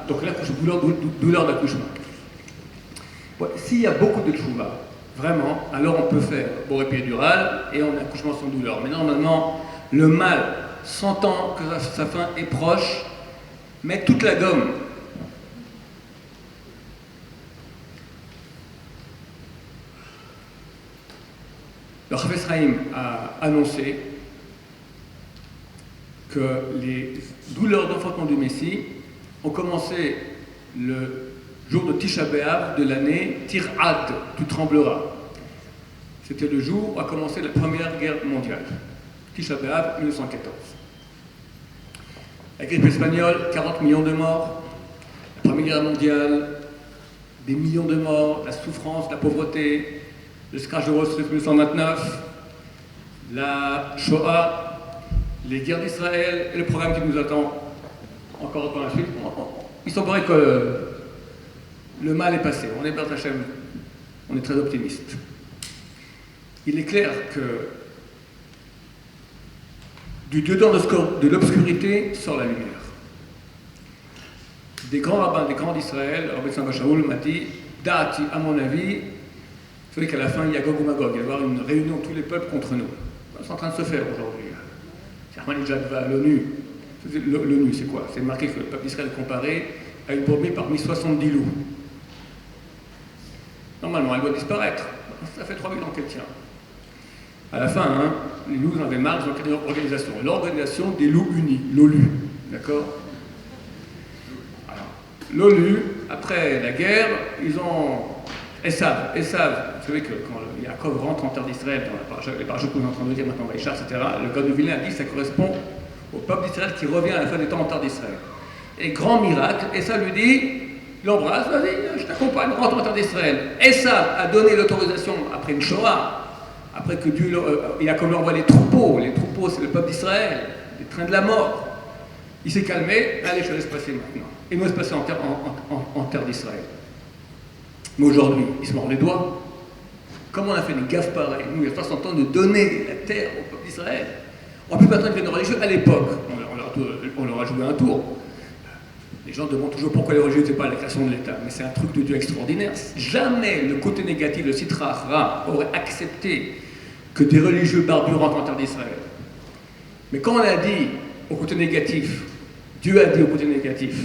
donc l'accouchement, douleur d'accouchement. Ouais, s'il y a beaucoup de tchouva, vraiment, alors on peut faire boré péridurale et en accouchement sans douleur. Mais normalement, le mâle sentant que sa fin est proche, met toute la gomme. Le Chafetz Chaim a annoncé que les douleurs d'enfantement du Messie ont commencé le jour de Tisha B'Av de l'année Tir'ad, tu trembleras. C'était le jour où a commencé la Première Guerre mondiale. Tisha B'Av 1914. La grippe espagnole, 40 millions de morts. La Première Guerre mondiale, des millions de morts, la souffrance, la pauvreté, le crash de Wall Street 1929, la Shoah, les guerres d'Israël et le programme qui nous attend encore dans la suite, il semblerait que le mal est passé. On est B'ezrat Hashem, on est très optimiste. Il est clair que du dedans de l'obscurité sort la lumière. Des grands rabbins, des grands d'Israël, Rabbi Samba Shaul m'a dit, Dati, à mon avis, vous savez qu'à la fin, il y a Gog ou Magog, il va y avoir une réunion de tous les peuples contre nous. C'est en train de se faire aujourd'hui. Ahmadinejad va à l'ONU. L'ONU, c'est quoi? C'est marqué que le peuple d'Israël est comparé à une brebis parmi 70 loups. Normalement, elle doit disparaître. Ça fait 3000 ans qu'elle tient. À la fin, hein, les loups en avaient marre, ils ont créé une organisation. L'organisation des loups unis, l'OLU. D'accord? L'OLU, après la guerre, ils ont Esav, vous savez que quand Yaakov rentre en terre d'Israël, dans les parachutes qu'on est en train de dire maintenant, Vaïchar, etc., le God de Vilna a dit que ça correspond au peuple d'Israël qui revient à la fin des temps en terre d'Israël. Et grand miracle, Esav lui dit, il l'embrasse, vas-y, je t'accompagne, rentre en terre d'Israël. Esav a donné l'autorisation après une Shoah, après que Dieu, Yaakov lui envoie les troupeaux c'est le peuple d'Israël, les trains de la mort. Il s'est calmé, allez, je laisse passer maintenant. Et nous laisse passer en terre d'Israël. Mais aujourd'hui, il se mord les doigts. Comment on a fait une gaffe pareille? Nous, il y a 60 ans de donner la terre au peuple d'Israël. En plus, maintenant, ils viennent religieux. À l'époque, on leur a joué un tour. Les gens demandent toujours pourquoi les religieux, c'est pas la création de l'État. Mais c'est un truc de Dieu extraordinaire. Jamais le côté négatif, le Sitra Achra, aurait accepté que des religieux barbus rentrent en terre d'Israël. Mais quand on a dit au côté négatif, Dieu a dit au côté négatif,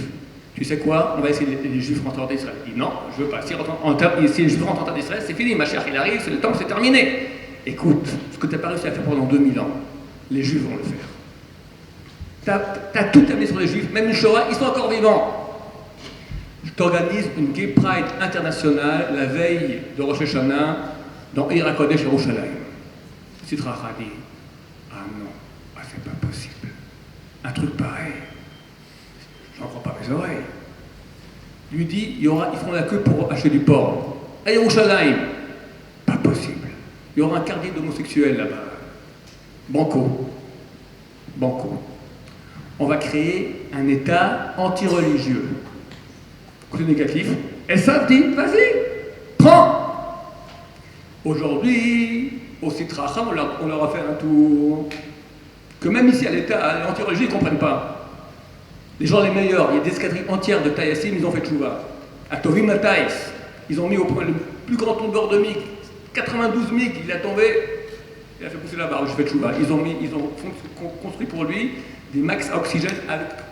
tu sais quoi, on va essayer de les Juifs rentrent en terre d'Israël. Il dit non, je veux pas. Si les Juifs rentrent en terre d'Israël, c'est fini, Mashiach il arrive, c'est le temps, c'est terminé. Écoute, ce que tu n'as pas réussi à faire pendant 2000 ans, les Juifs vont le faire. Tu as tout amené sur les Juifs, même une Shoah, ils sont encore vivants. Je t'organise une Gay Pride internationale la veille de Rosh Hashanah dans Ir HaKodesh Yerushalayim. Sitra Achra dit, ah non, c'est pas possible. Un truc pareil. J'en crois pas mes oreilles. Lui dit, ils feront la queue pour acheter du porc. À Yerushalayim, pas possible. Il y aura un quartier d'homosexuels là-bas. Banco. On va créer un État anti-religieux. Côté négatif, Esav dit, vas-y, prends. Aujourd'hui, au Sitra Achra, on leur a fait un tour. Que même ici à l'État, l'anti-religieux, ils ne comprennent pas. Les gens les meilleurs, il y a des escadrilles entières de Taïassim, ils ont fait tchouva. À Tovim la Taïs, ils ont mis au point le plus grand tombeur de MiG, 92 MiG, il a tombé, il a fait pousser la barre, je fais tchouva. Ils ont construit pour lui des max à oxygène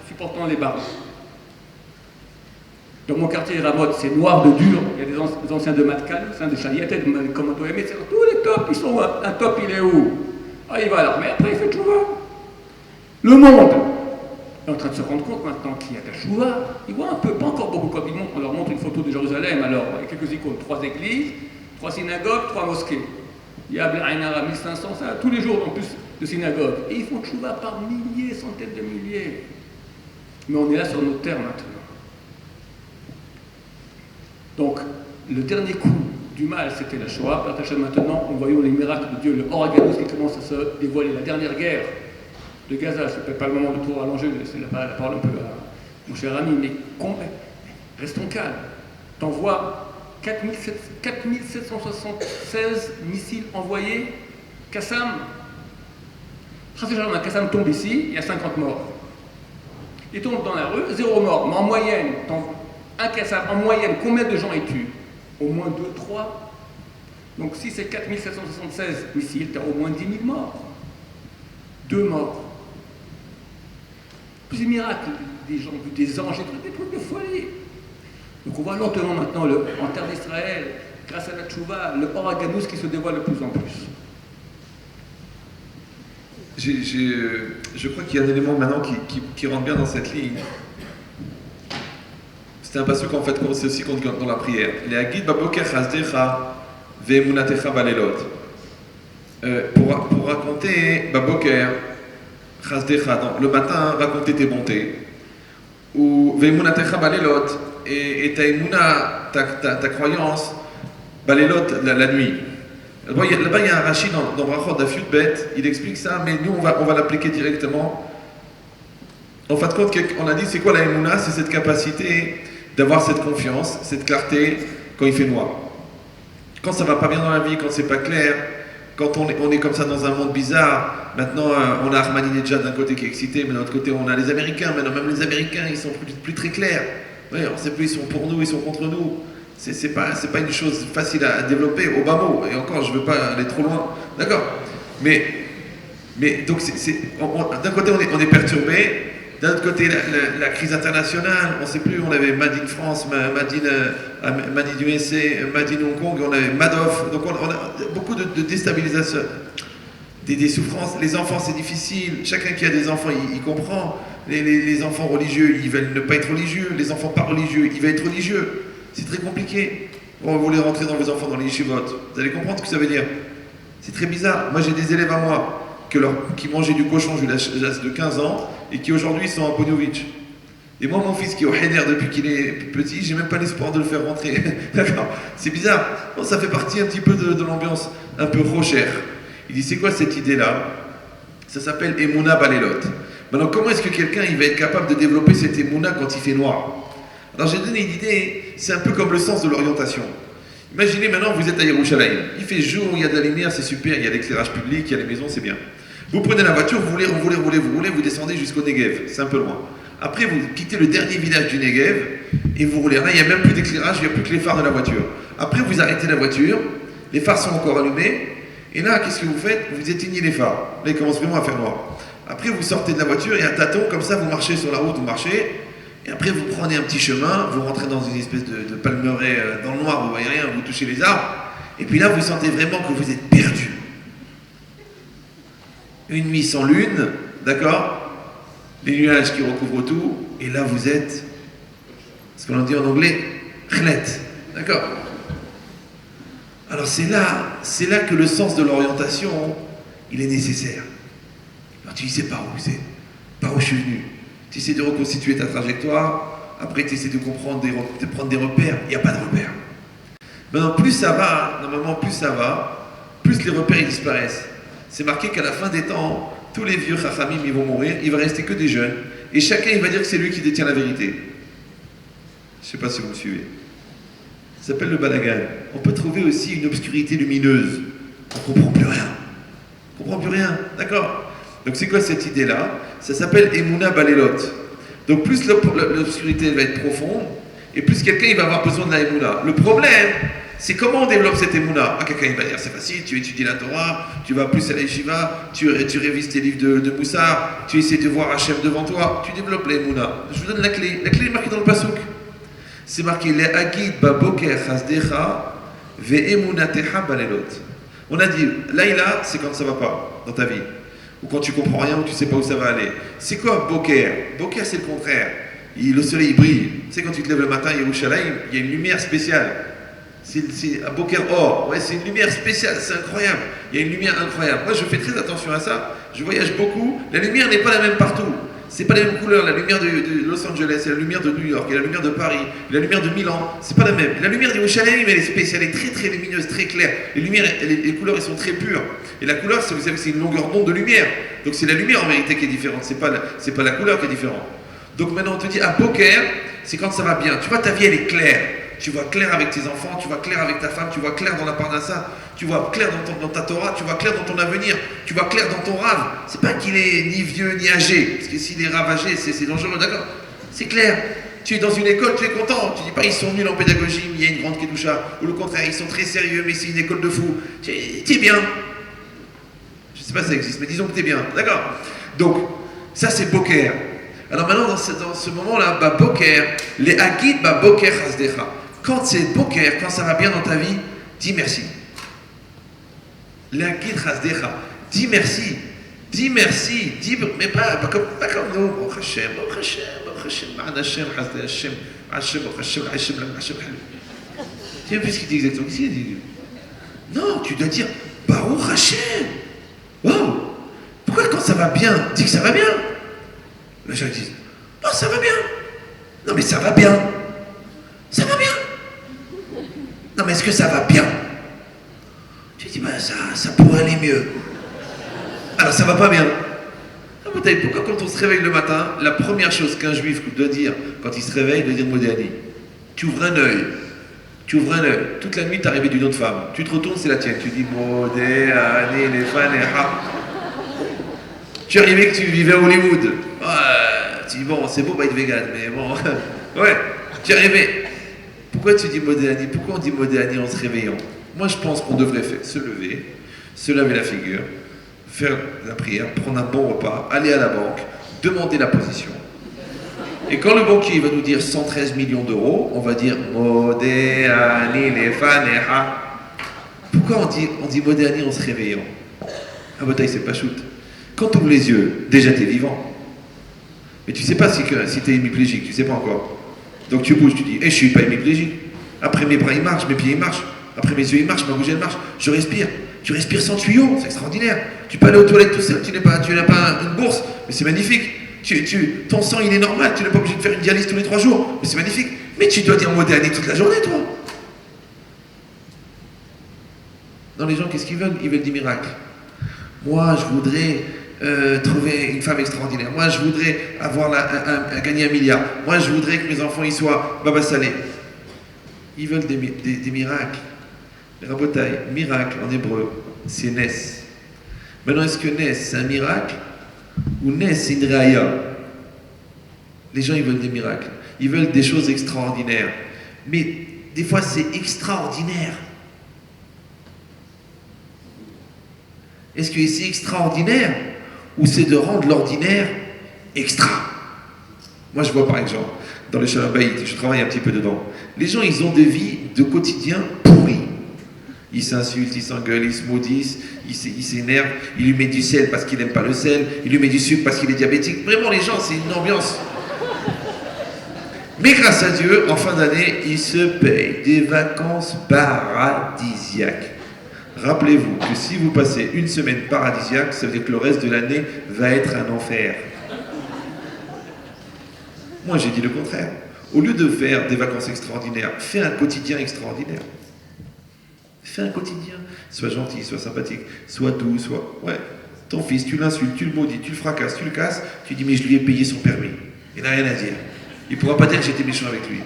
supportant les barres. Dans mon quartier Ramot, c'est noir de dur, il y a des anciens de Matkal, de Chaliatet, de Komodo Aimé, c'est tous les tops, ils sont un top, il est où? Ah, il va à l'armée, après il fait tchouva. Le monde est en train de se rendre compte maintenant qu'il y a de la chouva. Ils voient un peu, pas encore beaucoup comme ils montrent. On leur montre une photo de Jérusalem, alors il y a quelques icônes, 3 églises, 3 synagogues, 3 mosquées. Il y a Blainara 1500, ça, tous les jours en plus de synagogues. Et ils font chouva par milliers, centaines de milliers. Mais on est là sur notre terre maintenant. Donc, le dernier coup du mal, c'était la Shoah. Maintenant, nous voyons les miracles de Dieu, le Horaganos qui commence à se dévoiler, la dernière guerre de Gaza. C'est peut-être pas le moment de tout rallonger, c'est la parole un peu à mon cher ami, mais restons calmes. T'envoies 4776 missiles envoyés, Qassam. Un Qassam tombe ici, il y a 50 morts. Il tombe dans la rue, 0 mort. Mais en moyenne, un Qassam, en moyenne, combien de gens il tue? Au moins 2, 3. Donc si c'est 4776 missiles, tu as au moins 10 000 morts. 2 morts. Plus des miracles, des gens, des anges, des trucs de folie. Donc on voit lentement maintenant, en terre d'Israël, grâce à la tchouva, le Horaganos qui se dévoile de plus en plus. Je crois qu'il y a un élément maintenant qui rentre bien dans cette ligne. C'est un passage qu'en fait, c'est aussi qu'on dit dans la prière. Les Hagid baboker chazdecha ve'emunatecha balelot. Pour raconter baboker chazdecha, le matin, raconter tes bontés. Ou ve'emunatecha balelot, et ta emuna, ta croyance, balelot, la nuit. Là-bas, il y a un Rashi dans Brachot d'Afyut Bet, il explique ça, mais nous, on va l'appliquer directement. En fin de compte, on a dit c'est quoi la Emouna? C'est cette capacité d'avoir cette confiance, cette clarté quand il fait noir. Quand ça va pas bien dans la vie, quand c'est pas clair, quand on est comme ça dans un monde bizarre, maintenant on a Ahmadinejad d'un côté qui est excité, mais de l'autre côté on a les Américains, maintenant même les Américains ils sont plus très clairs. Oui, on sait plus, ils sont pour nous, ils sont contre nous. C'est pas une chose facile à développer au bas mot, et encore je veux pas aller trop loin, d'accord, mais donc d'un côté on est perturbé, d'un autre côté la crise internationale, on sait plus, on avait Made in France, Made in USA, Made in Hong Kong, on avait Madoff, donc on a beaucoup de déstabilisation, des souffrances. Les enfants c'est difficile, chacun qui a des enfants il comprend, les enfants religieux ils veulent ne pas être religieux, les enfants pas religieux ils veulent être religieux. C'est très compliqué. Bon, vous voulez rentrer dans vos enfants dans les yeshivot, vous allez comprendre ce que ça veut dire. C'est très bizarre. Moi, j'ai des élèves à moi qui mangeaient du cochon jusqu'à l'âge de 15 ans et qui aujourd'hui sont à Ponyovitch. Et moi, mon fils qui est au Heder depuis qu'il est petit, j'ai même pas l'espoir de le faire rentrer. D'accord? C'est bizarre. Bon, ça fait partie un petit peu de l'ambiance un peu rochère. Il dit, c'est quoi cette idée-là? Ça s'appelle Emouna Balelot. Maintenant, comment est-ce que quelqu'un il va être capable de développer cette Emouna quand il fait noir? Alors j'ai donné une idée, c'est un peu comme le sens de l'orientation. Imaginez maintenant, vous êtes à Yerushalayim, il fait jour, il y a de la lumière, c'est super, il y a l'éclairage public, il y a les maisons, c'est bien. Vous prenez la voiture, vous roulez, vous descendez jusqu'au Negev, c'est un peu loin. Après, vous quittez le dernier village du Negev et vous roulez. Là, il n'y a même plus d'éclairage, il n'y a plus que les phares de la voiture. Après, vous arrêtez la voiture, les phares sont encore allumés, et là, qu'est-ce que vous faites? Vous éteignez les phares. Là, il commence vraiment à faire noir. Après, vous sortez de la voiture et un tâton, comme ça, vous marchez sur la route, vous marchez. Et après, vous prenez un petit chemin, vous rentrez dans une espèce de palmeraie dans le noir, vous voyez rien, vous touchez les arbres. Et puis là, vous sentez vraiment que vous êtes perdu. Une nuit sans lune, d'accord? Les nuages qui recouvrent tout. Et là, vous êtes, ce qu'on dit en anglais, khlet. D'accord? Alors c'est là que le sens de l'orientation, il est nécessaire. Alors tu sais par où c'est, par où je suis venu. Tu essaies de reconstituer ta trajectoire, après tu essaies de comprendre, de prendre des repères, il n'y a pas de repères. Maintenant, plus ça va, normalement plus ça va, plus les repères ils disparaissent. C'est marqué qu'à la fin des temps, tous les vieux chachamim ils vont mourir, il va rester que des jeunes, et chacun il va dire que c'est lui qui détient la vérité. Je ne sais pas si vous me suivez. Ça s'appelle le balagan. On peut trouver aussi une obscurité lumineuse. On ne comprend plus rien. On ne comprend plus rien, d'accord? Donc c'est quoi cette idée-là? Ça s'appelle Emouna Balelot. Donc plus l'obscurité va être profonde, et plus quelqu'un il va avoir besoin de la Emouna. Le problème, c'est comment on développe cette Emouna. Ah, quelqu'un il va dire c'est facile, tu étudies la Torah, tu vas plus à la yeshiva, tu révises tes livres de Moussar, tu essaies de voir Hachem devant toi, tu développes la Emouna. Je vous donne la clé. La clé est marquée dans le Passouk. C'est marqué le Agid Baboker Chasdecha Ve'emunatecha Balelot. On a dit, Laïla, c'est quand ça va pas dans ta vie. Ou quand tu comprends rien, ou tu sais pas où ça va aller. C'est quoi Boker? Boker, c'est le contraire. Le soleil brille. Tu sais, quand tu te lèves le matin, Yerushalayim, il y a une lumière spéciale. C'est un Boker or. Ouais, c'est une lumière spéciale, c'est incroyable. Il y a une lumière incroyable. Moi, je fais très attention à ça. Je voyage beaucoup. La lumière n'est pas la même partout. C'est pas les mêmes couleurs. La lumière de Los Angeles, et la lumière de New York, et la lumière de Paris, et la lumière de Milan, c'est pas la même. La lumière de Yerushalayim, elle est spéciale, elle est très très lumineuse, très claire. Les lumières, les couleurs, elles sont très pures. Et la couleur, vous savez, c'est une longueur d'onde de lumière. Donc c'est la lumière en vérité qui est différente. C'est pas la couleur qui est différente. Donc maintenant, on te dit, à Boker, c'est quand ça va bien. Tu vois, ta vie, elle est claire. Tu vois clair avec tes enfants, tu vois clair avec ta femme, tu vois clair dans la parnassa, tu vois clair dans ta Torah, tu vois clair dans ton avenir, tu vois clair dans ton rave. C'est pas qu'il est ni vieux ni âgé, parce que s'il est ravagé, c'est dangereux, d'accord? C'est clair. Tu es dans une école, tu es content. Tu dis pas ils sont nuls en pédagogie, mais il y a une grande kedusha. Ou le contraire, ils sont très sérieux, mais c'est une école de fous. Tu es bien. Je sais pas si ça existe, mais disons que tu es bien, d'accord? Donc, ça c'est Boker. Alors maintenant, dans ce moment-là, bah, Boker, les Agid, bah, Boker Hasdecha. Quand c'est Boker, quand ça va bien dans ta vie, dis merci. Les Agid Hasdecha. Dis merci. Dis merci. Dis, mais pas comme nous. Baruch Hashem, Baruch Hashem, Baruch Hashem, Ma'an Hashem, Hasde Hashem, Hashem, Baruch Hashem, Hashem, Hashem, Hashem. Tu sais plus ce qu'il dit exactement. Qu'est-ce qu'il dit? Non, tu dois dire Baruch Hashem. Wow. Pourquoi quand ça va bien, dis que ça va bien? Les gens disent, non, ça va bien. Non, mais ça va bien. Ça va bien. Non, mais est-ce que ça va bien? Tu dis, bah, ça pourrait aller mieux. Alors, ça va pas bien. Ah, Rabotaï, pourquoi quand on se réveille le matin, la première chose qu'un juif doit dire quand il se réveille, il doit dire Modéani. Tu ouvres un œil. Toute la nuit, tu es arrivé d'une autre femme. Tu te retournes, c'est la tienne. Tu dis Modéani, les fans, et ha. Tu es arrivé que tu vivais à Hollywood. Ouais, tu dis bon, c'est beau, être vegan, mais bon. Ouais, tu es arrivé. Pourquoi tu dis Modéani? Pourquoi on dit Modéani en se réveillant? Moi, je pense qu'on devrait faire se lever, se laver la figure, faire la prière, prendre un bon repas, aller à la banque, demander la position. Et quand le banquier va nous dire 113 millions d'euros, on va dire Modéani, les fans, et ha. Pourquoi on dit Modéani en se réveillant? Ah, bataille, c'est pas shoot. Quand tu ouvres les yeux, déjà tu es vivant. Mais tu sais pas si tu es hémiplégique, tu sais pas encore. Donc tu bouges, tu dis, je suis pas hémiplégique. Après mes bras ils marchent, mes pieds ils marchent. Après mes yeux ils marchent, ma bouche elle marche. Je respire. Tu respires sans tuyau, c'est extraordinaire. Tu peux aller aux toilettes tout seul, tu n'as pas une bourse, mais c'est magnifique. Ton sang il est normal, tu n'es pas obligé de faire une dialyse tous les 3 jours, mais c'est magnifique. Mais tu dois dire Modéani toute la journée, toi. Non, les gens, qu'est-ce qu'ils veulent? Ils veulent des miracles. Moi, je voudrais trouver une femme extraordinaire. Moi, je voudrais gagner 1 milliard. Moi, je voudrais que mes enfants y soient Baba Salé. Ils veulent des miracles. Rabotaï, miracle en hébreu, c'est Nes. Maintenant, est-ce que Nes, c'est un miracle? Ou Nes, c'est une Raya? Les gens, ils veulent des miracles. Ils veulent des choses extraordinaires. Mais des fois, c'est extraordinaire. Est-ce que c'est extraordinaire ou c'est de rendre l'ordinaire extra? Moi, je vois par exemple, dans les Shalom Bayit, je travaille un petit peu dedans, les gens, ils ont des vies de quotidien pourries. Ils s'insultent, ils s'engueulent, ils se maudissent, ils s'énervent, il lui met du sel parce qu'il n'aime pas le sel, il lui met du sucre parce qu'il est diabétique. Vraiment, les gens, c'est une ambiance. Mais grâce à Dieu, en fin d'année, ils se payent des vacances paradisiaques. Rappelez-vous que si vous passez une semaine paradisiaque, ça veut dire que le reste de l'année va être un enfer. Moi, j'ai dit le contraire. Au lieu de faire des vacances extraordinaires, fais un quotidien extraordinaire. Fais un quotidien. Sois gentil, sois sympathique, sois doux, sois... Ouais. Ton fils, tu l'insultes, tu le maudis, tu le fracasses, tu le casses, tu dis mais je lui ai payé son permis. Il n'a rien à dire. Il ne pourra pas dire que j'étais méchant avec lui.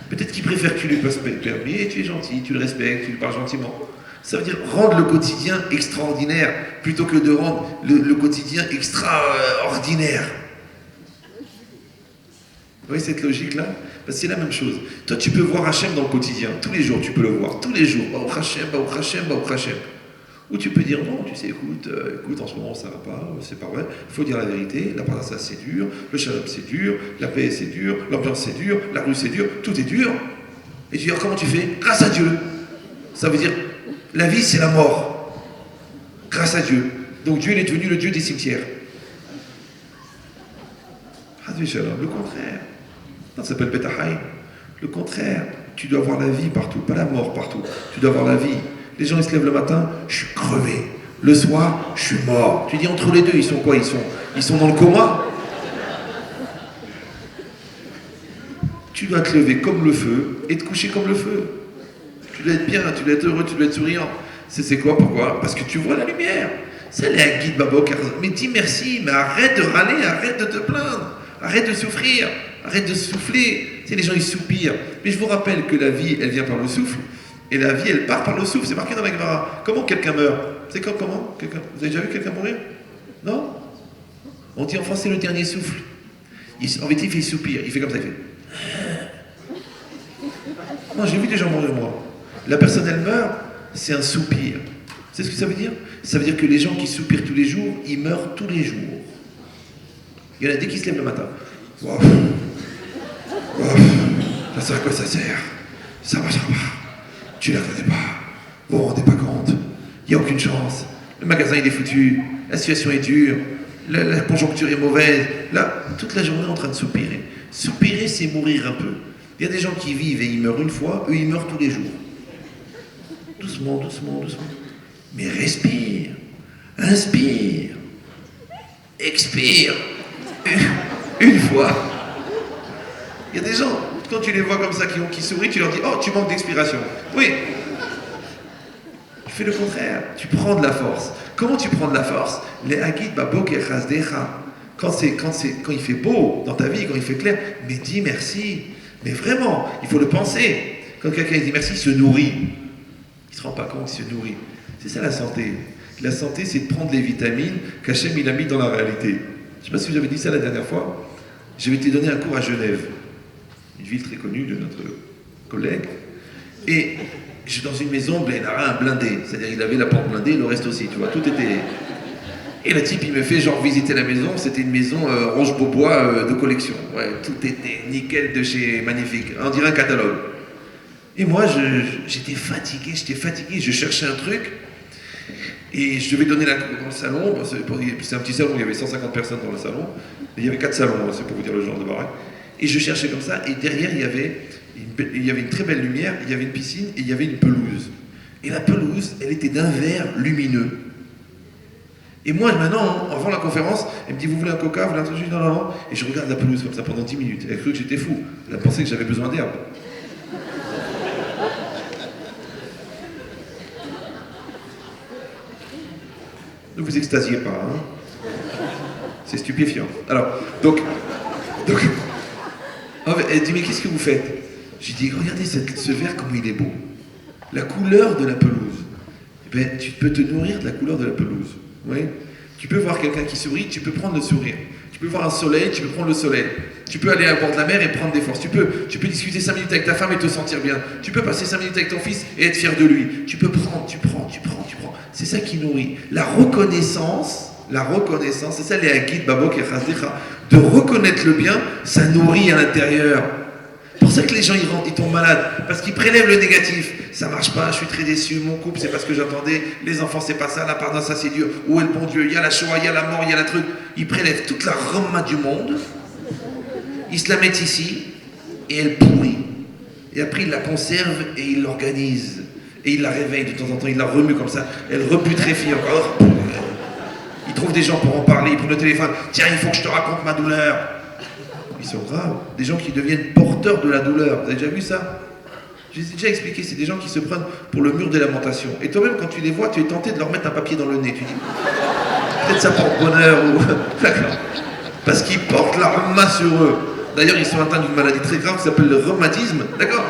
Peut-être qu'il préfère que tu lui passes le permis et tu es gentil, tu le respectes, tu lui parles gentiment. Ça veut dire rendre le quotidien extraordinaire plutôt que de rendre le quotidien extraordinaire. Vous voyez cette logique-là? Parce que c'est la même chose. Toi, tu peux voir Hachem dans le quotidien. Tous les jours, tu peux le voir. Tous les jours. Baruch Hashem, Baruch Hashem, Baruch Hashem. Ou tu peux dire non, tu sais, écoute, en ce moment, ça va pas, c'est pas vrai. Il faut dire la vérité. La parnassa, c'est dur. Le shalom, c'est dur. La paix, c'est dur. L'ambiance, c'est dur. La rue, c'est dur. Tout est dur. Et tu dis, comment tu fais? Grâce à Dieu. Ça veut dire, la vie, c'est la mort. Grâce à Dieu. Donc Dieu, il est devenu le Dieu des cimetières. Le contraire. Ça s'appelle Betahai. Le contraire. Tu dois avoir la vie partout, pas la mort partout. Tu dois avoir la vie. Les gens, ils se lèvent le matin, je suis crevé. Le soir, je suis mort. Tu dis, entre les deux, ils sont quoi? Ils sont dans le coma. Tu dois te lever comme le feu et te coucher comme le feu. Tu dois être bien, tu dois être heureux, tu dois être souriant. C'est quoi? Pourquoi? Parce que tu vois la lumière. C'est la guide Babok. Mais dis merci, mais arrête de râler, arrête de te plaindre. Arrête de souffrir, arrête de souffler. Tu sais, les gens, ils soupirent. Mais je vous rappelle que la vie, elle vient par le souffle. Et la vie, elle part par le souffle. C'est marqué dans la Gemara. Comment quelqu'un meurt? C'est comment vous avez déjà vu quelqu'un mourir? Non? On dit en français le dernier souffle. En vérité, il fait soupir. Il fait comme ça, il fait... Non, j'ai vu des gens mourir, moi. La personne, elle meurt, c'est un soupir. C'est ce que ça veut dire? Ça veut dire que les gens qui soupirent tous les jours, ils meurent tous les jours. Il y en a dès qu'ils se lèvent le matin. Wow. Wow. Ça sert à quoi ça sert? Ça marchera pas. Tu la connais pas. Vous vous rendez pas compte. Il n'y a aucune chance. Le magasin il est foutu. La situation est dure. La conjoncture est mauvaise. Là, toute la journée en train de soupirer. Soupirer, c'est mourir un peu. Il y a des gens qui vivent et ils meurent une fois, eux ils meurent tous les jours. Doucement, doucement, doucement. Mais respire. Inspire. Expire. Une fois. Il y a des gens, quand tu les vois comme ça, qui sourient, tu leur dis, oh, tu manques d'expiration. Oui. Tu fais le contraire. Tu prends de la force. Comment tu prends de la force? Les Hagid Babok et Chazdecha. Quand il fait beau dans ta vie, quand il fait clair, mais dis merci. Mais vraiment, il faut le penser. Quand quelqu'un dit merci, il se nourrit. Il ne se rend pas compte qu'il se nourrit. C'est ça la santé. La santé, c'est de prendre les vitamines qu'Hachem il a mis dans la réalité. Je ne sais pas si vous avez dit ça la dernière fois. J'avais été donner un cours à Genève, une ville très connue de notre collègue. Et je suis dans une maison, un blindé. C'est-à-dire il avait la porte blindée, le reste aussi, tu vois. Tout était... Et le type, il me fait genre visiter la maison. C'était une maison Roche-Beaubois de collection. Ouais, tout était nickel de chez Magnifique. On dirait un catalogue. Et moi, j'étais fatigué. Je cherchais un truc. Et je devais donner la cour dans le salon. C'est un petit salon, il y avait 150 personnes dans le salon. Et il y avait 4 salons, c'est pour vous dire le genre de baraque. Et je cherchais comme ça. Et derrière, il y avait une très belle lumière. Il y avait une piscine et il y avait une pelouse. Et la pelouse, elle était d'un vert lumineux. Et moi, maintenant, avant la conférence, elle me dit, vous voulez un coca, vous voulez un truc? Je dis, non, non, non. Et je regarde la pelouse comme ça pendant 10 minutes. Elle a cru que j'étais fou. Elle a pensé que j'avais besoin d'herbe. Ne vous extasiez pas, hein. C'est stupéfiant. Alors, donc elle dit, mais qu'est-ce que vous faites? J'ai dit, regardez ce verre, comme il est beau. La couleur de la pelouse. Eh bien, tu peux te nourrir de la couleur de la pelouse. Oui. Tu peux voir quelqu'un qui sourit, tu peux prendre le sourire. Tu peux voir un soleil, tu peux prendre le soleil. Tu peux aller à bord de la mer et prendre des forces. Tu peux discuter 5 minutes avec ta femme et te sentir bien. Tu peux passer 5 minutes avec ton fils et être fier de lui. Tu peux prendre, tu prends. C'est ça qui nourrit. La reconnaissance, c'est ça les Hagid, Babok et Chazdecha. De reconnaître le bien, ça nourrit à l'intérieur. C'est pour ça que les gens ils tombent malades, parce qu'ils prélèvent le négatif. Ça marche pas, je suis très déçu, mon couple c'est pas ce que j'attendais, les enfants c'est pas ça, la pardon ça c'est Dieu, où est le bon Dieu, il y a la Shoah, il y a la mort, il y a la truc. Ils prélèvent toute la rama du monde, ils se la mettent ici, et elle pourrit. Et après ils la conservent et ils l'organisent. Et ils la réveillent de temps en temps, ils la remuent comme ça, elle reputréfie encore. Ils trouvent des gens pour en parler, ils prennent le téléphone, tiens il faut que je te raconte ma douleur. Ils sont graves. Des gens qui deviennent porteurs de la douleur. Vous avez déjà vu ça? Je vous ai déjà expliqué, c'est des gens qui se prennent pour le mur des lamentations. Et toi-même, quand tu les vois, tu es tenté de leur mettre un papier dans le nez. Tu dis, peut-être ça porte bonheur ou... D'accord. Parce qu'ils portent la rhuma sur eux. D'ailleurs, ils sont atteints d'une maladie très grave qui s'appelle le rhumatisme. D'accord?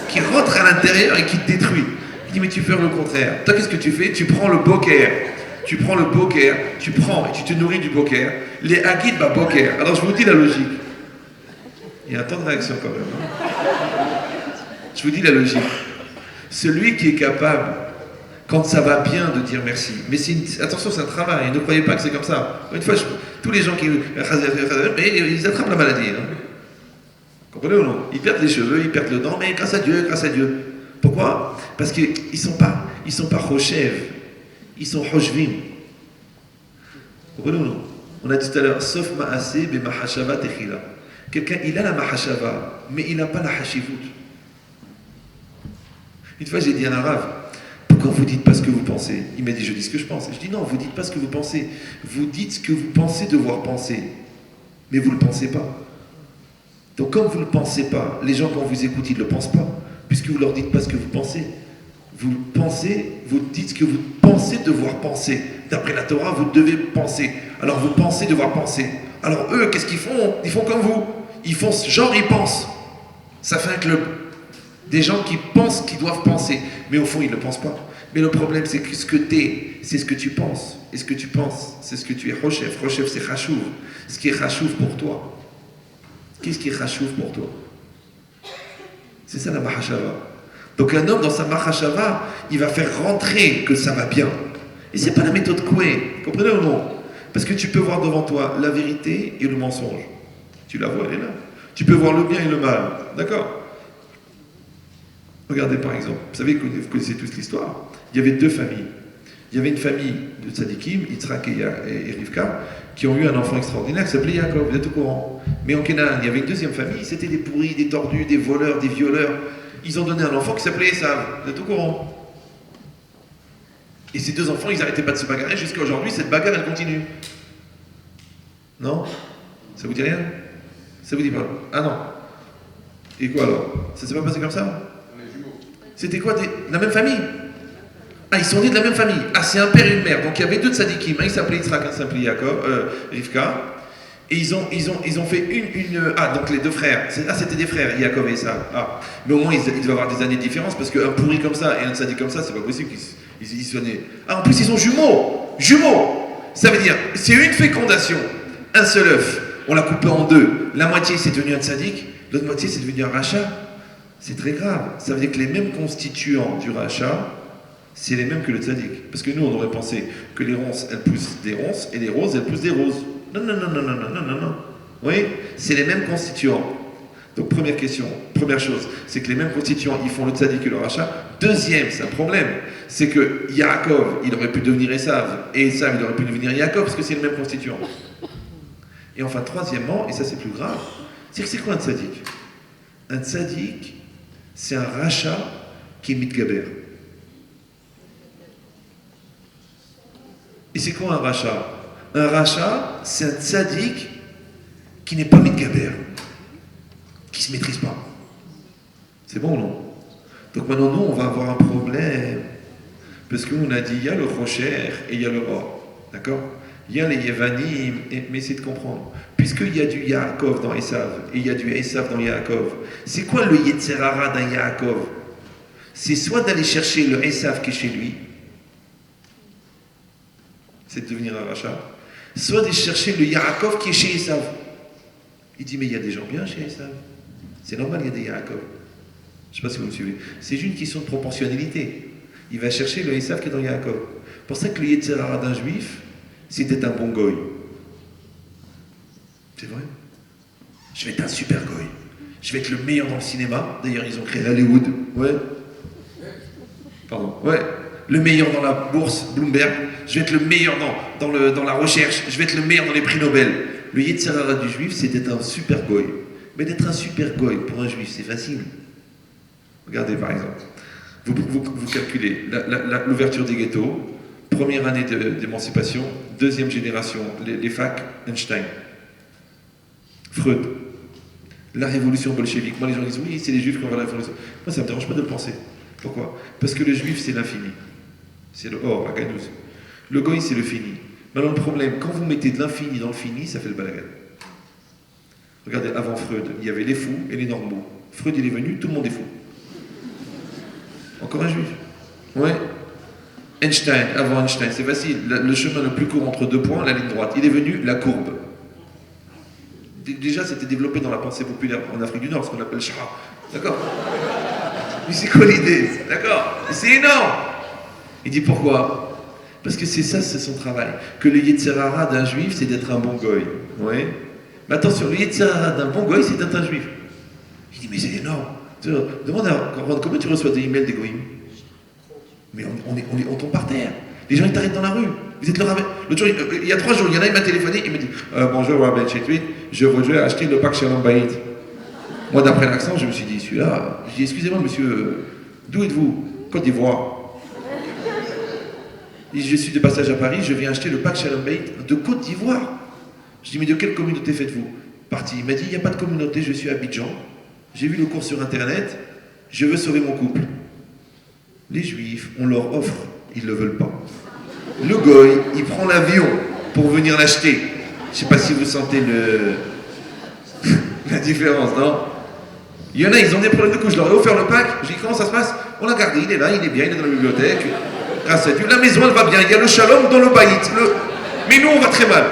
Qui rentre à l'intérieur et qui te détruit. Il dit, mais tu fais le contraire. Toi, qu'est-ce que tu fais? Tu prends le boker. Tu prends le boker, tu prends et tu te nourris du boker. Les Hagid, bah boker. Alors, je vous dis la logique. Il y a un temps de réaction quand même. Je vous dis la logique. Celui qui est capable, quand ça va bien, de dire merci. Mais attention, c'est un travail. Ne croyez pas que c'est comme ça. Une fois, tous les gens qui... Mais ils attrapent la maladie. Hein. Comprenez ou non? Ils perdent les cheveux, ils perdent le dent, mais grâce à Dieu, grâce à Dieu. Pourquoi? Parce qu'ils ne sont pas Rochev. Ils sont Rochvim. Comprenez ou non? On a dit tout à l'heure, sauf Ma'aseh, be Mahashava Techila. Quelqu'un, il a la mahashava, mais il n'a pas la hashivut. Une fois, j'ai dit à un arabe, pourquoi vous dites pas ce que vous pensez? Il m'a dit, je dis ce que je pense. Je dis, non, vous dites pas ce que vous pensez. Vous dites ce que vous pensez devoir penser. Mais vous ne le pensez pas. Donc, comme vous ne le pensez pas, les gens, quand vous écoutent, ils ne le pensent pas. Puisque vous ne leur dites pas ce que vous pensez. Vous pensez, vous dites ce que vous pensez devoir penser. D'après la Torah, vous devez penser. Alors, vous pensez devoir penser. Alors, eux, qu'est-ce qu'ils font? Ils font comme vous. Ils font genre, ils pensent. Ça fait un club. Des gens qui pensent qu'ils doivent penser. Mais au fond, ils ne le pensent pas. Mais le problème, c'est que ce que tu es, c'est ce que tu penses. Et ce que tu penses, c'est ce que tu es. Rochef, c'est Chachouv. Ce qui est Chachouv pour toi. Qu'est-ce qui est Chachouv pour toi? C'est ça la Mahashava. Donc un homme, dans sa Mahashava, il va faire rentrer que ça va bien. Et c'est pas la méthode Koué. Comprenez ou non? Parce que tu peux voir devant toi la vérité et le mensonge. Tu la vois, elle est là. Tu peux voir le bien et le mal. D'accord? Regardez par exemple, vous savez que vous connaissez tous l'histoire. Il y avait 2 familles. Il y avait une famille de tzadikim, Yitzhak et Rivka, qui ont eu un enfant extraordinaire qui s'appelait Yaakov, vous êtes au courant. Mais en Canaan, il y avait une deuxième famille, c'était des pourris, des tordus, des voleurs, des violeurs. Ils ont donné un enfant qui s'appelait Esav, vous êtes au courant. Et ces 2 enfants, ils n'arrêtaient pas de se bagarrer jusqu'à aujourd'hui, cette bagarre, elle continue. Non? Ça vous dit rien? Ça vous dit pas? Ah non. Et quoi alors? Ça s'est pas passé comme ça? C'était quoi? La même famille? Ah, ils sont nés de la même famille. Ah, c'est un père et une mère. Donc il y avait 2 tzadikim. Un, il s'appelait Yitzhak, un s'appelait Rivka. Et ils ont fait Ah, donc les deux frères. C'était des frères, Yaakov et Esav. Ah. Mais au moins, ils doivent avoir des années de différence, parce qu'un pourri comme ça et un tzaddik comme ça, c'est pas possible qu'ils soient nés. Ah, en plus, ils sont jumeaux. Jumeaux. Ça veut dire, c'est une fécondation. Un seul œuf. On l'a coupé en deux. La moitié, c'est devenu un tzaddik. L'autre moitié, c'est devenu un rachat. C'est très grave. Ça veut dire que les mêmes constituants du rachat, c'est les mêmes que le tzaddik. Parce que nous, on aurait pensé que les ronces, elles poussent des ronces, et les roses, elles poussent des roses. Non. Oui, c'est les mêmes constituants. Donc première chose, c'est que les mêmes constituants, ils font le tzaddik et le rachat. Deuxième, c'est un problème, c'est que Yaakov, il aurait pu devenir Esav, et Esav, il aurait pu devenir Yaakov, parce que c'est le même constituant. Et enfin, troisièmement, et ça c'est plus grave, c'est quoi un tzaddik? Un tzaddik, c'est un rachat qui est mitgaber. Et c'est quoi un rachat? Un rachat, c'est un tzaddik qui n'est pas mitgaber, qui ne se maîtrise pas. C'est bon ou non? Donc maintenant, nous, on va avoir un problème. Parce qu'on a dit, il y a le rocher et il y a le or. D'accord? Il y a les Yevanim, mais essayez de comprendre. Puisqu'il y a du Yaakov dans Esav, et il y a du Esav dans Yaakov, c'est quoi le Yetzer Hara d'un Yaakov? C'est soit d'aller chercher le Esav qui est chez lui, c'est de devenir un rachat, soit de chercher le Yaakov qui est chez Esav. Il dit, mais il y a des gens bien chez Esav. C'est normal, il y a des Yaakov. Je ne sais pas si vous me suivez. C'est juste une question de proportionnalité. Il va chercher le Esav qui est dans Yaakov. C'est pour ça que le Yetzer Hara d'un juif, c'est d'être un bon goy. C'est vrai. Je vais être un super goy. Je vais être le meilleur dans le cinéma. D'ailleurs, ils ont créé Hollywood. Ouais. Pardon. Ouais. Le meilleur dans la bourse Bloomberg. Je vais être le meilleur dans la recherche. Je vais être le meilleur dans les prix Nobel. Le Yetzer Hara du juif, c'est d'être un super goy. Mais d'être un super goy pour un juif, c'est facile. Regardez par exemple. Vous calculez l'ouverture des ghettos, première année d'émancipation, deuxième génération, les facs, Einstein, Freud, la révolution bolchevique. Moi, les gens disent oui, c'est les juifs qui ont fait la révolution. Moi, ça ne me dérange pas de le penser. Pourquoi? Parce que le juif, c'est l'infini. C'est le or, à Ganouz. Le goy, c'est le fini. Maintenant, le problème, quand vous mettez de l'infini dans le fini, ça fait le balagan. Regardez, avant Freud, il y avait les fous et les normaux. Freud, il est venu, tout le monde est fou. Encore un juif. Ouais. Einstein, avant Einstein, c'est facile. Le chemin le plus court entre deux points, la ligne droite. Il est venu, la courbe. Déjà, c'était développé dans la pensée populaire en Afrique du Nord, ce qu'on appelle Shah. D'accord? Mais c'est quoi l'idée? D'accord? C'est énorme. Il dit pourquoi? Parce que c'est ça, c'est son travail. Que le Yetzer Hara d'un juif, c'est d'être un bon goy. Ouais. Mais attention, le Yetzer Hara d'un bon goy, c'est d'être un juif. Il dit, mais c'est énorme. Demande à comment tu reçois des emails des goïms. Mais on tombe par terre. Les gens, ils t'arrêtent dans la rue. Vous êtes le rabbin. L'autre jour, il y a 3 jours, il y en a, il m'a téléphoné, il m'a dit bonjour, Rabbi Chetwit, je voudrais acheter le pack Shalom Bayit. Moi, d'après l'accent, je me suis dit, celui-là, je dis, excusez-moi, monsieur, d'où êtes-vous? Côte d'Ivoire. Je suis de passage à Paris, je viens acheter le pack Shalom Bayit de Côte d'Ivoire. Je dis, mais de quelle communauté faites-vous partie? Il m'a dit, il n'y a pas de communauté, je suis à Abidjan. J'ai vu le cours sur Internet, je veux sauver mon couple. Les juifs, on leur offre, ils ne le veulent pas. Le goy, il prend l'avion pour venir l'acheter. Je ne sais pas si vous sentez la différence, non? Il y en a, ils ont des problèmes de couche. Je leur ai offert le pack, j'ai dit comment ça se passe? On l'a gardé, il est là, il est bien, il est dans la bibliothèque. Grâce à Dieu, la maison elle va bien, il y a le shalom dans le baït. Mais nous on va très mal.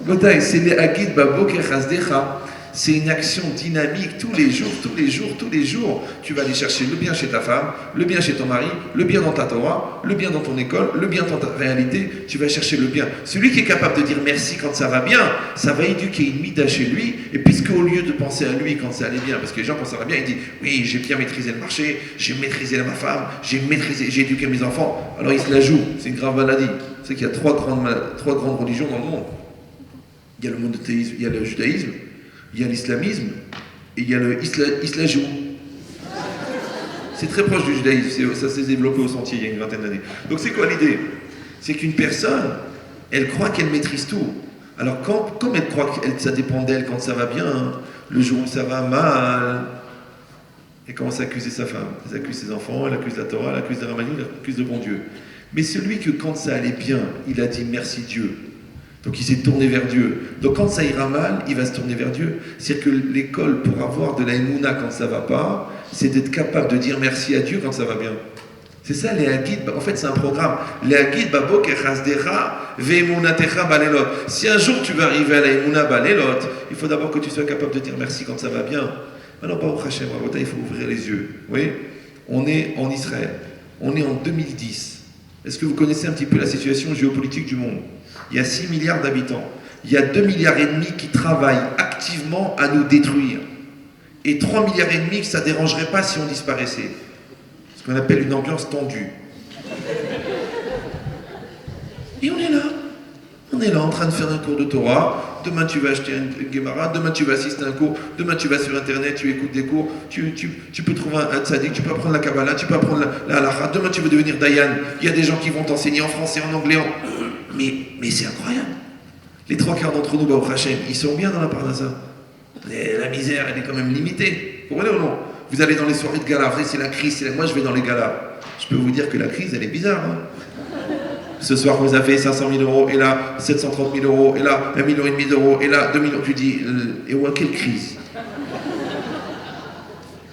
Botaï, c'est les Agid Baboker Hasdecha. C'est une action dynamique tous les jours. Tu vas aller chercher le bien chez ta femme, le bien chez ton mari, le bien dans ta Torah, le bien dans ton école, le bien dans ta réalité. Tu vas chercher le bien. Celui qui est capable de dire merci quand ça va bien, ça va éduquer une mida chez lui. Et puisque au lieu de penser à lui quand ça allait bien, parce que les gens quand ça va bien, ils disent oui, j'ai bien maîtrisé le marché, j'ai maîtrisé ma femme, j'ai éduqué mes enfants. Alors ils se la jouent. C'est une grave maladie. C'est qu'il y a trois grandes religions dans le monde. Il y a le monothéisme, il y a le judaïsme. Il y a l'islamisme et il y a le islajou. C'est très proche du judaïsme, ça s'est développé au sentier il y a une vingtaine d'années. Donc c'est quoi l'idée? C'est qu'une personne, elle croit qu'elle maîtrise tout. Alors comme elle croit que ça dépend d'elle quand ça va bien, le jour où ça va mal, elle commence à accuser sa femme, elle accuse ses enfants, elle accuse la Torah, elle accuse la Ramani, elle accuse le bon Dieu. Mais celui que quand ça allait bien, il a dit merci Dieu. Donc il s'est tourné vers Dieu. Donc quand ça ira mal, il va se tourner vers Dieu. C'est-à-dire que l'école pour avoir de la émouna quand ça va pas, c'est d'être capable de dire merci à Dieu quand ça va bien. C'est ça les Hagid, en fait c'est un programme. Les Hagid babo kechasdecha ve'emunatecha balelot. Si un jour tu veux arriver à la émouna balelot, il faut d'abord que tu sois capable de dire merci quand ça va bien. Alors Baruch Hashem, il faut ouvrir les yeux. Oui, on est en Israël, on est en 2010. Est-ce que vous connaissez un petit peu la situation géopolitique du monde? Il y a 6 milliards d'habitants. Il y a 2,5 milliards qui travaillent activement à nous détruire. Et 3,5 milliards que ça ne dérangerait pas si on disparaissait. Ce qu'on appelle une ambiance tendue. Et on est là en train de faire un cours de Torah. Demain tu vas acheter une Gemara, demain tu vas assister à un cours, demain tu vas sur internet, tu écoutes des cours, tu peux trouver un tzaddik, tu peux apprendre la Kabbalah, tu peux apprendre la halakha, demain tu veux devenir Dayan, il y a des gens qui vont t'enseigner en français, en anglais, mais c'est incroyable. Les 3/4 d'entre nous, Baruch Hashem, ils sont bien dans la parnassa. La misère, elle est quand même limitée. Vous comprenez ou non? Vous allez dans les soirées de gala, c'est la crise, moi je vais dans les galas. Je peux vous dire que la crise, elle est bizarre. Hein. Ce soir, vous avez 500 000 euros, et là, 730 000 euros, et là, 1,5 million d'euros, et là, 2 millions. Tu dis, et ouais, quelle crise?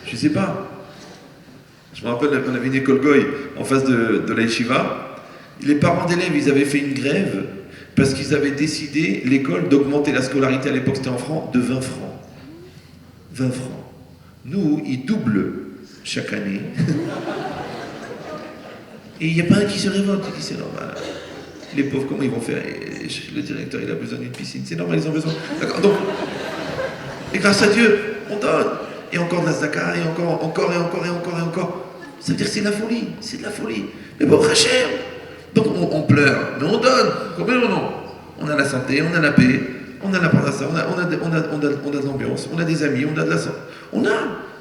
Je sais pas. Je me rappelle, on avait une école Goy en face de la yeshiva. Les parents d'élèves, ils avaient fait une grève parce qu'ils avaient décidé, l'école, d'augmenter la scolarité, à l'époque c'était en francs, de 20 francs. 20 francs. Nous, ils doublent chaque année. Et il n'y a pas un qui se révolte, il dit c'est normal. Les pauvres, comment ils vont faire? Le directeur, il a besoin d'une piscine, c'est normal, ils ont besoin. D'accord, donc, et grâce à Dieu, on donne. Et encore de la zaka, et encore. Ça veut dire que c'est de la folie, c'est de la folie. Mais bon, Hachem. Donc on pleure, mais on donne. Combien ou non? On a la santé, on a la paix, on a la parnassa, on a de l'ambiance, on a des amis, on a de la santé.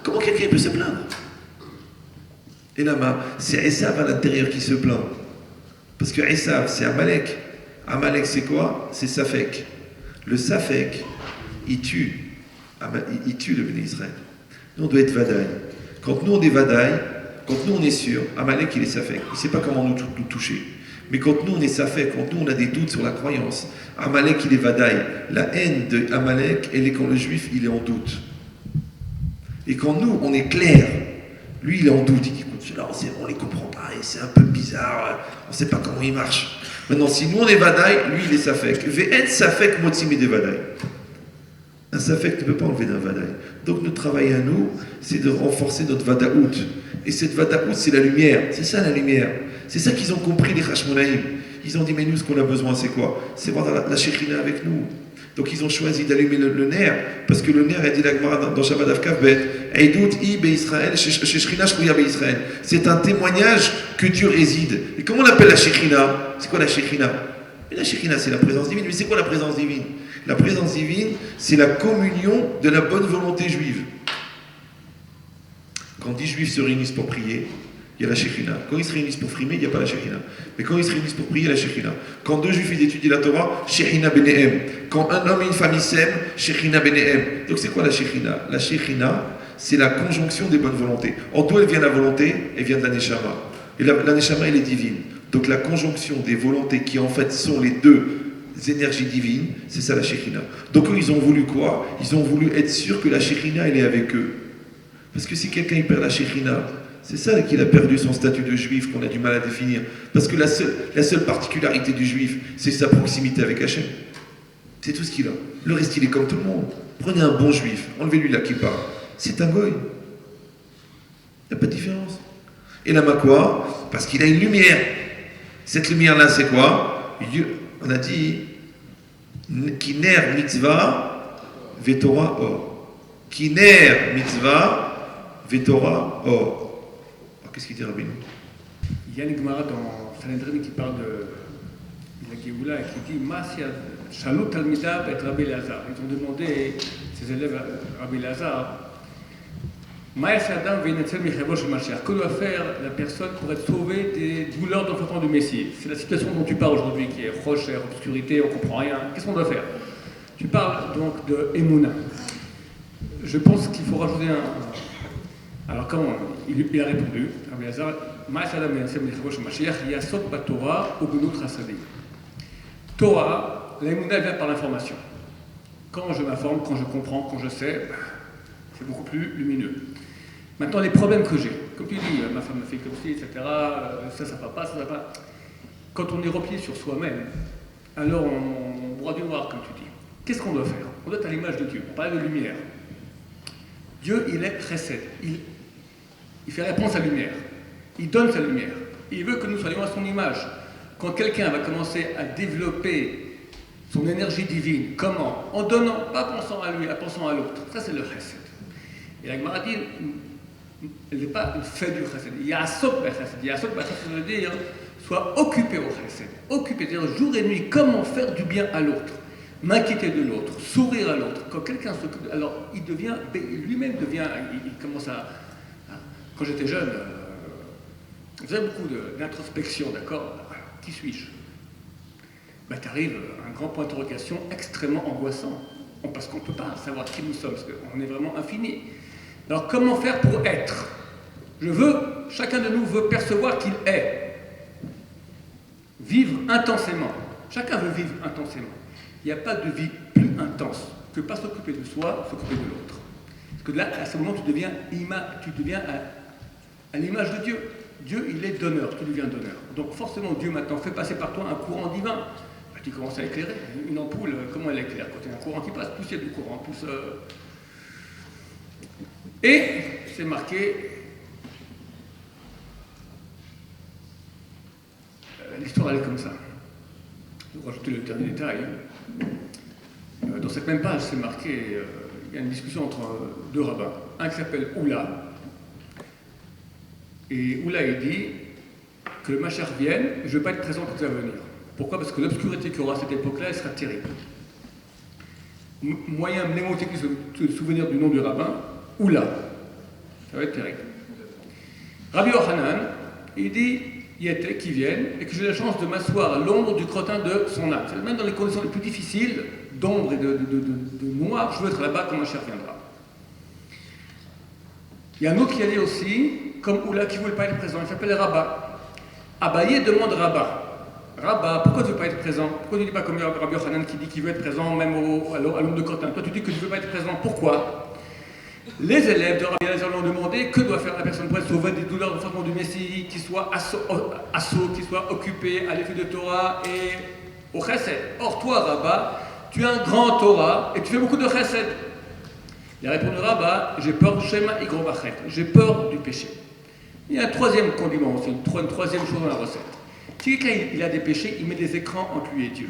Comment quelqu'un peut se plaindre? Et là, c'est Esav à l'intérieur qui se plaint. Parce que Esav, c'est Amalek. Amalek, c'est quoi? C'est Safek. Le Safek, il tue le béné Israël. Nous, on doit être Vadaï. Quand nous, on est Vadaï, quand nous, on est sûr, Amalek, il est Safek. Il ne sait pas comment nous toucher. Mais quand nous, on est Safek, quand nous, on a des doutes sur la croyance, Amalek, il est Vadaï. La haine de Amalek, elle est quand le juif, il est en doute. Et quand nous, on est clair, lui, il est en doute. Il dit, écoute, cela, on ne les comprend pas, et c'est un peu bizarre, on ne sait pas comment il marche. Maintenant, si nous, on est Vadaï, lui, il est Safek. Ve'en Safek motzimi de Vadaï. Un Safek ne peut pas enlever d'un Vadaï. Donc, notre travail à nous, c'est de renforcer notre Vadaout. Et cette Vadaout, c'est la lumière. C'est ça, la lumière. C'est ça qu'ils ont compris, les Hashmonaïm. Ils ont dit, mais nous, ce qu'on a besoin, c'est quoi? C'est voir la Shekhina avec nous. Donc ils ont choisi d'allumer le ner, parce que le ner, a dit la Gemara dans Shabbat Avkav Bet, Eidout i be Israël, Shechrina shkouya be Israël. C'est un témoignage que Dieu réside. Et comment on appelle la Shekhina? C'est quoi la Shekhina? Et la Shekhina, c'est la présence divine. Mais c'est quoi la présence divine? La présence divine, c'est la communion de la bonne volonté juive. Quand 10 juifs se réunissent pour prier, il y a la Shekhina. Quand ils se réunissent pour frimer, il n'y a pas la Shekhina. Mais quand ils se réunissent pour prier, il y a la Shekhina. Quand 2 juifs étudient la Torah, Shekhina benehem. Quand un homme et une femme ils s'aiment, Shekhina benehem. Donc c'est quoi la Shekhina? La Shekhina, c'est la conjonction des bonnes volontés. Or d'où elle vient la volonté? Elle vient de la Neshama. Et la Neshama, elle est divine. Donc la conjonction des volontés qui en fait sont les deux énergies divines, c'est ça la Shekhina. Donc eux, ils ont voulu quoi? Ils ont voulu être sûrs que la Shekhina, elle est avec eux. Parce que si quelqu'un il perd la Shekhina, c'est ça qu'il a perdu son statut de juif, qu'on a du mal à définir. Parce que la seule particularité du juif, c'est sa proximité avec Hachem. C'est tout ce qu'il a. Le reste, il est comme tout le monde. Prenez un bon juif, enlevez-lui la kippa. C'est un goy. Il n'y a pas de différence. Et là, quoi? Parce qu'il a une lumière. Cette lumière-là, c'est quoi? On a dit Kiner mitzvah vetora or. Kiner mitzvah vetora or. Qu'est-ce qu'il dit Rabbi? Il y a une Gemara dans Sanhedrin qui parle de la Géoula et qui dit Masya Shalut Talmida et Rabbi Lazar. Ils ont demandé, ses élèves, Rabbi Lazar, que doit faire la personne pour être sauvée des douleurs d'enfantement du Messie? C'est la situation dont tu parles aujourd'hui, qui est roche, obscurité, on ne comprend rien. Qu'est-ce qu'on doit faire? Tu parles donc de Emouna. Je pense qu'il faut rajouter un. Alors comment? Il a répondu, Rabbi Lazar, Torah, l'émouna vient par l'information. Quand je m'informe, quand je comprends, quand je sais, c'est beaucoup plus lumineux. Maintenant, les problèmes que j'ai, comme tu dis, ma femme me fait comme ci, etc., ça va pas, ça va pas. Quand on est replié sur soi-même, alors on broie du noir, comme tu dis. Qu'est-ce qu'on doit faire? On doit être à l'image de Dieu. On parle de lumière. Dieu, il est chesed. Il fait réponse à la lumière. Il donne sa lumière. Il veut que nous soyons à son image. Quand quelqu'un va commencer à développer son énergie divine, comment? En donnant, pas pensant à lui, en pensant à l'autre. Ça, c'est le chesed. Et la Gemara dit, elle n'est pas une fait du chesed. Ya'asok b'chesed. Ya'asok b'chesed, ça veut dire, soit occupé au chesed. Occupé, c'est-à-dire jour et nuit, comment faire du bien à l'autre. M'inquiéter de l'autre, sourire à l'autre. Quand quelqu'un s'occupe, alors il devient, lui-même devient, il commence à... Quand j'étais jeune, je faisais beaucoup d'introspection, d'accord? Qui suis-je? Ben, tu arrives à un grand point d'interrogation extrêmement angoissant, parce qu'on ne peut pas savoir qui nous sommes, parce qu'on est vraiment infini. Alors comment faire pour être? Chacun de nous veut percevoir qu'il est. Vivre intensément. Chacun veut vivre intensément. Il n'y a pas de vie plus intense que pas s'occuper de soi, s'occuper de l'autre. Parce que là, à ce moment, tu deviens à l'image de Dieu. Dieu, il est donneur, tu deviens donneur. Donc forcément, Dieu maintenant fait passer par toi un courant divin. Ben, tu commences à éclairer. Une ampoule, comment elle éclaire? Quand il y a un courant qui passe, plus il y a du courant, plus... Et c'est marqué... L'histoire, elle est comme ça. Je vais rajouter le dernier détail. Dans cette même page, c'est marqué, il y a une discussion entre deux rabbins. Un qui s'appelle Oula. Et Oula, il dit que le Mashiach vienne, je ne vais pas être présent quand il va venir. Pourquoi? Parce que l'obscurité qu'il y aura à cette époque-là, elle sera terrible. Moyen mnémotique de se souvenir du nom du rabbin, Oula. Ça va être terrible. Rabbi Yochanan, il dit Yété qui viennent et que j'ai la chance de m'asseoir à l'ombre du crottin de son âme. C'est même dans les conditions les plus difficiles, d'ombre et de noir, je veux être là-bas quand Mashiach viendra. Il y a un autre qui a dit aussi, comme Oula, qui ne voulait pas être présent, il s'appelle Rabat. Abaye demande Rabat. Rabat, pourquoi tu ne veux pas être présent? Pourquoi tu ne dis pas comme Rabbi Yochanan qui dit qu'il veut être présent même à l'ombre de crottin? Toi tu dis que tu ne veux pas être présent, pourquoi? Les élèves de Rabbi Eliezer lui ont demandé que doit faire la personne pour être sauvée des douleurs de l'enfantement du Messie, qui soit assaut, qui soit occupé à l'étude de Torah et au chesed. Or toi, Rabat, tu es un grand Torah et tu fais beaucoup de chesed. Il a répondu Rabat, j'ai peur du Shema Igrobachet, j'ai peur du péché. Il y a un troisième condiment aussi, une troisième chose dans la recette. Si quelqu'un il a des péchés, il met des écrans entre lui et Dieu.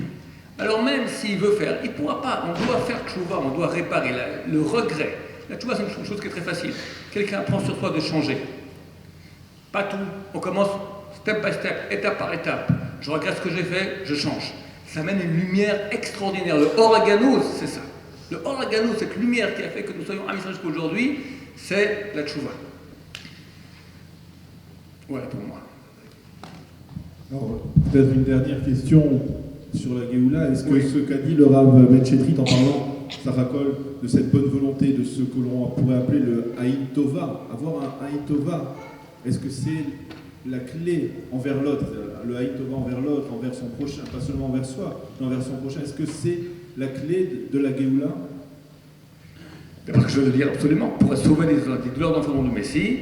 Alors même s'il veut faire, il ne pourra pas, on doit faire tchouva, on doit réparer le regret. La tchouva, c'est une chose qui est très facile. Quelqu'un prend sur soi de changer. Pas tout. On commence step by step, étape par étape. Je regrette ce que j'ai fait, je change. Ça amène une lumière extraordinaire. Le Oraganous, c'est ça. Le Oraganous, cette lumière qui a fait que nous soyons amis jusqu'à aujourd'hui, c'est la tchouva. Voilà pour moi. Alors, peut-être une dernière question sur la Géoula. Est-ce que ce qu'a dit le Rav Menchetrit en parlant, Sarakol, de cette bonne volonté, de ce que l'on pourrait appeler le Aïn Tova, avoir un Aïn Tova, est-ce que c'est la clé envers l'autre, le Aïn Tova envers l'autre, envers son prochain, pas seulement envers soi, mais envers son prochain, est-ce que c'est la clé de la Géoula? Parce que je veux dire absolument, pour sauver des douleurs d'enfantement du Messie,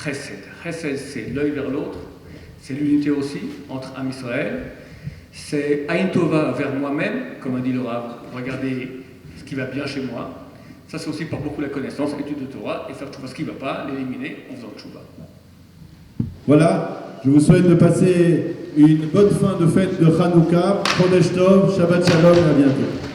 Chesed. Chesed, c'est l'œil vers l'autre, c'est l'unité aussi entre Am Israël, c'est Aïn Tova vers moi-même, comme a dit le Rav, regardez ce qui va bien chez moi. Ça, c'est aussi par beaucoup la connaissance, l'étude de Torah, et faire ce qui ne va pas, l'éliminer en faisant tchouva. Voilà, je vous souhaite de passer une bonne fin de fête de Hanouka, Chodesh Tov, Shabbat Shalom, à bientôt.